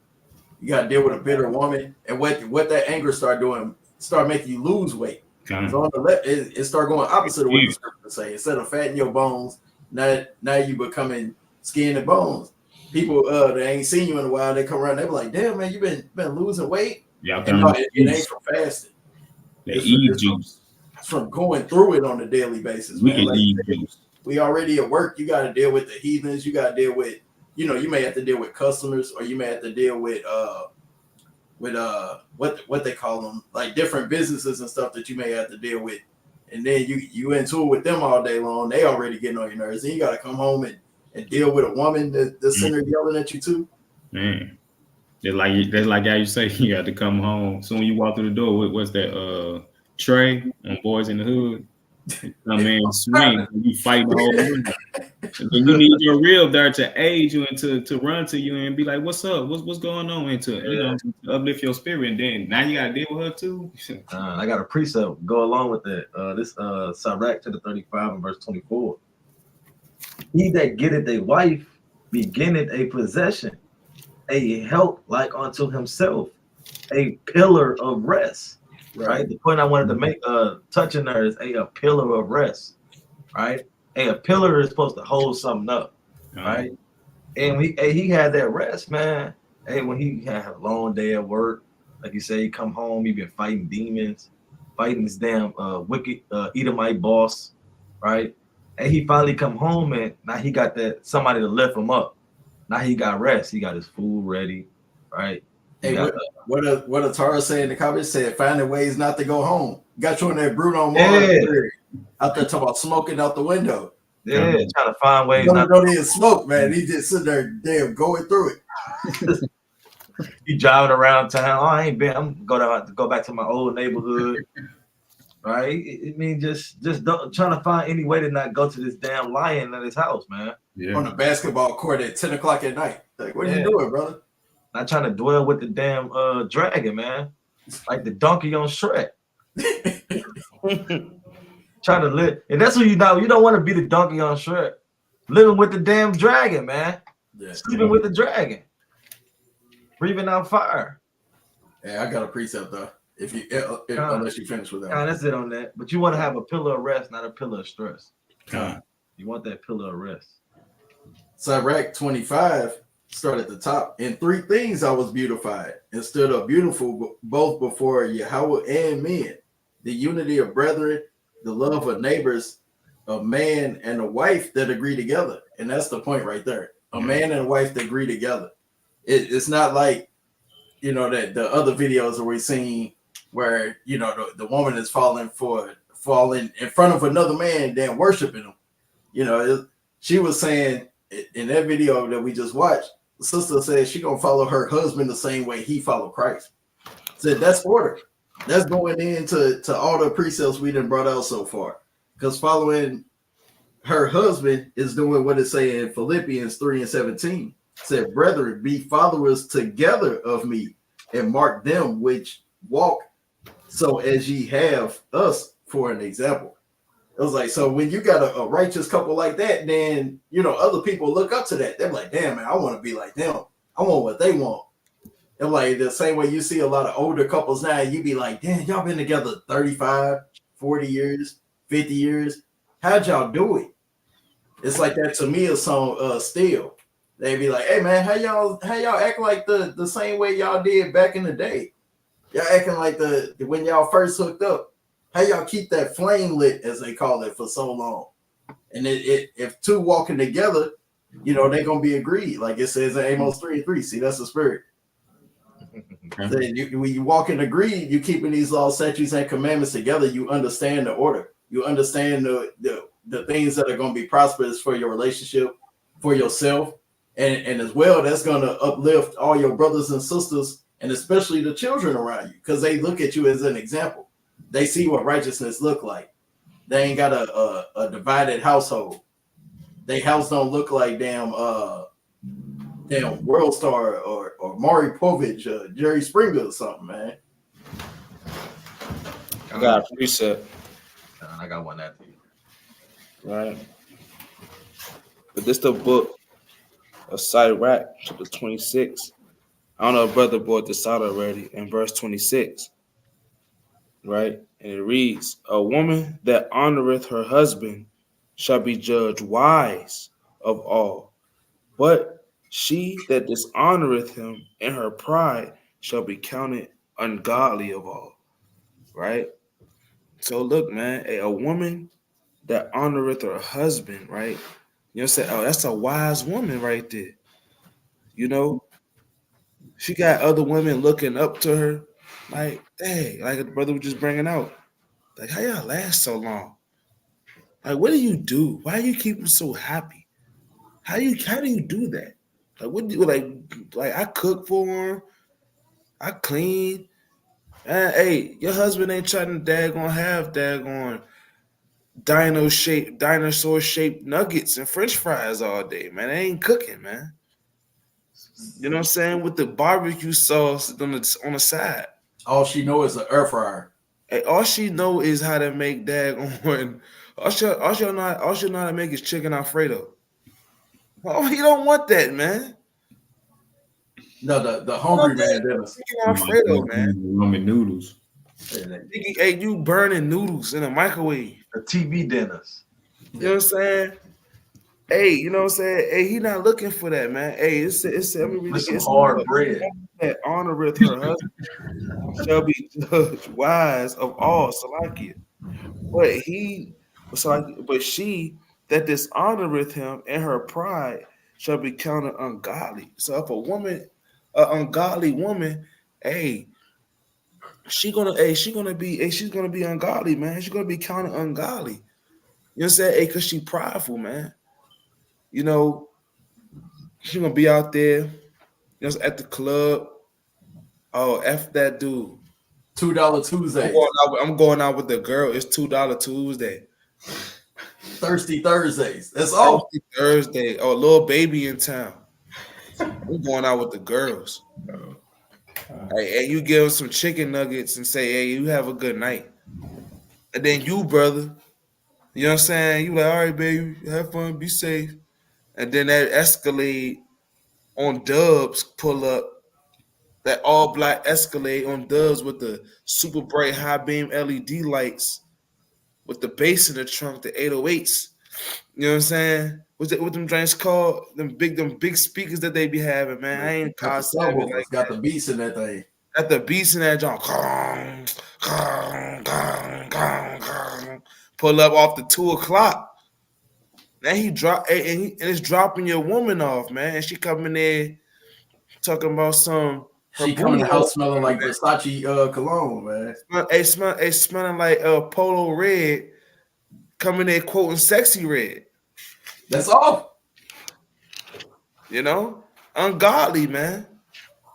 You got to deal with a bitter woman. And what that anger start doing? Start making you lose weight. So on the left, it start going opposite of what the scripture say. Instead of fattening your bones, now you becoming skin and bones. People they ain't seen you in a while. They come around. They be like, "Damn man, you been losing weight." Yeah, it ain't from fasting. It's from going through it on a daily basis. We can eat juice. We already at work. You got to deal with the heathens. You got to deal with, you may have to deal with customers, or you may have to deal with what they call them, like different businesses and stuff that you may have to deal with. And then you into it with them all day long. They already getting on your nerves. Then you got to come home and deal with a woman that's sitting there yelling at you too. Man, that's like how you say you got to come home. Soon you walk through the door. What's that? Trey on Boys in the Hood. I mean, swing. You fight the whole room. And you need your real there to aid you and to run to you and be like, "What's up? What's going on?" And to uplift your spirit. And then now you got to deal with her too. I got a precept go along with that. This Sirach to the 35 and verse 24. He that getteth a wife beginneth a possession, a help like unto himself, a pillar of rest. Right. The point I wanted to make touching there is a pillar of rest. Right. A pillar is supposed to hold something up. Right. And he had that rest, man. Hey, when he had a long day at work, like you say, he come home, he been fighting demons, fighting this damn wicked Edomite boss, right? And he finally come home, and now he got that somebody to lift him up. Now he got rest. He got his food ready, right? Hey, what a Tara say in the comments said, finding ways not to go home. Got you on that Bruno Mars out there talking about smoking out the window. Yeah, trying to find ways not to even smoke, man. He just sitting there, damn, going through it. He driving around town. Oh, I ain't been. I'm gonna go back to my old neighborhood, right? I mean, just trying to find any way to not go to this damn lion at his house, man. Yeah. On the basketball court at 10 o'clock at night. Like, what are you doing, brother? Not trying to dwell with the damn dragon, man. Like the donkey on Shrek. Trying to live, and that's what you know. You don't want to be the donkey on Shrek, living with the damn dragon, man. Yeah. Sleeping with the dragon, breathing out fire. Yeah, I got a precept though. Unless you finish with that. That's it on that. But you want to have a pillar of rest, not a pillar of stress. You want that pillar of rest. Sirach 25. Start at the top. In 3 things I was beautified and stood up beautiful both before Yahweh and men. The unity of brethren, the love of neighbors, a man and a wife that agree together. And that's the point right there. A man and a wife that agree together. It's not like, that the other videos that we're seeing where, the woman is falling in front of another man, then worshiping him. She was saying in that video that we just watched, the sister said she gonna follow her husband the same way he followed Christ. Said that's order. That's going into all the precepts we done brought out so far. Because following her husband is doing what it say in Philippians 3:17. Said, brethren, be followers together of me, and mark them which walk so as ye have us for an example. It was like, so when you got a righteous couple like that, then, you know, other people look up to that. They're like, damn, man, I want to be like them. I want what they want. And like the same way you see a lot of older couples now, you be like, damn, y'all been together 35, 40 years, 50 years. How'd y'all do it? It's like that Tamia song, Still. They be like, hey, man, how y'all act like the same way y'all did back in the day? Y'all acting like when y'all first hooked up. How y'all keep that flame lit, as they call it, for so long? And if two walking together, you know, they're going to be agreed. Like it says in Amos 3:3. See, that's the spirit. So when you walk in agreed, you keeping these laws, statutes, and commandments together, you understand the order. You understand the things that are going to be prosperous for your relationship, for yourself. And as well, that's going to uplift all your brothers and sisters, and especially the children around you, because they look at you as an example. They see what righteousness look like. They ain't got a divided household. They house don't look like damn World Star or Maury Povich, Jerry Springer or something, man. I got a precept. I got one after you. Right. But this the book of Sirach, chapter 26. I don't know if brother brought this out already, in verse 26. Right? And it reads, a woman that honoreth her husband shall be judged wise of all, but she that dishonoreth him in her pride shall be counted ungodly of all. Right? So look, man, a woman that honoreth her husband, right? You know, say, oh, that's a wise woman right there. You know, she got other women looking up to her, like, dang, like the brother was just bringing out. Like, how y'all last so long? Like, what do you do? Why you keep them so happy? How do you do that? Like, what do you like I cook for him, I clean. And hey, your husband ain't trying to have dinosaur shaped nuggets and French fries all day, man. They ain't cooking, man. You know what I'm saying? With the barbecue sauce on the side. All she know is an air fryer. Hey, all she know is how to make daggone. All she know how to make is chicken Alfredo. Oh, he don't want that, man. No, the hungry man does. Chicken Alfredo, man. Ramen noodles. Hey, you burning noodles in a microwave. The TV dinners. You know what I'm saying? Hey, you know what I'm saying? Hey, he not looking for that, man. Hey, it's let me read With some hard bread. That honoreth her husband shall be judged wise of all, Salakia. But she that dishonoreth him in her pride shall be counted ungodly. So if a woman, an ungodly woman, hey, she's gonna be ungodly, man. She's gonna be counted ungodly. You know what I'm saying? Hey, cause she prideful, man. You know, she's gonna be out there, you know, at the club. Oh, F that dude. $2 Tuesday. I'm going out with the girl. It's $2 Tuesday. Thirsty Thursdays. That's all. Thirsty Thursday. Oh, little baby in town. I'm going out with the girls. Hey, you give them some chicken nuggets and say, hey, you have a good night. And then you, brother, you know what I'm saying? You like, all right, baby, have fun, be safe. And then that Escalade on Dubs pull up, that all black Escalade on Dubs with the super bright high beam LED lights with the bass in the trunk, the 808s. You know what I'm saying? What them drinks called? Them big speakers that they be having, man. I ain't got the beats in that thing. Got the beats in that joint. Pull up off the 2 o'clock. Then he drop and it's dropping your woman off, man. And she coming there talking about some. She coming to the house smelling like Versace cologne, man. Smelling like Polo Red. Coming there quoting Sexy Red. That's all. You know, ungodly, man.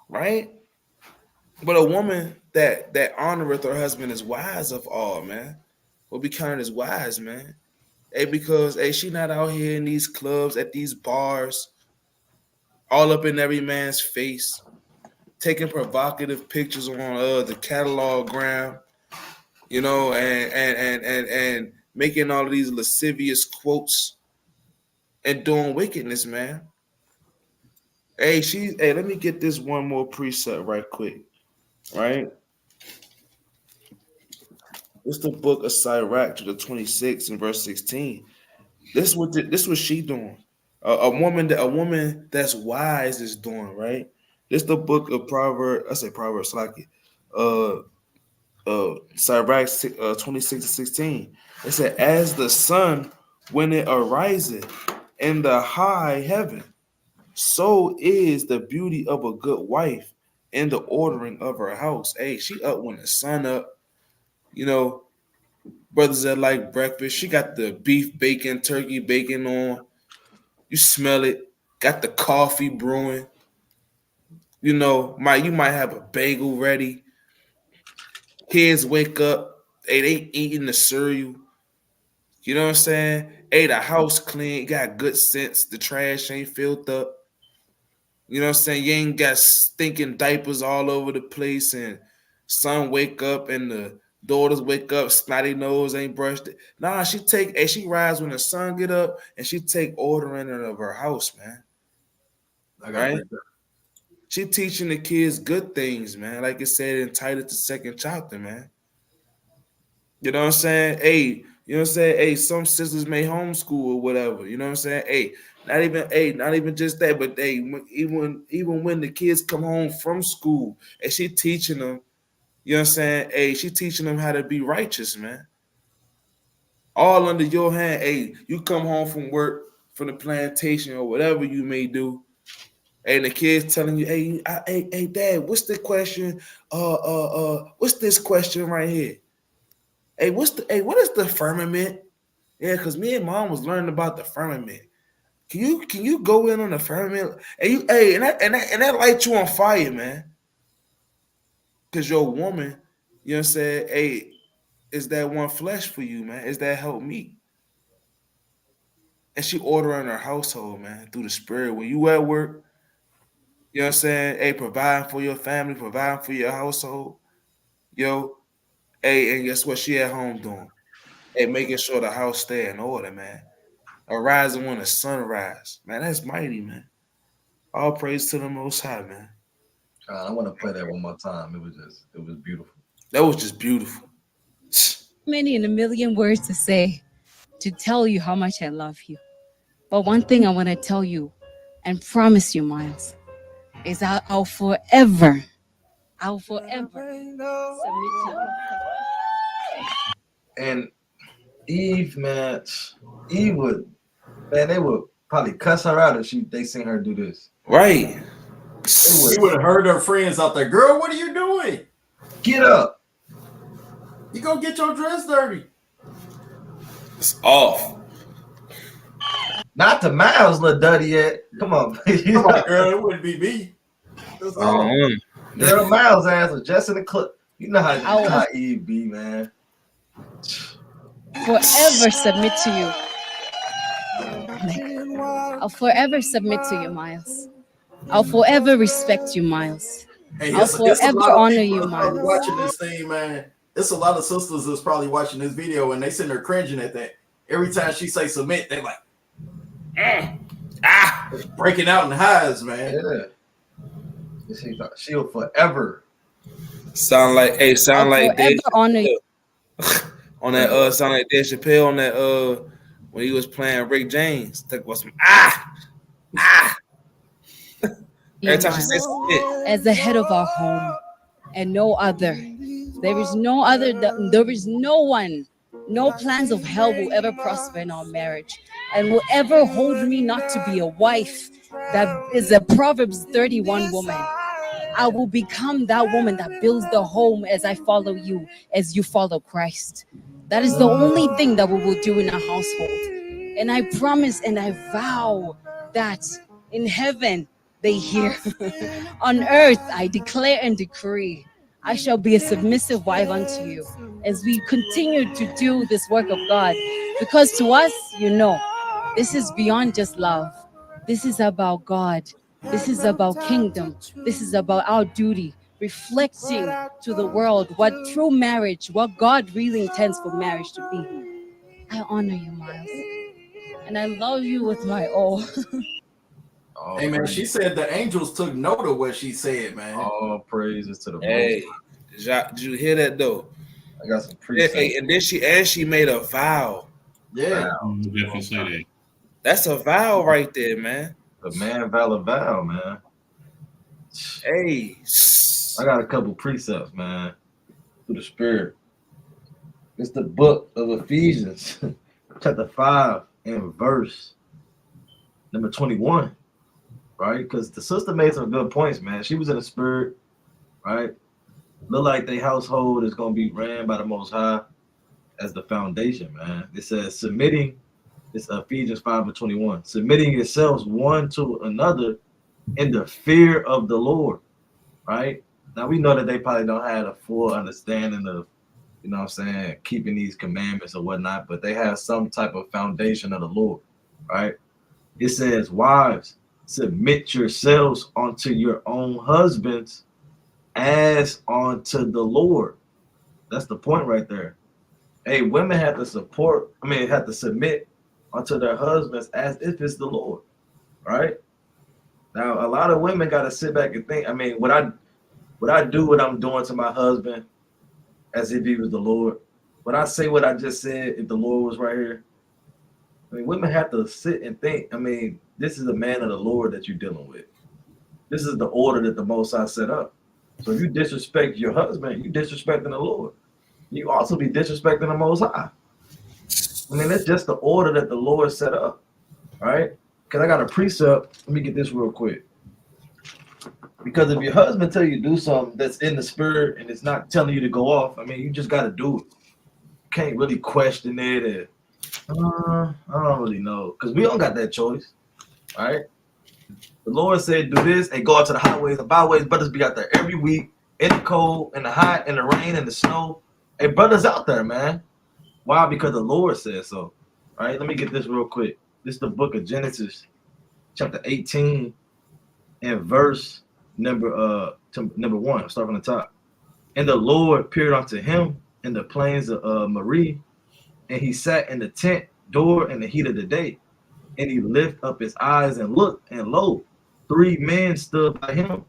Right? But a woman that honoreth her husband is wise of all, man. Will be counted as wise, man. Hey, because hey, she not out here in these clubs, at these bars, all up in every man's face, taking provocative pictures on the catalog gram, you know, and making all of these lascivious quotes and doing wickedness, man. Hey, let me get this one more precept right quick, right? It's the book of Sirach, chapter 26 and verse 16. This what she doing. A woman that's wise is doing, right? This the book of Proverbs. I say Proverbs, like it. Sirach 26 and 16. It said, "As the sun when it ariseth in the high heaven, so is the beauty of a good wife in the ordering of her house." Hey, she up when the sun up. You know, brothers that like breakfast. She got the beef bacon, turkey bacon on. You smell it. Got the coffee brewing. You know, you might have a bagel ready. Kids wake up. Hey, they eating the cereal. You know what I'm saying? Hey, the house clean. Got good sense. The trash ain't filled up. You know what I'm saying? You ain't got stinking diapers all over the place, and son wake up and the daughters wake up, snotty nose ain't brushed it. Nah, she rides when the sun get up, and she take ordering of her house, man. Right? She teaching the kids good things, man. Like it said in Titus the second chapter, man. You know what I'm saying? Hey, you know what I'm saying? Hey, some sisters may homeschool or whatever. You know what I'm saying? Not even just that, but even when the kids come home from school and she teaching them, you know what I'm saying? Hey, she teaching them how to be righteous, man. All under your hand. Hey, you come home from work, from the plantation or whatever you may do. And the kids telling you, hey, Dad, what's the question? What's this question right here? Hey, what is the firmament? Yeah, because me and Mom was learning about the firmament. Can you go in on the firmament? And that light you on fire, man. Because your woman, you know what I'm saying? Hey, is that one flesh for you, man? Is that help me? And she ordering her household, man, through the spirit. When you at work, you know what I'm saying? Hey, providing for your family, providing for your household. Yo, hey, and guess what she at home doing? Hey, making sure the house stay in order, man. Arising when the sun rise. Man, that's mighty, man. All praise to the Most High, man. I want to play that one more time. It was beautiful. That was just beautiful. Many in a million words to say, to tell you how much I love you. But one thing I want to tell you and promise you, Miles, is I'll forever submit to you. And Eve, man, they would probably cuss her out if they seen her do this. Right. She would have heard her friends out there. Girl, what are you doing? Get up. You gonna get your dress dirty. It's off. Not the Miles look dirty yet. Come on, Come on, girl. It wouldn't be me. Girl, Miles' ass was just in the clip. You know how Eve be, man. Forever submit to you. I'll forever submit to you, Miles. I'll forever respect you, Miles. Hey, I'll forever honor you, Miles. Watching this thing, man. It's a lot of sisters that's probably watching this video and they sitting there cringing at that. Every time she say submit, they like, breaking out in highs, man. Yeah. She'll forever Sound like Dave honor you. on that sound like Dave Chappelle on that when he was playing Rick James. Talk about some Every time she says submit. As the head of our home and no other. There is no other, there is no one, no plans of hell will ever prosper in our marriage and will ever hold me not to be a wife that is a Proverbs 31 woman. I will become that woman that builds the home as I follow you, as you follow Christ. That is the only thing that we will do in our household. And I promise and I vow that in heaven, they hear. On earth, I declare and decree, I shall be a submissive wife unto you as we continue to do this work of God. Because to us, this is beyond just love. This is about God. This is about kingdom. This is about our duty, reflecting to the world what true marriage, what God really intends for marriage to be. I honor you, Miles. And I love you with my all. All Hey man, praises. she said the angels took note of what she said, man. All praises to the Hey, did you hear that though? I got some precepts. Hey, and then she made a vow. Yeah. Definitely say that. That's a vow right there, man. The man valid vow, man. Hey, I got a couple precepts, man, through the spirit. It's the book of Ephesians, chapter 5 and verse number 21, right? Because the sister made some good points, man. She was in the spirit, right? Look like their household is going to be ran by the Most High as the foundation, man. It says submitting, it's Ephesians 5 and 21, submitting yourselves one to another in the fear of the Lord, right? Now, we know that they probably don't have a full understanding of, you know what I'm saying, keeping these commandments or whatnot, but they have some type of foundation of the Lord, right? It says, wives, submit yourselves unto your own husbands as unto the Lord. That's the point right there. Hey, women have to have to submit unto their husbands as if it's the Lord, right? Now, a lot of women got to sit back and think, would I do what I'm doing to my husband as if he was the Lord? Would I say what I just said if the Lord was right here? Women have to sit and think, this is a man of the Lord that you're dealing with. This is the order that the Most High set up. So if you disrespect your husband, you disrespecting the Lord. You also be disrespecting the Most High. That's just the order that the Lord set up, right? Because I got a precept. Let me get this real quick. Because if your husband tell you to do something that's in the spirit and it's not telling you to go off, you just got to do it. You can't really question it. I don't really know, because we don't got that choice, right? The Lord said, do this and go out to the highways and byways. Brothers be out there every week in the cold, in the hot, in the rain, in the snow. Hey, brothers out there, man. Why? Because the Lord said so. All right, let me get this real quick. This is the book of Genesis, chapter 18, and verse number 1. Start from the top. And the Lord appeared unto him in the plains of Marie, and he sat in the tent door in the heat of the day. And he lifted up his eyes and looked, and lo, 3 men stood by him.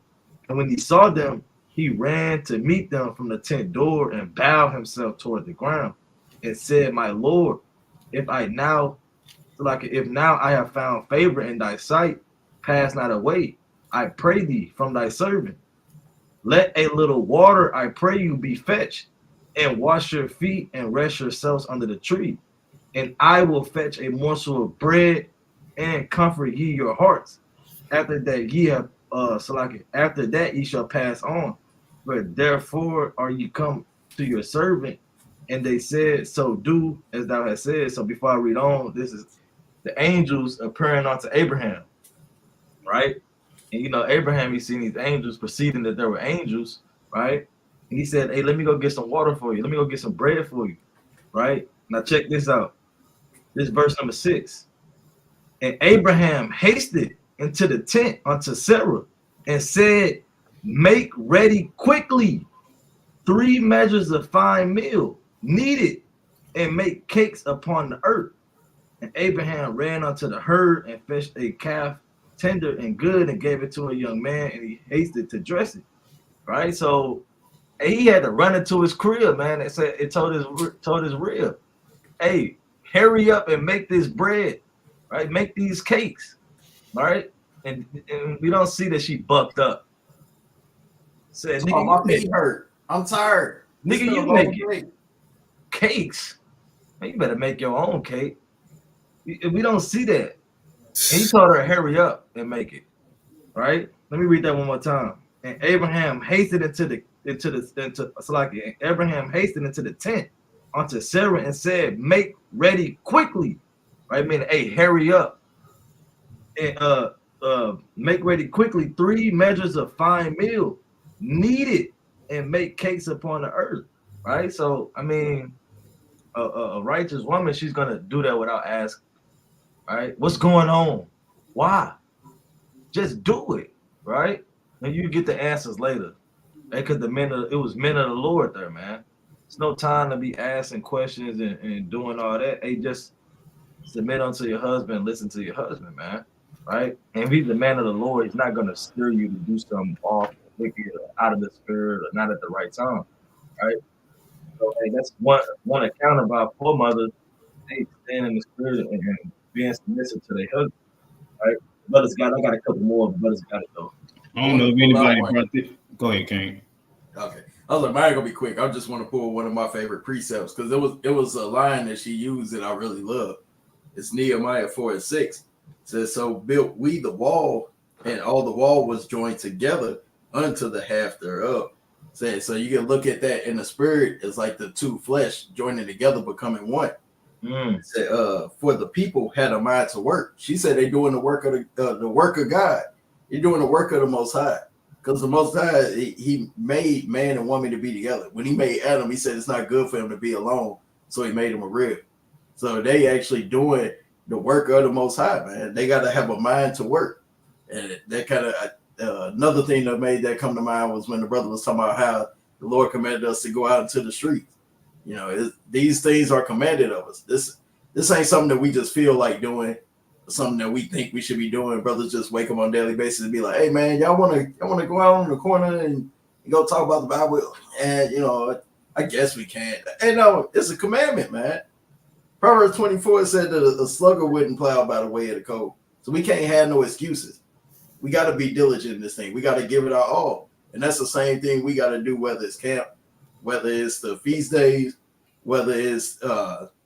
And when he saw them, he ran to meet them from the tent door and bowed himself toward the ground and said, my Lord, if now I have found favor in thy sight, pass not away, I pray thee, from thy servant. Let a little water, I pray you, be fetched, and wash your feet and rest yourselves under the tree. And I will fetch a morsel of bread and comfort ye your hearts. After that after that ye shall pass on. But therefore are ye come to your servant. And they said, so do as thou hast said. So before I read on, this is the angels appearing unto Abraham, right? And Abraham, he seen these angels perceiving that there were angels, right? And he said, hey, let me go get some water for you. Let me go get some bread for you, right? Now check this out. This verse number 6. And Abraham hasted into the tent unto Sarah and said, make ready quickly 3 measures of fine meal, knead it, and make cakes upon the earth. And Abraham ran unto the herd and fetched a calf tender and good and gave it to a young man, and he hasted to dress it. Right? So he had to run into his crib, man. It told his rib, hey, hurry up and make this bread, right? Make these cakes, right? And we don't see that she bucked up. Said, nigga, my feet hurt. I'm tired. Nigga, you make it. Cakes. Man, you better make your own cake. We don't see that. And he told her to hurry up and make it. Right? Let me read that one more time. And Abraham hasted into Abraham hasted into the tent unto Sarah and said, make ready quickly. Right? Meaning, hey, hurry up. And Make ready quickly 3 measures of fine meal, knead it, and make cakes upon the earth. Right. So I mean, a righteous woman, she's gonna do that without asking. Right. What's going on? Why? Just do it. Right. And you get the answers later. Because it was men of the Lord there, man. It's no time to be asking questions and doing all that. Hey, just submit unto your husband, listen to your husband, man. Right? And if he's the man of the Lord, he's not gonna steer you to do something off, wicked, or out of the spirit, or not at the right time. Right? So hey, that's one account about foremothers. Hey, staying in the spirit and being submissive to their husband. Right? I got a couple more, but brothers got it though. I don't know if anybody brought it. Go ahead, King. Okay. I was like, mine gonna be quick. I just want to pull one of my favorite precepts because it was a line that she used that I really love. It's Nehemiah 4:6. It says, so built we the wall, and all the wall was joined together unto the half thereof. So you can look at that in the spirit as like the two flesh joining together, becoming one. Said, for the people had a mind to work. She said they're doing the work of the work of God. You're doing the work of the Most High. Because the Most High, he made man and woman to be together. When he made Adam, he said it's not good for him to be alone. So he made him a rib. So they actually doing the work of the Most High, man. They got to have a mind to work. And that kind of, another thing that made that come to mind was when the brother was talking about how the Lord commanded us to go out into the streets. You know, these things are commanded of us. This ain't something that we just feel like doing, something that we think we should be doing. Brothers just wake up on a daily basis and be like, hey man, y'all wanna go out in the corner and go talk about the Bible? And you know, I guess we can. And no, it's a commandment, man. Proverbs 24 said that a sluggard wouldn't plow by the way of the cold. So we can't have no excuses. We got to be diligent in this thing. We got to give it our all. And that's the same thing we got to do, whether it's camp, whether it's the feast days, whether it's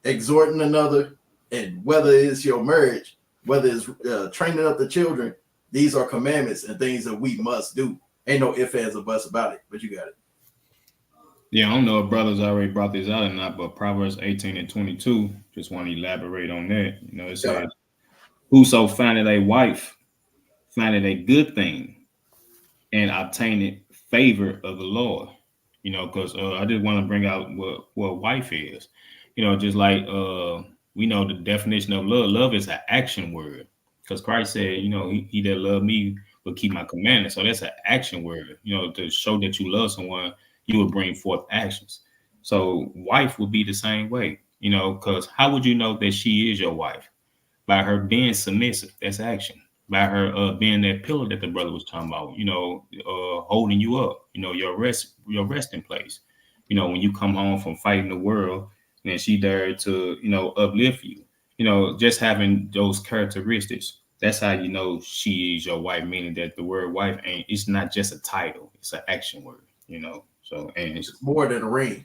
exhorting another, and whether it's your marriage, whether it's training up the children. These are commandments and things that we must do. Ain't no ifs, ands, or buts about it, but you got it. Yeah, I don't know if brothers already brought this out or not, but Proverbs 18:22, just want to elaborate on that. You know, it says, whoso findeth a wife, findeth a good thing, and obtaineth favor of the Lord. You know, because I just want to bring out what wife is. You know, just like we know the definition of love. Love is an action word. Because Christ said, you know, he that love me will keep my commandments. So that's an action word. You know, to show that you love someone, you will bring forth actions. So wife would be the same way. You know, because how would you know that she is your wife? By her being submissive. That's action. By her being that pillar that the brother was talking about, you know, holding you up, you know, your resting place. You know, when you come home from fighting the world, and she there to, you know, uplift you. You know, just having those characteristics, that's how you know she is your wife, meaning that the word wife it's not just a title, it's an action word, you know. So, and it's more than a ring,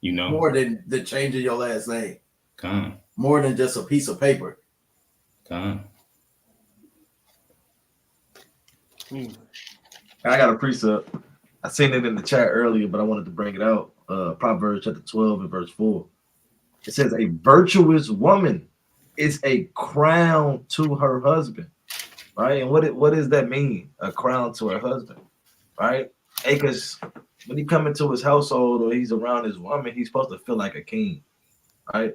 you know, more than the change of your last name. Come. More than just a piece of paper. Come. I got a precept. I seen it in the chat earlier, but I wanted to bring it out. Proverbs chapter 12 and verse 4. It says, a virtuous woman is a crown to her husband. Right? And what does that mean? A crown to her husband. Right? Because when he come into his household or he's around his woman, he's supposed to feel like a king. Right?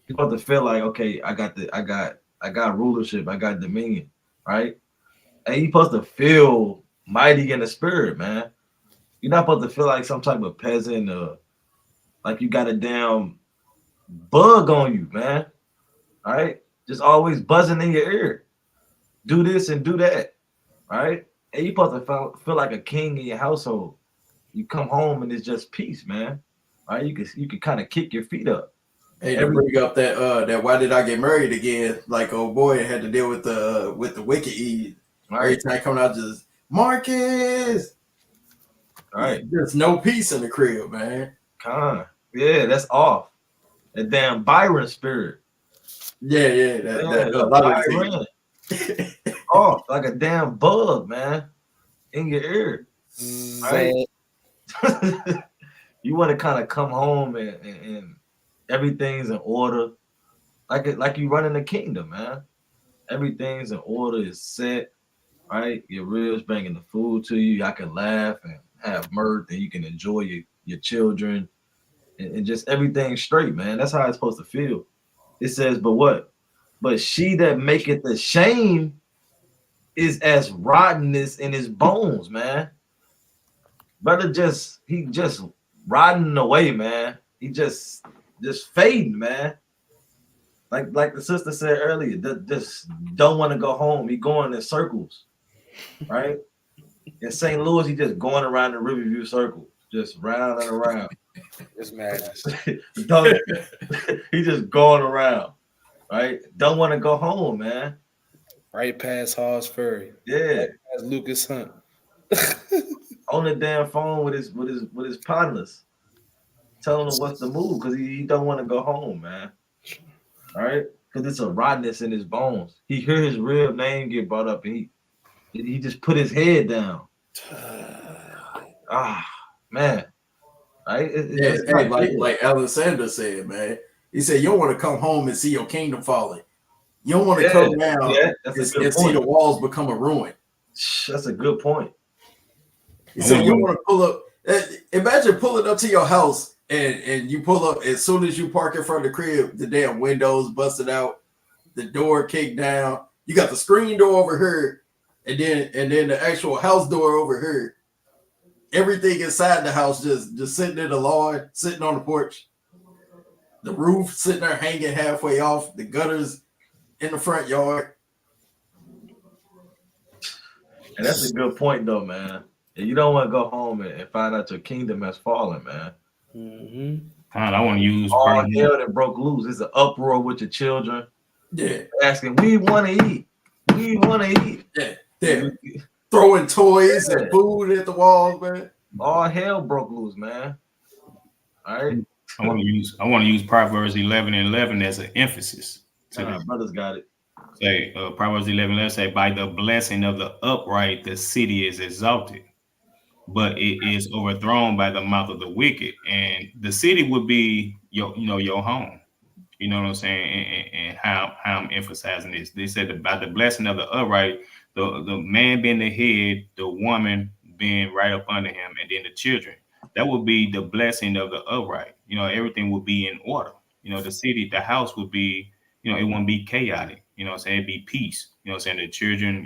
He's supposed to feel like, okay, I got rulership, I got dominion, right? And he's supposed to feel mighty in the spirit, man. You're not supposed to feel like some type of peasant or like you got a damn bug on you, man. All right? Just always buzzing in your ear. Do this and do that, right? And you're supposed to feel like a king in your household. You come home and it's just peace, man. All right? You can kind of kick your feet up. Hey, to bring up that why did I get married again? Like, oh boy, had to deal with the wicked Eve. Every time coming out, just Marcus. All right, there's no peace in the crib, man. Yeah, that's off. That damn Byron spirit. Yeah, that Byron. Off like a damn bug, man, in your ear. Right? You want to kind of come home and everything's in order, like you running the kingdom, man. Everything's in order, is set. right? Your ribs bringing the food to you. Y'all can laugh and have mirth, and you can enjoy your children and just everything straight, man. That's how it's supposed to feel. It says, but what? But she that maketh the shame is as rottenness in his bones, man. Brother he just rotting away, man. He just fading, man. Like the sister said earlier, just don't want to go home. He going in circles, right? In St. Louis, he just going around the Riverview circle, just round and around. It's madness. He just going around, right? Don't want to go home, man. Right past Hall's Ferry. Yeah. Right past Lucas Hunt. On the damn phone with his partners, telling him what's the move because he don't want to go home, man. All right, because it's a rottenness in his bones. He hear his real name get brought up, and he just put his head down. Man. Right? Hey, like Alexander said, man. He said, you don't want to come home and see your kingdom falling. You don't want to come down and see the walls become a ruin. That's a good point. He said, you don't want to pull up. Imagine pulling up to your house and you pull up as soon as you park in front of the crib, the damn windows busted out, the door kicked down. You got the screen door over here, and then the actual house door over here. Everything inside the house just sitting in the lawn, sitting on the porch. The roof sitting there hanging halfway off. The gutters in the front yard. And that's a good point, though, man. And you don't want to go home and find out your kingdom has fallen, man. Mm-hmm. I want to use all hell that broke loose. It's an uproar with your children. Yeah, asking, we want to eat. We want to eat. Yeah. Throwing toys and food at the walls, man. All hell broke loose, man. All right. I want to use Proverbs 11:11 as an emphasis. Brothers got it. Say Proverbs 11:11 say, by the blessing of the upright, the city is exalted, but it is overthrown by the mouth of the wicked. And the city would be your home. You know what I'm saying? And how I'm emphasizing this. They said that by the blessing of the upright, the man being the head, the woman being right up under him, and then the children. That would be the blessing of the upright. Everything would be in order. The city, the house would be, it wouldn't be chaotic. It'd be peace. The children,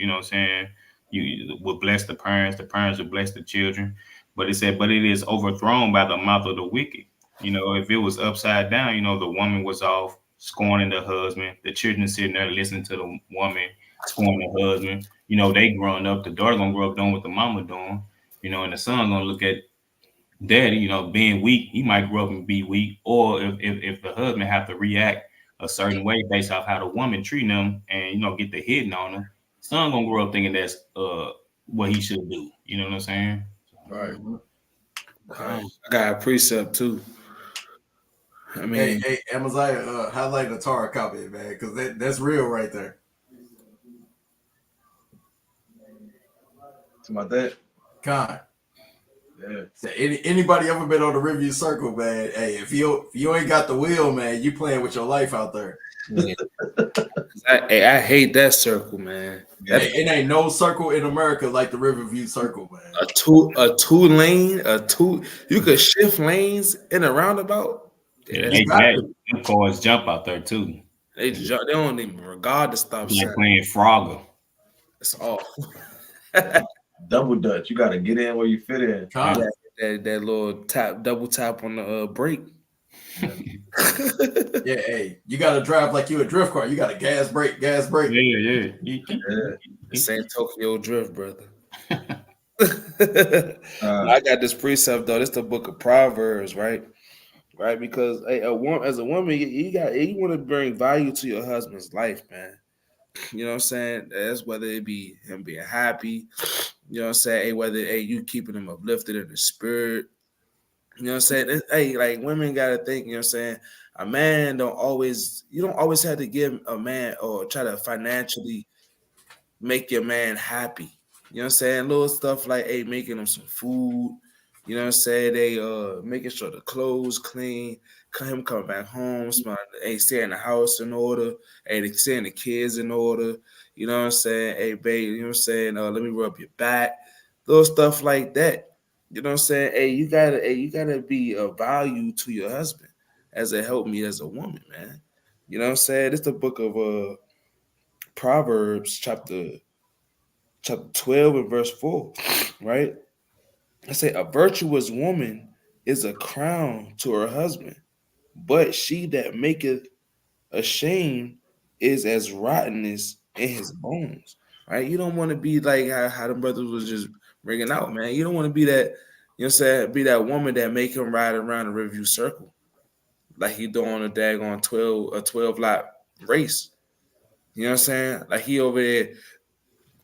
you would bless the parents would bless the children. But it said, but it is overthrown by the mouth of the wicked. If it was upside down, the woman was off scorning the husband, the children sitting there listening to the woman scorning the husband. They growing up, the daughter gonna grow up doing what the mama doing, and the son gonna look at daddy, being weak. He might grow up and be weak, or if the husband have to react a certain way based off how the woman treating him and get the hitting on him, son gonna grow up thinking that's what he should do. You know what I'm saying? Right. I got a precept too. I mean, hey, Amaziah, highlight the Torah copy, man, because that's real right there. It's about that. Con. Yeah. So anybody ever been on the review circle, man? Hey, if you ain't got the wheel, man, you playing with your life out there. Yeah. I hate that circle, man. It ain't no circle in America like the Riverview Circle, man. A two lane, you could shift lanes in a roundabout. Yeah, them cars jump out there too. They don't even regard the stop sign. Like playing Frogger. It's all double dutch. You got to get in where you fit in. That little double tap on the brake. Yeah, hey, you got to drive like you a drift car. You got a gas brake. Yeah. This ain't Tokyo Drift, brother. I got this precept though. This the book of Proverbs, right? Right, because as a woman, you want to bring value to your husband's life, man. You know what I'm saying? That's whether it be him being happy, you know what I'm saying? Whether you keeping him uplifted in the spirit. You know what I'm saying? Hey, like women gotta think, you know what I'm saying? A man don't always have to give a man or try to financially make your man happy. You know what I'm saying? Little stuff like making him some food. You know what I'm saying? They making sure the clothes clean, him coming back home, hey, staying the house in order, hey, they staying the kids in order, you know what I'm saying? Hey, babe, you know what I'm saying? Let me rub your back, little stuff like that. You know what I'm saying? Hey, you gotta be of value to your husband as a help me as a woman, man. You know what I'm saying? It's the book of Proverbs, chapter 12 and verse 4, right? I say a virtuous woman is a crown to her husband, but she that maketh ashamed is as rottenness in his bones. Right? You don't want to be like how the brothers was just bringing out, man. You don't want to be that, you know what I'm saying, be that woman that make him ride around a review circle like he doing a daggone 12 lap race. You know what I'm saying? Like he over there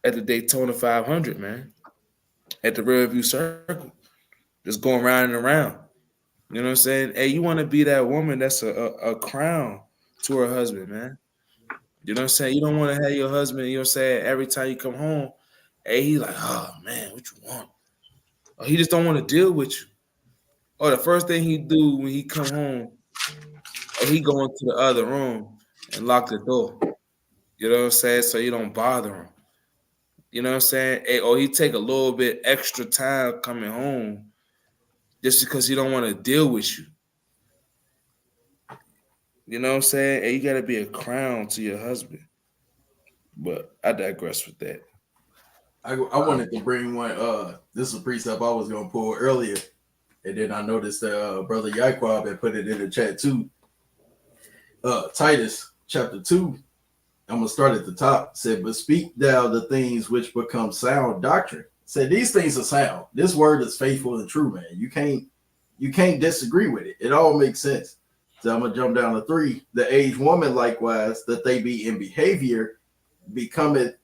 at the Daytona 500, man, at the review circle, just going round and around. You know what I'm saying? Hey, you want to be that woman that's a crown to her husband, man. You know what I'm saying? You don't want to have your husband, you know what I'm saying, every time you come home, hey, he's like, oh, man, what you want? Or he just don't want to deal with you. Or the first thing he do when he come home, he go into the other room and lock the door. You know what I'm saying? So you don't bother him. You know what I'm saying? Hey, or he take a little bit extra time coming home just because he don't want to deal with you. You know what I'm saying? Hey, you got to be a crown to your husband. But I digress with that. I wanted to bring one. This is a precept I was going to pull earlier. And then I noticed that Brother Yaquab had put it in the chat too. Titus chapter 2. I'm going to start at the top. It said, but speak thou the things which become sound doctrine. Said these things are sound. This word is faithful and true, man. You can't disagree with it. It all makes sense. So I'm going to jump down to 3. The aged woman likewise, that they be in behavior, becometh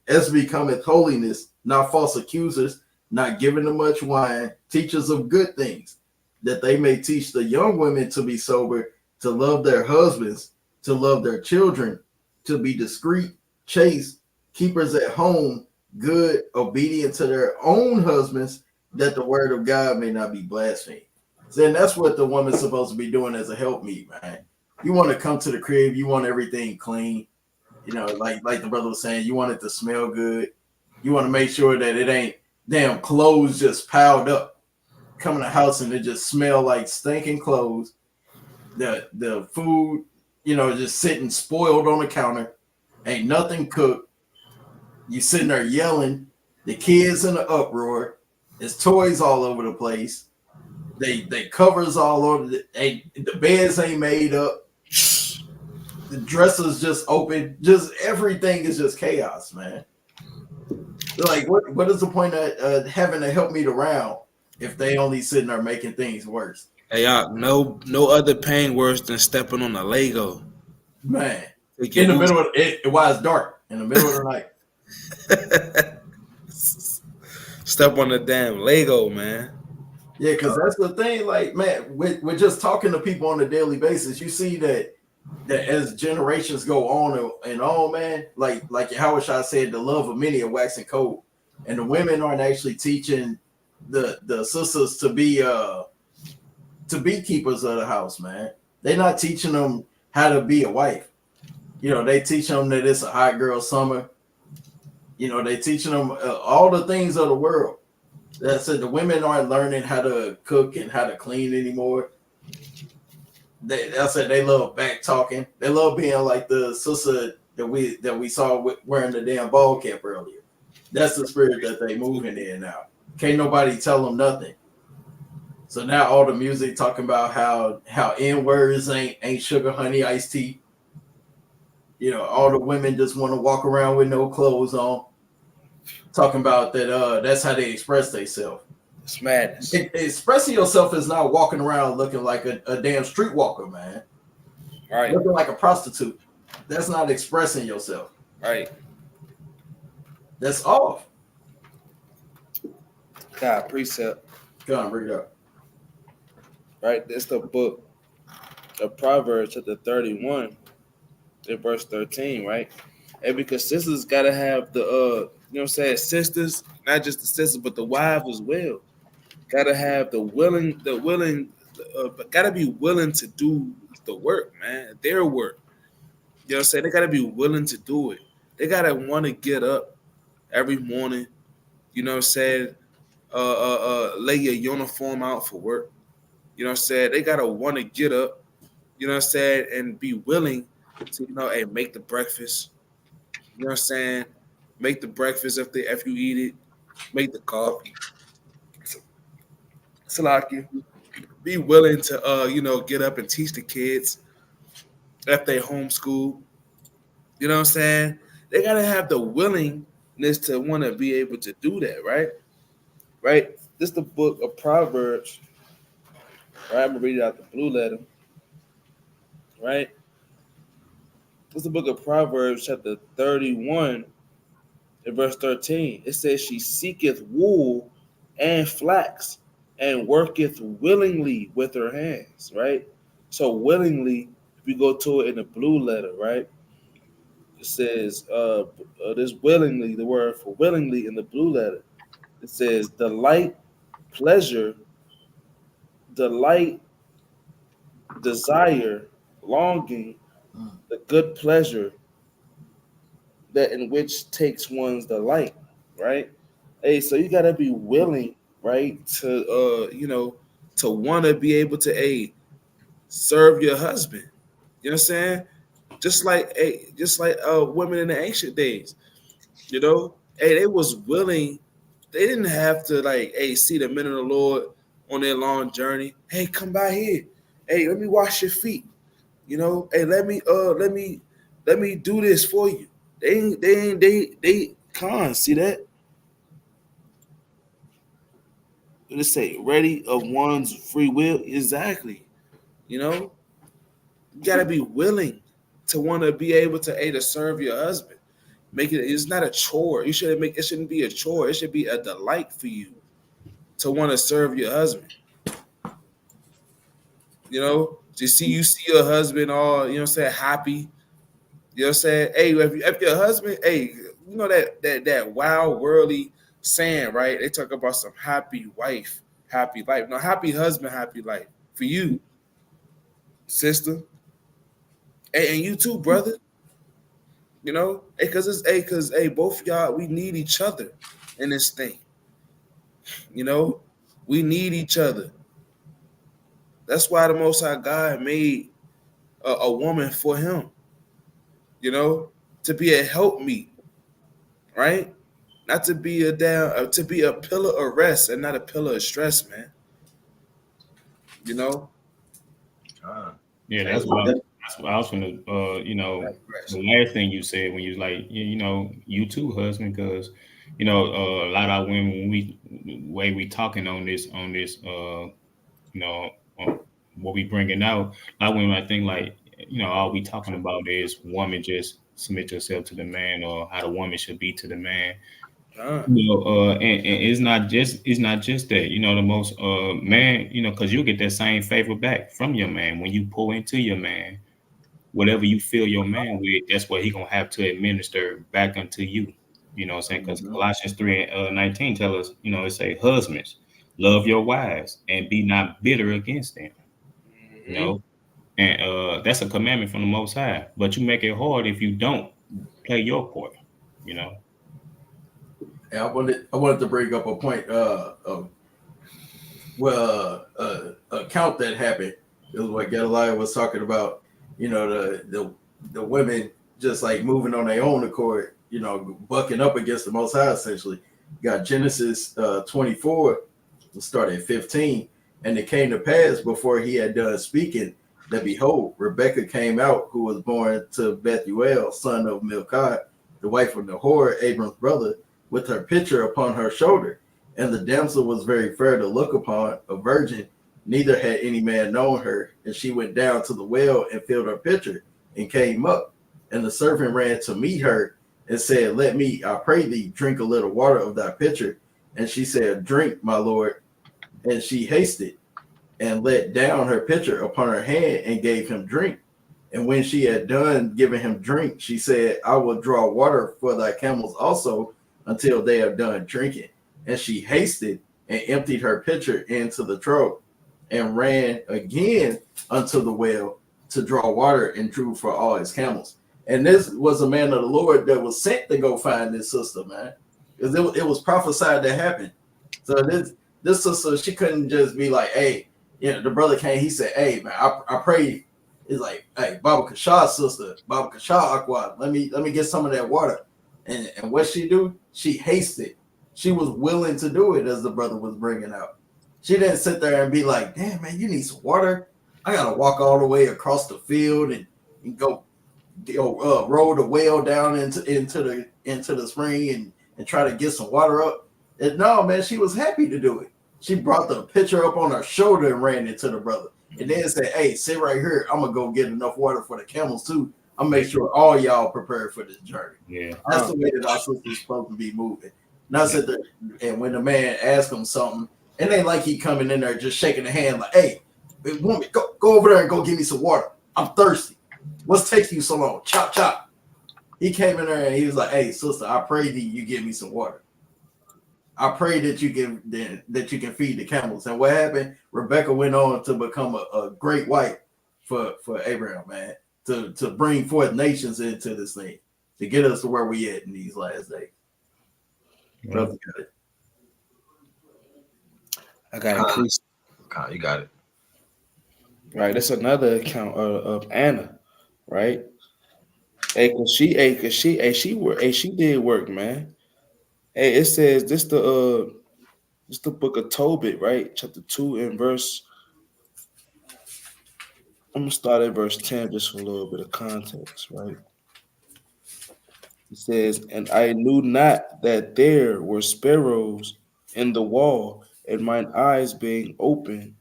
holiness, not false accusers, not given to much wine, teachers of good things, that they may teach the young women to be sober, to love their husbands, to love their children, to be discreet, chaste, keepers at home, good, obedient to their own husbands, that the word of God may not be blasphemed. Then that's what the woman's supposed to be doing as a helpmeet, man. You want to come to the crib, you want everything clean. You know, like the brother was saying, you want it to smell good. You want to make sure that it ain't damn clothes just piled up. Come in the house and it just smell like stinking clothes. The food, you know, just sitting spoiled on the counter. Ain't nothing cooked. You sitting there yelling. The kids in the uproar. There's toys all over the place. They covers all over. The beds ain't made up. The dressers just open. Just everything is just chaos, man. Like, what is the point of having to help me around if they only sitting there making things worse? Hey, y'all, no other pain worse than stepping on a Lego. Man, in the middle of it, while it's dark, in the middle of the night. Step on the damn Lego, man. Yeah, because that's the thing. Like, man, we're just talking to people on a daily basis. You see that as generations go on and on, man, like Howard Shaw said, the love of many are waxing cold, and the women aren't actually teaching the sisters to be keepers of the house, man. They're not teaching them how to be a wife. You know, they teach them that it's a hot girl summer. You know, they teaching them all the things of the world. That's it. The women aren't learning how to cook and how to clean anymore. That's it. They love back talking. They love being like the sister that we saw wearing the damn ball cap earlier. That's the spirit that they moving in now. Can't nobody tell them nothing. So now all the music talking about how N words ain't sugar, honey, iced tea. You know, all the women just want to walk around with no clothes on. Talking about that that's how they express themselves. It's madness. Expressing yourself is not walking around looking like a damn streetwalker, man. Right. Looking like a prostitute. That's not expressing yourself. Right. That's off. God, precept. Go on, bring it up. Right. It's the book of Proverbs chapter 31 in verse 13, right? And because sisters gotta have the you know what I'm saying, sisters, not just the sisters, but the wives as well. Gotta have the willing gotta be willing to do the work, man. Their work. You know what I'm saying? They gotta be willing to do it. They gotta want to get up every morning. You know what I'm saying? Lay your uniform out for work. You know what I'm saying? They gotta want to get up. You know what I'm saying? And be willing to, hey, make the breakfast. You know what I'm saying? Make the breakfast if you eat it. Make the coffee. Salaki. Be willing to get up and teach the kids if they homeschool. You know what I'm saying? They gotta have the willingness to want to be able to do that, right? Right? This is the book of Proverbs. Right? I'm gonna read it out the blue letter. Right? This is the book of Proverbs, chapter 31, and verse 13. It says, "She seeketh wool and flax, and worketh willingly with her hands." Right? So willingly, if we go to it in the blue letter, right? It says, this willingly, the word for willingly in the blue letter. It says delight, pleasure, delight, desire, longing, the good pleasure that in which takes one's delight, right? Hey, so you gotta be willing, right, to want to be able to serve your husband. You know what I'm saying? Just like women in the ancient days, they was willing. They didn't have to see the men of the Lord on their long journey. Hey, come by here. Hey, let me wash your feet. Hey, let me do this for you. They can't see that. Let's say ready of one's free will. Exactly. You gotta be willing to want to be able to serve your husband. It's not a chore. It shouldn't be a chore. It should be a delight for you to want to serve your husband. You see your husband all, happy. You know what I'm saying? Hey, if your husband, that wild worldly saying, right? They talk about some happy wife, happy life. No, happy husband, happy life for you, sister. Hey, and you too, brother. Because both of y'all, we need each other in this thing. We need each other. That's why the Most High God made a woman for him. To be a helpmeet, right? Not to be to be a pillar of rest and not a pillar of stress, man. Yeah, that's what I was gonna. The last thing you said when you was like, you too, husband, because a lot of women when we talking on this, what we bringing out, a lot of women I think all we talking about is woman just submit yourself to the man or how the woman should be to the man. And it's not just that, the most man, because you get that same favor back from your man when you pour into your man. Whatever you fill your man with, that's what he gonna have to administer back unto you. You know what I'm saying? Because Colossians 3:19 tell us, it say, husbands, love your wives and be not bitter against them. And that's a commandment from the Most High. But you make it hard if you don't play your part. Yeah, I wanted to bring up a point. Account that happened. It was what Gedaliah was talking about. The women just like moving on their own accord. Bucking up against the Most High. Essentially, got Genesis 24. We'll start at 15, and it came to pass before he had done speaking that behold, Rebekah came out, who was born to Bethuel, son of Milcah, the wife of Nahor, Abram's brother, with her pitcher upon her shoulder. And the damsel was very fair to look upon, a virgin, neither had any man known her. And she went down to the well and filled her pitcher and came up. And the servant ran to meet her and said, let me, I pray thee, drink a little water of thy pitcher. And she said, drink, my lord. And she hasted and let down her pitcher upon her hand and gave him drink. And when she had done giving him drink, she said, I will draw water for thy camels also until they have done drinking. And she hasted and emptied her pitcher into the trough. and ran again unto the well to draw water and drew for all his camels. And this was a man of the Lord that was sent to go find this sister, man, because it was prophesied to happen. So this sister, she couldn't just be like, hey, the brother came, he said, hey, man, I prayed. It's like, hey, Baba Kashaw's sister, Baba Kashaw Aqua, let me get some of that water. And what she do? She hasted. She was willing to do it as the brother was bringing out. She didn't sit there and be like, damn, man, you need some water. I got to walk all the way across the field and go roll the well down into the spring and try to get some water up. And no, man, she was happy to do it. She brought the pitcher up on her shoulder and ran into the brother. And then said, hey, sit right here. I'm going to go get enough water for the camels too. I'll make sure all y'all prepared for this journey. Yeah. That's the way that our sister's supposed to be moving. Not sit there, and when the man asks him something, and they like he coming in there just shaking the hand like, hey, woman, go over there and go get me some water. I'm thirsty. What's taking you so long? Chop, chop. He came in there and he was like, hey, sister, I pray that you give me some water. I pray that you can feed the camels. And what happened? Rebecca went on to become a great wife for Abraham, man, to bring forth nations into this thing, to get us to where we at in these last days. Brother, got it. I got it. You got it. Right, that's another account of Anna, right? She did work, man. Hey, it says this the book of Tobit, right? Chapter 2 and verse. I'm gonna start at verse 10 just for a little bit of context, right? It says, and I knew not that there were sparrows in the wall, and mine eyes being open,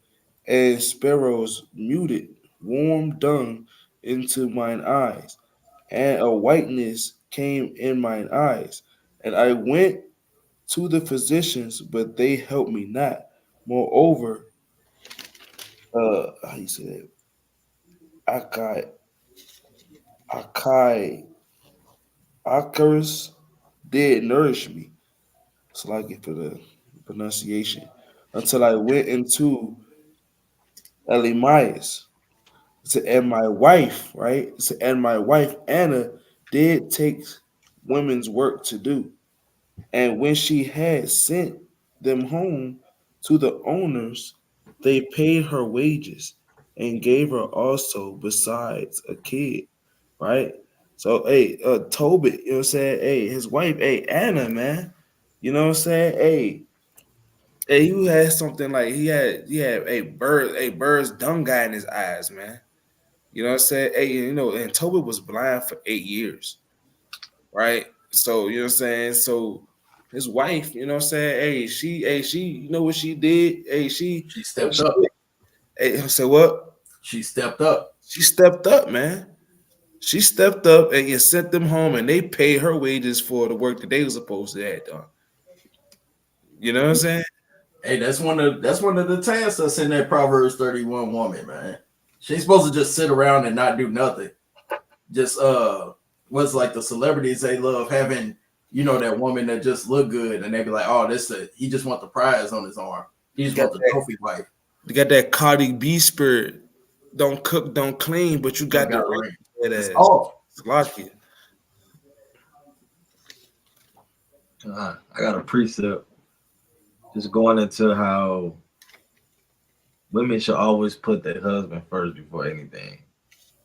and sparrows muted, warm dung into mine eyes, and a whiteness came in mine eyes. And I went to the physicians, but they helped me not. Moreover, how you say that? Adulterous did nourish me. It's like it for the pronunciation. Until I went into Elimias. And my wife, right? And my wife Anna did take women's work to do. And when she had sent them home to the owners, they paid her wages and gave her also besides a kid, right? So, hey, Tobit, you know what I'm saying? Hey, his wife, hey, Anna, man, you know what I'm saying? Hey, he had something like he had a bird's dung guy in his eyes, man. You know what I'm saying? Hey, and Tobit was blind for 8 years, right? So, you know what I'm saying? So his wife, you know what I'm saying? Hey, she, you know what she did? Hey, she stepped up. Hey, say what? She stepped up. She stepped up, man. She stepped up and you sent them home, and they paid her wages for the work that they were supposed to have done. You know what I'm saying? Hey, that's one of the tasks that's in that Proverbs 31 woman, man. She's supposed to just sit around and not do nothing. Just what's like the celebrities, they love having, that woman that just look good, and they be like, oh, he just want the prize on his arm. He just want the trophy wife. You got that Cardi B spirit. Don't cook, don't clean, but you got the ring. It's off. It's lucky. I got a precept just going into how women should always put their husband first before anything.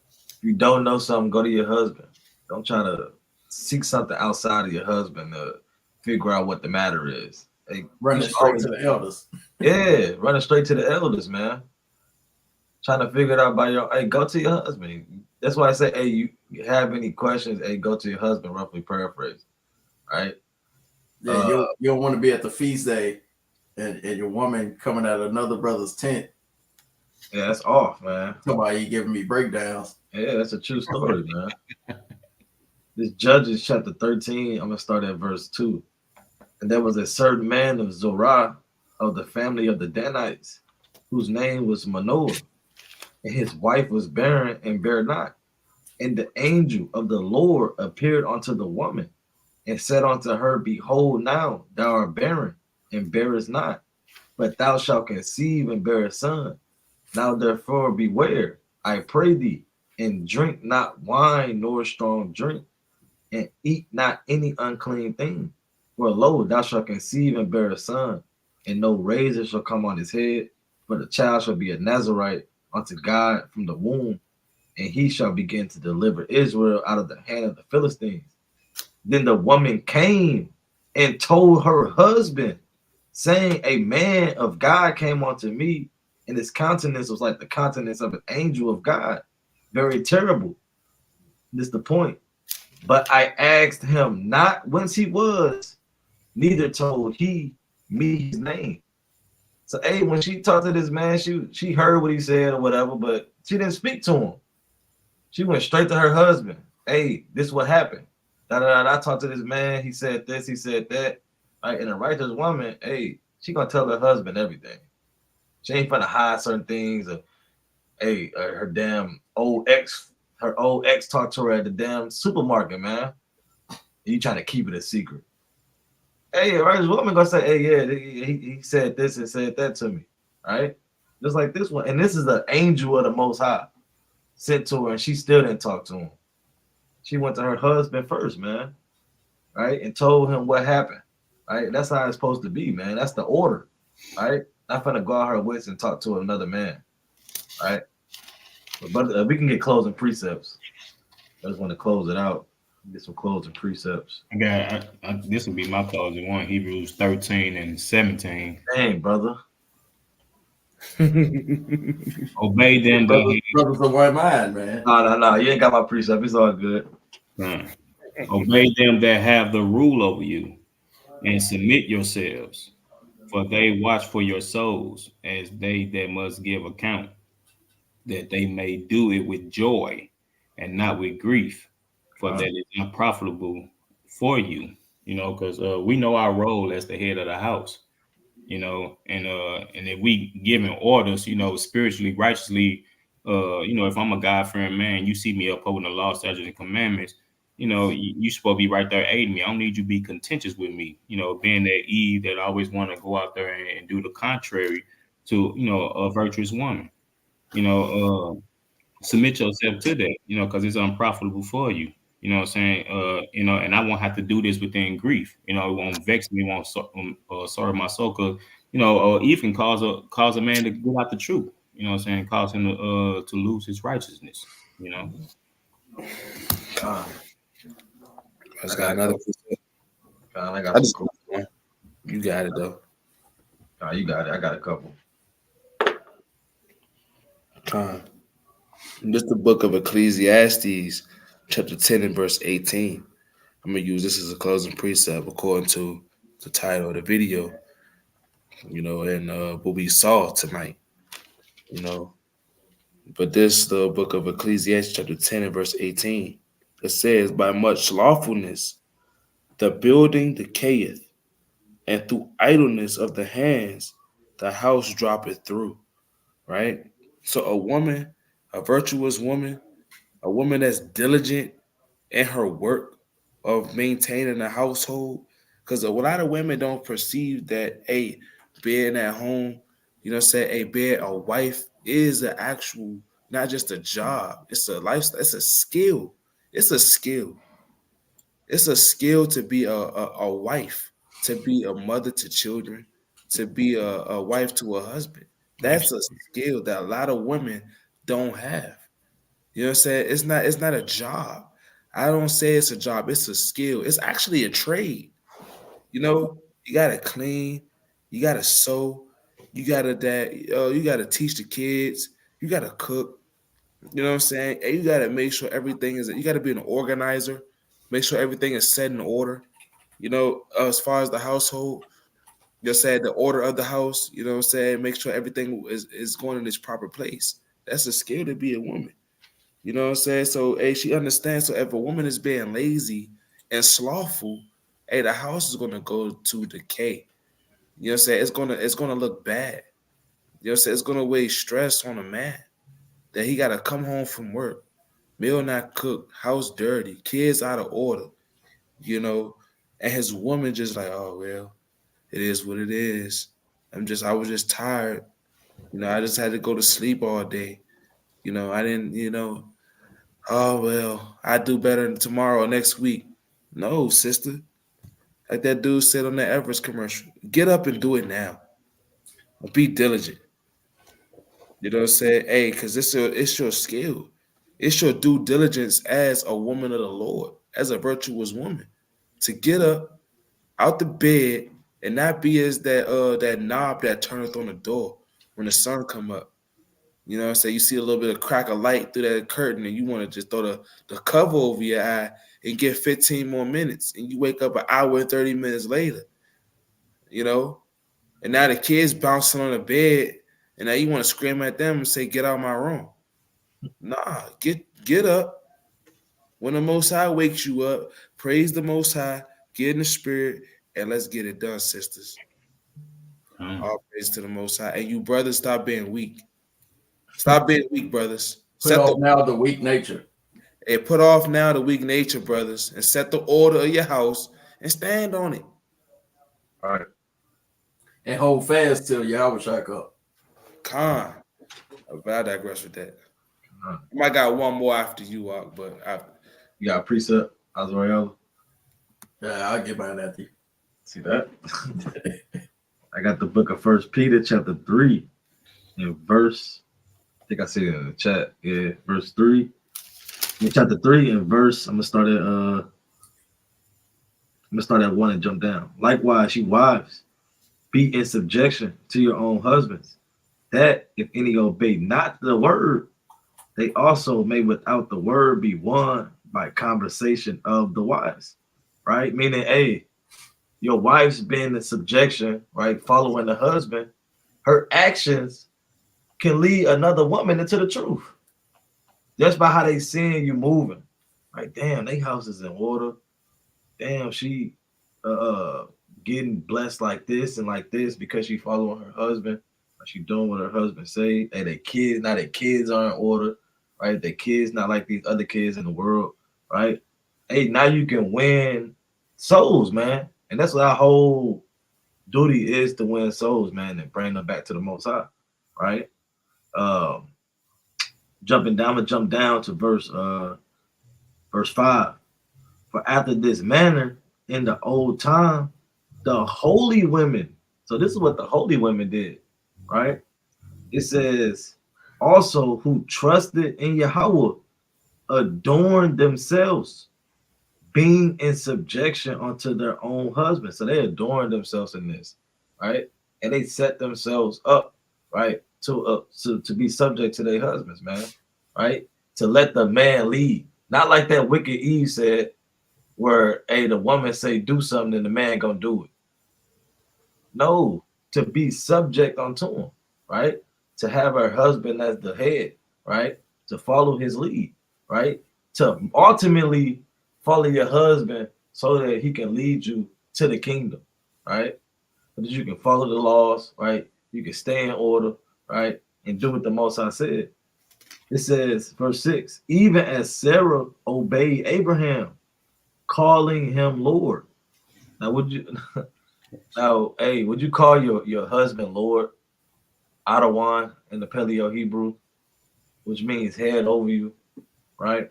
If you don't know something, go to your husband. Don't try to seek something outside of your husband to figure out what the matter is. Hey, running straight to the elders. Yeah, running straight to the elders, man. Trying to figure it out by go to your husband. That's why I say, hey, you have any questions, hey, go to your husband, roughly paraphrase. Right? Yeah, you don't want to be at the feast day and your woman coming out of another brother's tent. Yeah, that's off, man. Somebody giving me breakdowns. Yeah, that's a true story, man. This Judges chapter 13, I'm going to start at verse 2. And there was a certain man of Zorah of the family of the Danites, whose name was Manoah, and his wife was barren and bare not. And the angel of the Lord appeared unto the woman and said unto her, behold, now thou art barren and bearest not, but thou shalt conceive and bear a son, Now therefore beware, I pray thee, and drink not wine nor strong drink, and eat not any unclean thing. For lo, thou shalt conceive and bear a son, and no razor shall come on his head, but the child shall be a Nazarite unto God from the womb, and he shall begin to deliver Israel out of the hand of the Philistines. Then the woman came and told her husband, saying, a man of God came unto me, and his countenance was like the countenance of an angel of God, very terrible. This is the point. But I asked him not whence he was, neither told he me his name. So, hey, when she talked to this man, she heard what he said or whatever, but she didn't speak to him. She went straight to her husband. Hey, this what happened. I talked to this man. He said this. He said that. Right, and a righteous woman, hey, she gonna tell her husband everything. She ain't gonna hide certain things. Or, hey, her damn old ex, her old ex talked to her at the damn supermarket, man. You trying to keep it a secret. Hey, a righteous woman gonna say, hey, yeah, he said this and said that to me, right? Just like this one, and this is the angel of the Most High sent to her, and she still didn't talk to him. She went to her husband first, man, right, and told him what happened, right? That's how it's supposed to be, man. That's the order, right? Not gonna go out her wits and talk to another man, right? But we can get closing precepts. I just want to close it out. Get some closing precepts. This will be my closing one. Hebrews 13 and 17. Dang, brother. Obey them brothers of one mind, man. No. You ain't got my precept. It's all good. Obey them that have the rule over you, and submit yourselves, for they watch for your souls, as they that must give account, that they may do it with joy and not with grief, for that is unprofitable for you. Because we know our role as the head of the house. And if we giving orders, spiritually, righteously, if I'm a God-fearing man, you see me upholding the law, statutes, and commandments, you supposed to be right there aiding me. I don't need you to be contentious with me, being that Eve that always want to go out there and do the contrary to, a virtuous woman. Submit yourself to that, because it's unprofitable for you. You know what I'm saying? And I won't have to do this within grief. It won't vex me, won't sorrow my soul, because or even cause a man to give out the truth. You know what I'm saying? Cause him to lose his righteousness. I just got another. I got some cool. You got it though. You got it. I got a couple. This is the book of Ecclesiastes, chapter 10 and verse 18. I'm going to use this as a closing precept according to the title of the video, and what we saw tonight, But this, the book of Ecclesiastes, chapter 10 and verse 18, it says, by much lawfulness the building decayeth, and through idleness of the hands the house droppeth through, right? So a woman, a virtuous woman, a woman that's diligent in her work of maintaining a household, because a lot of women don't perceive that being at home, being a wife is an actual, not just a job, it's a lifestyle, it's a skill. It's a skill. It's a skill to be a wife, to be a mother to children, to be a wife to a husband. That's a skill that a lot of women don't have. You know what I'm saying? It's not a job. I don't say it's a job, it's a skill. It's actually a trade. You gotta clean, you gotta sew, you gotta teach the kids, you gotta cook. You know what I'm saying? And you gotta make sure everything you gotta be an organizer, make sure everything is set in order. As far as the household, the order of the house, you know what I'm saying? Make sure everything is going in its proper place. That's a skill to be a woman. You know what I'm saying? So, she understands. So, if a woman is being lazy and slothful, the house is gonna go to decay. You know what I'm saying? It's gonna look bad. You know what I'm saying? It's gonna weigh stress on a man that he gotta come home from work, meal not cooked, house dirty, kids out of order. And his woman just like, oh well, it is what it is. I was just tired. I just had to go to sleep all day. I didn't, oh well, I do better tomorrow or next week. No, sister. Like that dude said on that Everest commercial. Get up and do it now. Be diligent. You know what I'm saying? Hey, because it's your skill. It's your due diligence as a woman of the Lord, as a virtuous woman, to get up out the bed and not be as that knob that turneth on the door when the sun come up. You know what I'm saying? You see a little bit of crack of light through that curtain and you want to just throw the cover over your eye and get 15 more minutes. And you wake up an hour and 30 minutes later, And now the kids bouncing on the bed and now you want to scream at them and say, get out of my room. Nah, get up. When the Most High wakes you up, praise the Most High, get in the spirit, and let's get it done, sisters. All praise to the Most High. And you brothers, stop being weak. Stop being weak, brothers. Put off now the weak nature. Hey, put off now the weak nature, brothers, and set the order of your house and stand on it. All right. And hold fast till Yahweh shake up. Con. But I digress with that. I might got one more after you, but you got a precept, Azrael? Yeah, I'll get mine after you. See that? I got the book of 1 Peter chapter 3 and verse, I think I said it in the chat. Yeah, verse 3. In chapter 3 and verse, I'm gonna start at 1 and jump down. Likewise, you wives, be in subjection to your own husbands, that if any obey not the word, they also may without the word be won by conversation of the wise. Right? Meaning, hey, your wife's been in subjection, right? Following the husband, her actions can lead another woman into the truth. Just by how they seeing you moving. Like, damn, they house is in order. Damn, she getting blessed like this and like this because she following her husband. She doing what her husband say. Hey, their kids are in order, right? Their kids not like these other kids in the world, right? Hey, now you can win souls, man. And that's what our whole duty is, to win souls, man, and bring them back to the Most High, right? Jumping down, I'm gonna jump down to verse 5. For after this manner in the old time, the holy women. So this is what the holy women did, right? It says, also who trusted in Yahweh adorned themselves, being in subjection unto their own husbands. So they adorned themselves in this, right? And they set themselves up, right, to be subject to their husbands, man, right? To let the man lead. Not like that wicked Eve said, where, hey, the woman say do something and the man gonna do it. No, to be subject unto him, right? To have her husband as the head, right? To follow his lead, right? To ultimately follow your husband so that he can lead you to the kingdom, right? So that you can follow the laws, right? You can stay in order, right? And do what the Most High said. It says, verse 6, even as Sarah obeyed Abraham, calling him Lord. Now, would you call your husband Lord? Adawan in the Paleo Hebrew, which means head over you, right?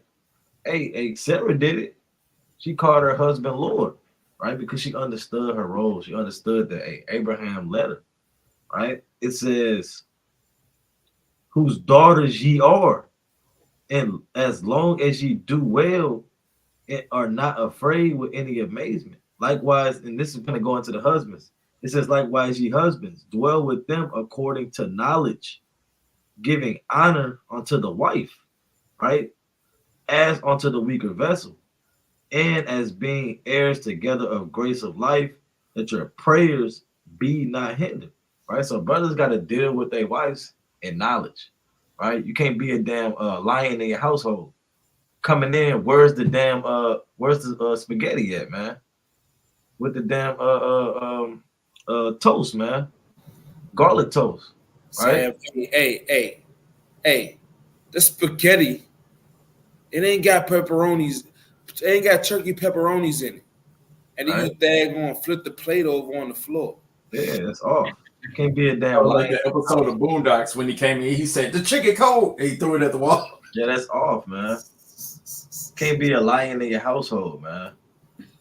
Hey, Sarah did it. She called her husband Lord, right? Because she understood her role. She understood that Abraham led her, right? It says, whose daughters ye are, and as long as ye do well and are not afraid with any amazement. Likewise, and this is going to go into the husbands. It says, likewise, ye husbands, dwell with them according to knowledge, giving honor unto the wife, right? As unto the weaker vessel, and as being heirs together of grace of life, that your prayers be not hindered, right? So brothers got to deal with their wives in knowledge, right? You can't be a damn lion in your household. Coming in, where's the spaghetti at, man? With the damn toast, man. Garlic toast, right? Hey, the spaghetti, it ain't got pepperonis. It ain't got turkey pepperonis in it. And then you flip the plate over on the floor. Yeah, that's off. You can't be a damn like lion. the episode of Boondocks when he came in, he said, "The chicken cold." And he threw it at the wall. Yeah, that's off, man. Can't be a lion in your household, man.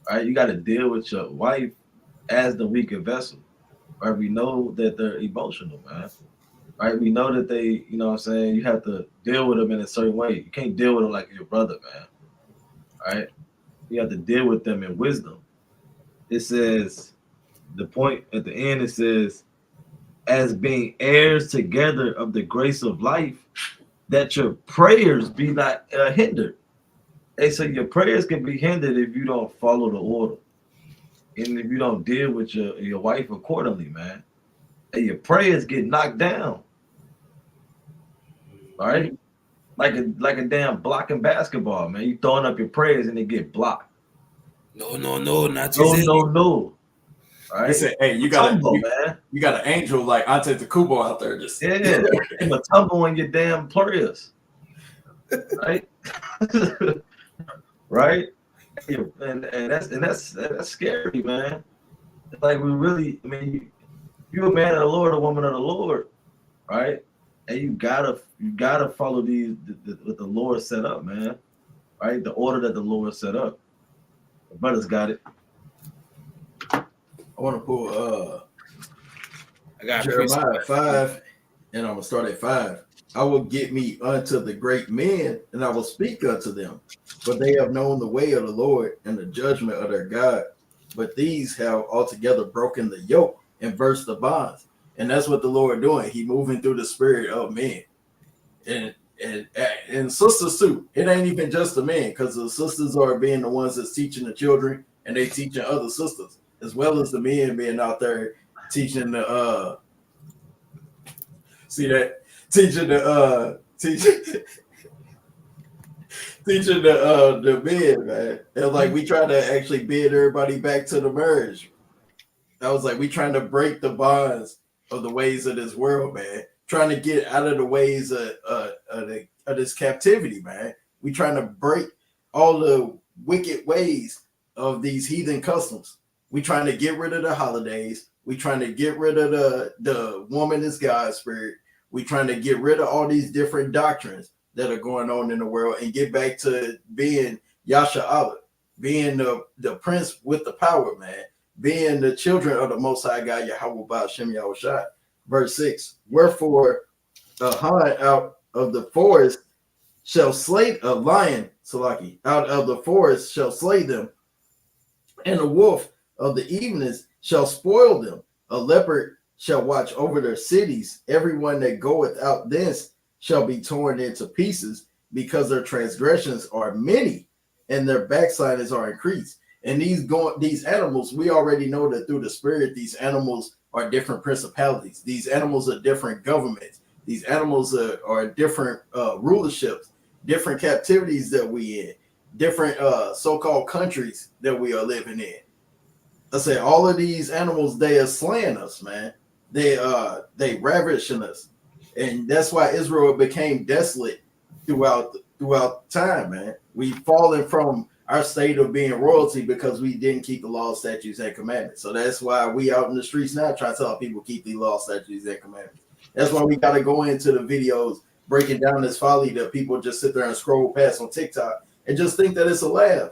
All right, you got to deal with your wife as the weaker vessel. Right, we know that they're emotional, man. Right, we know that they, you know what I'm saying, you have to deal with them in a certain way. You can't deal with them like your brother, man. All right, you have to deal with them in wisdom. It says, the point at the end, it says, as being heirs together of the grace of life, that your prayers be not hindered. Hey, so your prayers can be hindered if you don't follow the order. And if you don't deal with your wife accordingly, man. And your prayers get knocked down. All right? Like a damn blocking basketball, man. You throwing up your prayers and they get blocked. No, not No. All right. He said, "Hey, you got an angel like Antetokounmpo out there just yeah, a tumble in your damn prayers, right? Right, and that's scary, man. Like we really, I mean, you're a man of the Lord, a woman of the Lord, right? And you gotta follow what the Lord set up, man. Right, the order that the Lord set up. The brothers got it. I want to pull I got Jeremiah 5, and I'm gonna start at 5. I will get me unto the great men, and I will speak unto them, for they have known the way of the Lord and the judgment of their God. But these have altogether broken the yoke and burst the bonds. And that's what the Lord doing. He moving through the spirit of men. And sisters too. It ain't even just the men, because the sisters are being the ones that's teaching the children, and they teaching other sisters, as well as the men being out there teaching the teaching the men, man. And like we try to actually bid everybody back to the marriage. I was like, we trying to break the bonds of the ways of this world, man. Trying to get out of the ways of this captivity, man. We trying to break all the wicked ways of these heathen customs. We trying to get rid of the holidays. We trying to get rid of the woman is God spirit. We trying to get rid of all these different doctrines that are going on in the world and get back to being Yasha Allah, being the prince with the power, man, being the children of the Most High God, Yahweh Ba'ashem Yahushua. Verse 6, wherefore a hind out of the forest shall slay a lion, Salaki, out of the forest shall slay them, and a wolf of the evenings shall spoil them. A leopard shall watch over their cities. Everyone that goeth out thence shall be torn into pieces, because their transgressions are many and their backslidings are increased. And these animals, we already know that through the spirit, these animals are different principalities. These animals are different governments. These animals are different rulerships, different captivities that we in, different so-called countries that we are living in. I say all of these animals, they are slaying us, man. They ravishing us. And that's why Israel became desolate throughout time, man. We've fallen from our state of being royalty because we didn't keep the laws, statutes, and commandments. So that's why we out in the streets now trying to tell people keep the laws, statutes, and commandments. That's why we got to go into the videos breaking down this folly that people just sit there and scroll past on TikTok and just think that it's a laugh.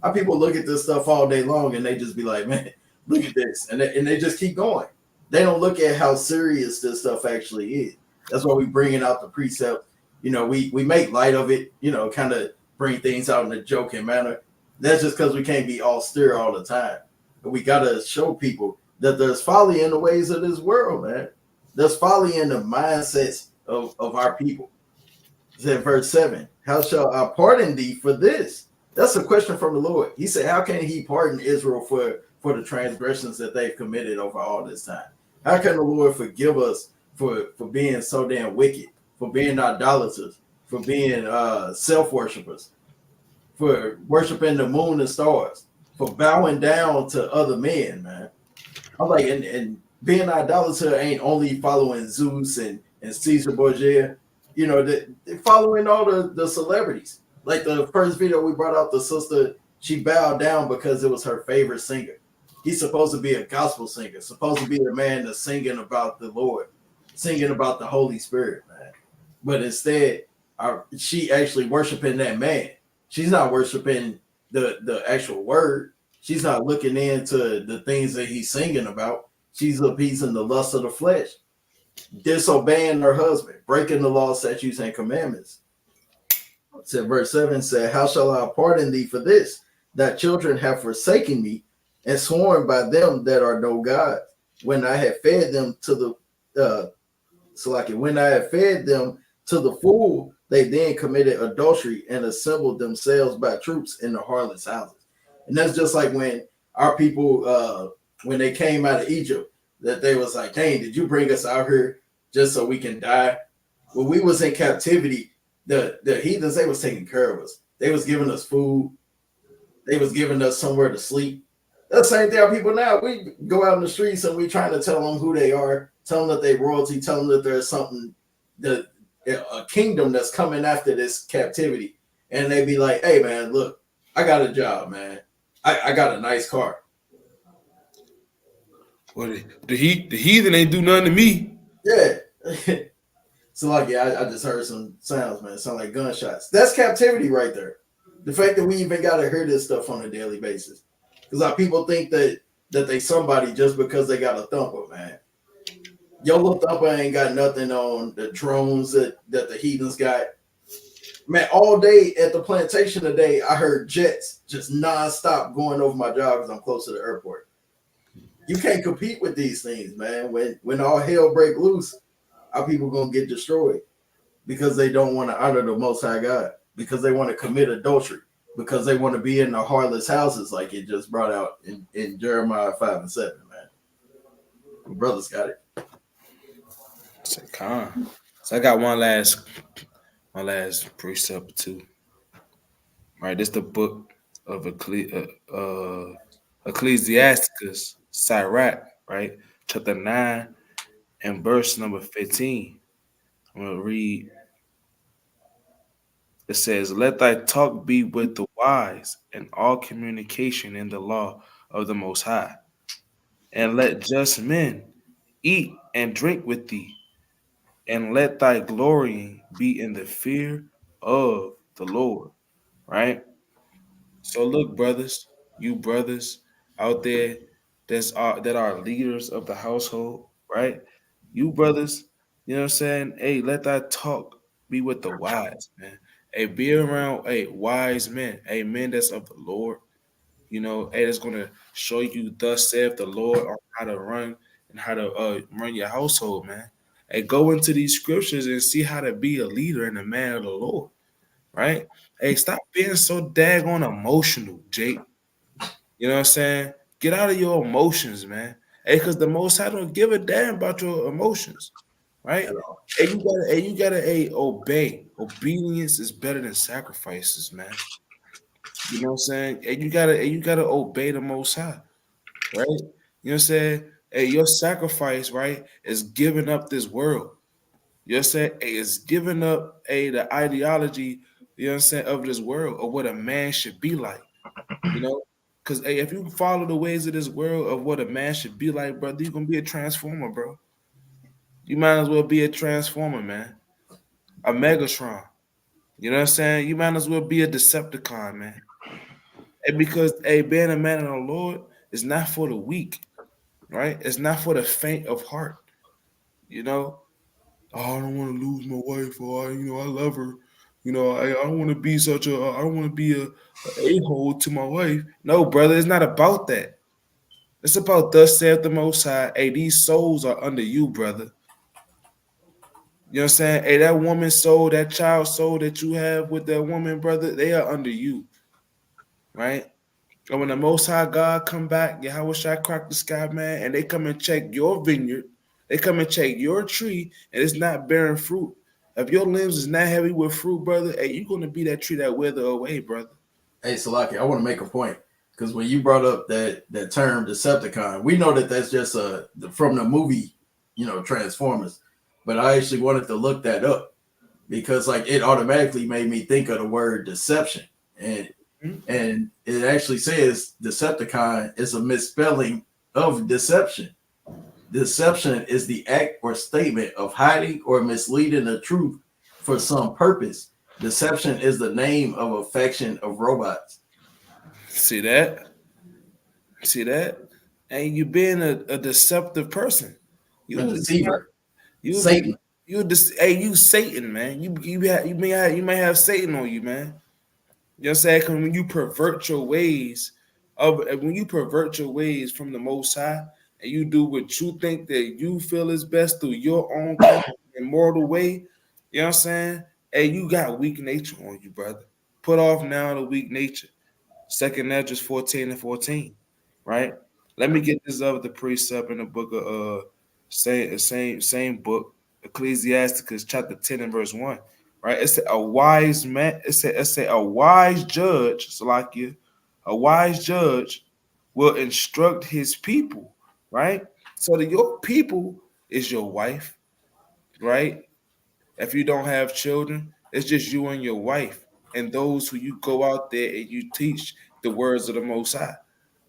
Our people look at this stuff all day long and they just be like, man, look at this. And they just keep going. They don't look at how serious this stuff actually is. That's why we bringing out the precept. You know, we make light of it, you know, kind of bring things out in a joking manner. That's just because we can't be austere all the time. But we got to show people that there's folly in the ways of this world, man. There's folly in the mindsets of our people. It's in verse 7. How shall I pardon thee for this? That's a question from the Lord. He said, how can he pardon Israel for the transgressions that they've committed over all this time? How can the Lord forgive us for being so damn wicked, for being idolaters, for being self-worshipers, for worshiping the moon and stars, for bowing down to other men, man? I'm like, and being idolater ain't only following Zeus and Caesar Borgia, you know, they're following all the celebrities. Like the first video we brought out, the sister, she bowed down because it was her favorite singer. He's supposed to be a gospel singer, supposed to be a man that's singing about the Lord, singing about the Holy Spirit, man. But instead, she actually worshiping that man. She's not worshiping the actual word. She's not looking into the things that he's singing about. She's appeasing the lust of the flesh, disobeying her husband, breaking the law, statutes, and commandments. So verse 7 said, how shall I pardon thee for this? That children have forsaken me and sworn by them that are no God. When I had fed them to the when I had fed them to the full, they then committed adultery and assembled themselves by troops in the harlots' houses. And that's just like when our people, when they came out of Egypt, that they was like, dang, did you bring us out here just so we can die? When we was in captivity, the heathens, they was taking care of us. They was giving us food. They was giving us somewhere to sleep. That's the same thing our people now. We go out in the streets and we trying to tell them who they are, tell them that they royalty, tell them that there's something, that a kingdom that's coming after this captivity. And they be like, hey, man, look, I got a job, man. I got a nice car. Well, the heathen ain't do nothing to me. Yeah. So like, yeah, I just heard some sounds, man. Sound like gunshots. That's captivity right there. The fact that we even got to hear this stuff on a daily basis. Because our people think that they somebody just because they got a thumper, man. Your little thumper ain't got nothing on the drones that the heathens got. Man, all day at the plantation today, I heard jets just nonstop going over my job because I'm close to the airport. You can't compete with these things, man. When all hell break loose, our people gonna get destroyed because they don't want to honor the Most High God, because they want to commit adultery, because they want to be in the harlots' houses, like it just brought out in Jeremiah 5 and 7, man. My brothers got it. So I got one last precept too. Right, this is the book of Ecclesiasticus, Sirach, right? Chapter 9 and verse number 15. I'm gonna read. It says, let thy talk be with the wise, and all communication in the law of the Most High. And let just men eat and drink with thee, and let thy glorying be in the fear of the Lord. Right? So look, brothers, you brothers out there that are leaders of the household, right? You brothers, you know what I'm saying? Hey, let that talk be with the wise, man. Hey, be around wise men, men that's of the Lord. You know, that's gonna show you thus saith the Lord on how to run and how to run your household, man. Hey, go into these scriptures and see how to be a leader and a man of the Lord, right? Hey, stop being so daggone emotional, Jake. You know what I'm saying? Get out of your emotions, man. Hey, because the Most High don't give a damn about your emotions, right? Hey, you gotta obey. Obedience is better than sacrifices, man. You know what I'm saying? Hey, you gotta obey the Most High, right? You know what I'm saying? Hey, your sacrifice, right, is giving up this world. You know what I'm saying? Hey, it's giving up the ideology, you know what I'm saying, of this world, of what a man should be like. You know? Because if you follow the ways of this world of what a man should be like, brother, you're gonna be a transformer, bro. You might as well be a transformer, man. A Megatron. You know what I'm saying? You might as well be a Decepticon, man. And because being a man of the Lord is not for the weak, right? It's not for the faint of heart. You know, oh, I don't want to lose my wife, or I love her. You know, I don't want to be I don't want to be a a-hole to my wife. No, brother, it's not about that. It's about thus saith the Most High. Hey, these souls are under you, brother. You know what I'm saying? Hey, that woman's soul, that child soul that you have with that woman, brother, they are under you, right? And when the Most High God come back, Yahweh Shai crack the sky, man, and they come and check your vineyard, they come and check your tree, and it's not bearing fruit. If your limbs is not heavy with fruit, brother, hey, you're gonna be that tree that wither away, brother. Hey, Salaki, I want to make a point, because when you brought up that term Decepticon, we know that that's just from the movie, Transformers. But I actually wanted to look that up because like it automatically made me think of the word deception. And And it actually says Decepticon is a misspelling of deception. Deception is the act or statement of hiding or misleading the truth for some purpose. Deception is the name of a faction of robots. See that? See that? And you being a deceptive person. You A deceiver. You Satan. you Satan, man. You may have Satan on you, man. You know what I'm saying? Because when you pervert your ways from the Most High, and you do what you think that you feel is best through your own immortal way, you know what I'm saying? Hey, you got weak nature on you, brother. Put off now the weak nature. 2nd Esdras 14:14, right? Let me get this up with the precept in the book of same book, Ecclesiasticus chapter 10 and verse 1. Right? It said a wise man, it said a wise judge, Salakia, a wise judge will instruct his people, right? So that your people is your wife, right? If you don't have children, it's just you and your wife and those who you go out there and you teach the words of the Most High.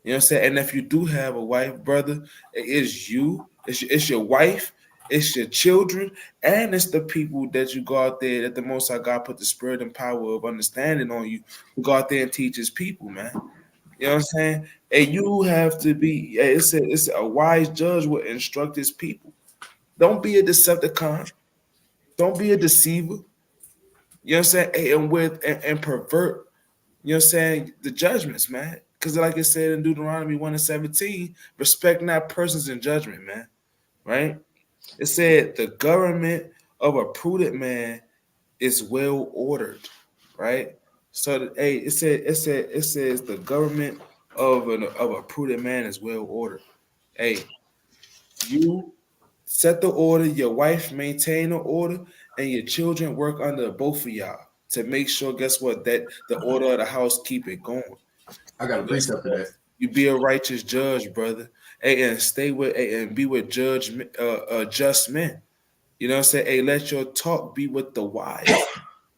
You know what I'm saying? And if you do have a wife, brother, it is you, it's your wife, it's your children, and it's the people that you go out there that the Most High God put the spirit and power of understanding on you to go out there and teach his people, man. You know what I'm saying? And you have to be, it's a wise judge will instruct his people. Don't be a Decepticon. Don't be a deceiver. You know what I'm saying? And pervert, you know what I'm saying, the judgments, man. Because like it said in Deuteronomy 1:17, respect not persons in judgment, man. Right? It said the government of a prudent man is well ordered, right? So hey, it says the government of a prudent man is well ordered. Hey, you set the order, your wife maintain the order, and your children work under both of y'all to make sure, guess what, that the order of the house keep it going. I got a precept for that. You be a righteous judge, brother. Hey, and stay with and be with just men. You know what I'm saying? Hey, let your talk be with the wise.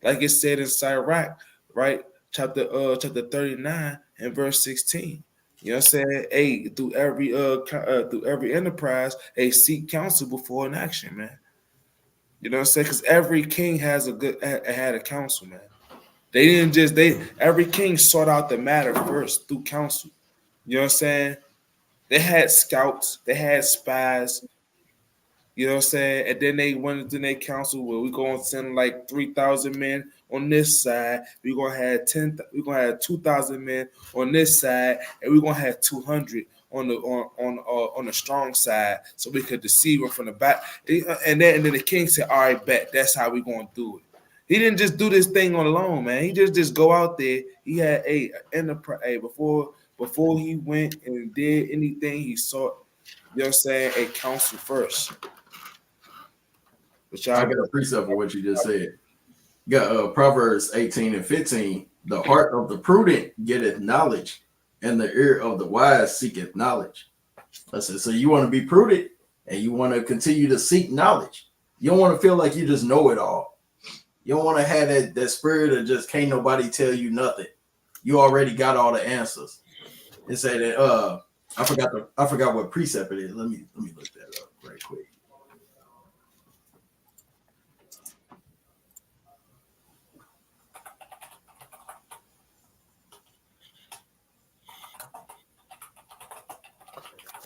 Like it said in Sirach, right? Chapter 39 and verse 16. You know what I'm saying? Hey, through every enterprise, hey, seek counsel before an action, man. You know what I'm saying? Because every king had a counsel, man. They didn't just every king sought out the matter first through counsel. You know what I'm saying? They had scouts, they had spies, you know what I'm saying? And then they went into their council where we're gonna send like 3,000 men on this side. We're gonna have 2,000 men on this side, and we're gonna have 200 on the strong side, so we could deceive them from the back. And then the king said, "All right, bet that's how we're gonna do it." He didn't just do this thing on alone, man. He just go out there. He had a enterprise before he went and did anything. He sought, you know what I'm saying, a council first. I got a precept for what you just said. You got Proverbs 18:15. The heart of the prudent getteth knowledge, and the ear of the wise seeketh knowledge. Listen, so you want to be prudent and you want to continue to seek knowledge. You don't want to feel like you just know it all. You don't want to have that spirit of just can't nobody tell you nothing. You already got all the answers. It said that I forgot what precept it is. Let me look that up right quick.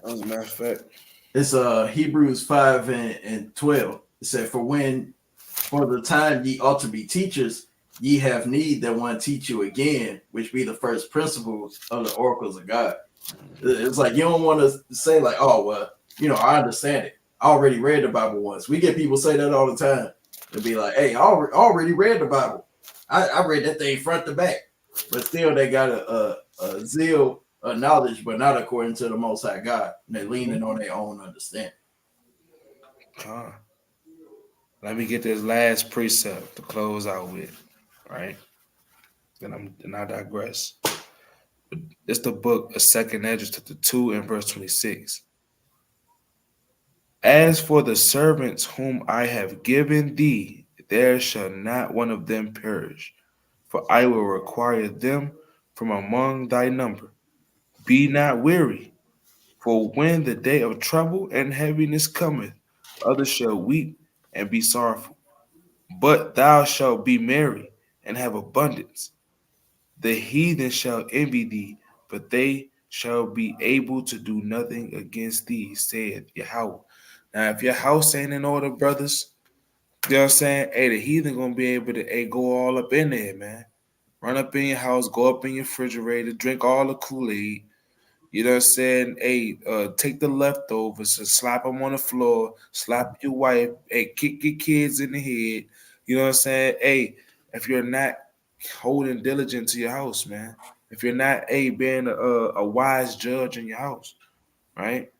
As a matter of fact, it's Hebrews 5:12. It said, for the time ye ought to be teachers, ye have need that one teach you again, which be the first principles of the oracles of God. It's like you don't want to say like, oh well, I understand it. I already read the Bible once. We get people say that all the time. They'll be like, hey, I already read the Bible. I read that thing front to back, but still they got a zeal. Knowledge, but not according to the Most High God. And they're leaning on their own understanding. Let me get this last precept to close out with, right? Then I digress. It's the book of 2nd Esdras, chapter 2 and verse 26. As for the servants whom I have given thee, there shall not one of them perish, for I will require them from among thy number. Be not weary, for when the day of trouble and heaviness cometh, others shall weep and be sorrowful. But thou shalt be merry and have abundance. The heathen shall envy thee, but they shall be able to do nothing against thee, saith Yahweh. Now, if your house ain't in order, brothers, you know what I'm saying? Hey, the heathen gonna be able to go all up in there, man. Run up in your house, go up in your refrigerator, drink all the Kool-Aid. You know what I'm saying? Hey, take the leftovers and slap them on the floor, slap your wife, hey, kick your kids in the head. You know what I'm saying? Hey, if you're not holding diligent to your house, man, if you're not, hey, being a wise judge in your house, right?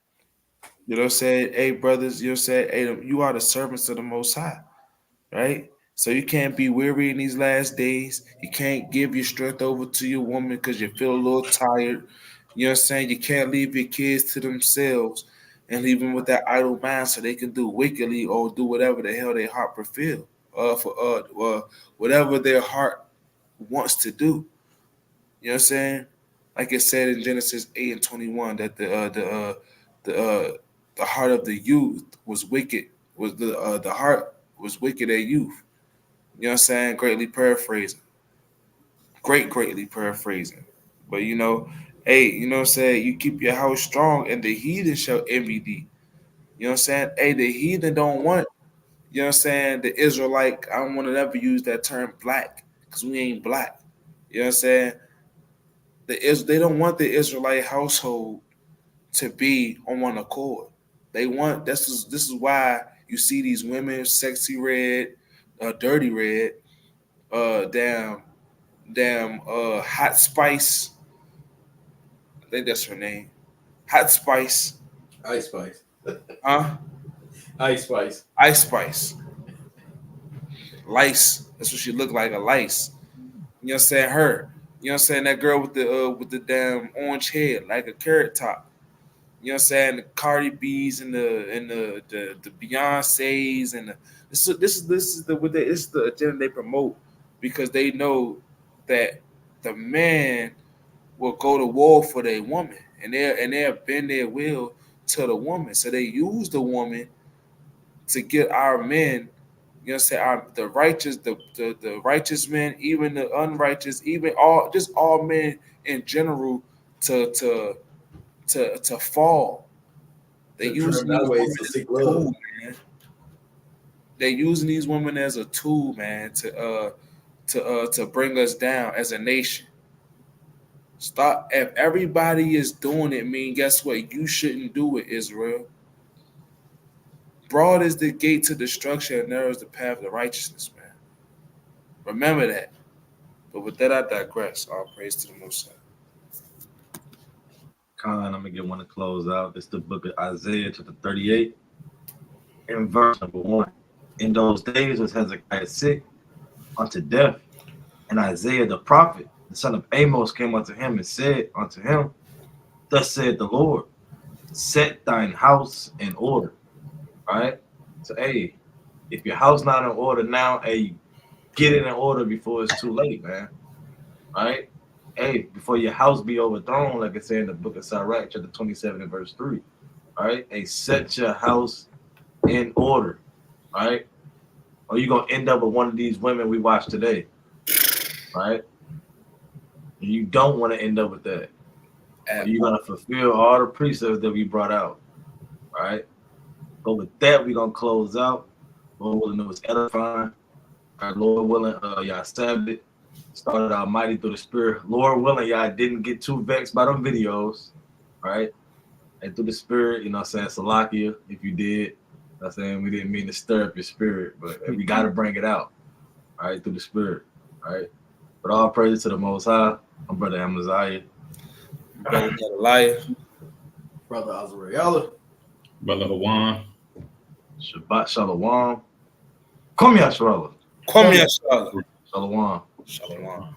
You know what I'm saying? Hey, brothers, you know what I'm saying? Hey, you are the servants of the Most High, right? So you can't be weary in these last days. You can't give your strength over to your woman because you feel a little tired. You know what I'm saying? You can't leave your kids to themselves and leave them with that idle mind so they can do wickedly or do whatever the hell their heart prefer, whatever their heart wants to do. You know what I'm saying? Like it said in Genesis 8:21 that the heart of the youth was wicked. Was the heart was wicked at youth. You know what I'm saying? Greatly paraphrasing. Greatly paraphrasing. But hey, you know what I'm saying? You keep your house strong and the heathen shall envy thee. You know what I'm saying? Hey, the heathen don't want, you know what I'm saying, the Israelite, I don't want to ever use that term black because we ain't black. You know what I'm saying? They don't want the Israelite household to be on one accord. They want this is why you see these women, sexy red, dirty red, damn, hot spice. I think that's her name. Hot spice. Ice Spice. Huh? Ice Spice. Ice spice. Lice. That's what she looked like, a lice. You know what I'm saying? Her. You know what I'm saying? That girl with the damn orange head, like a carrot top. You know what I'm saying? The Cardi B's and the Beyonce's and this is the agenda they promote because they know that the man will go to war for their woman and they'll bend their will to the woman. So they use the woman to get our men, you know what I'm saying, the righteous, the righteous men, even the unrighteous, even all men in general to fall. They using these women as a tool, man. They using these women as a tool, man, to bring us down as a nation. Stop. If everybody is doing it, guess what? You shouldn't do it, Israel. Broad is the gate to destruction, and narrow is the path to righteousness, man. Remember that. But with that, I digress. All praise to the Most High. Khan, I'm gonna get one to close out. It's the book of Isaiah, chapter 38, in verse number 1. In those days was Hezekiah sick unto death, and Isaiah the prophet, the son of Amos, came unto him and said unto him, Thus said the Lord, set thine house in order. All right? So, hey, if your house not in order now, hey, get it in order before it's too late, man. All right? Hey, before your house be overthrown, like it said in the book of Sirach, chapter 27 and verse 3. All right? Hey, set your house in order. All right? Or you're going to end up with one of these women we watched today. Right? You don't want to end up with that. You're going to fulfill all the precepts that we brought out. Right? But with that, we're going to close out. Lord willing, it was edifying. Our Lord willing, y'all stabbed it. Started out mighty through the spirit. Lord willing, y'all didn't get too vexed by them videos. Right? And through the spirit, you know what I'm saying? Salakia, if you did. You know what I'm saying? We didn't mean to stir up your spirit, but we got to bring it out. Right? Through the spirit. Right? But all praise to the Most High. My brother Amaziah. Brother Liar. Brother Azariah. Brother Hawan. Shabbat Shalom. Come here, Shalom. Come here, Shalom. Shalom. Shalom.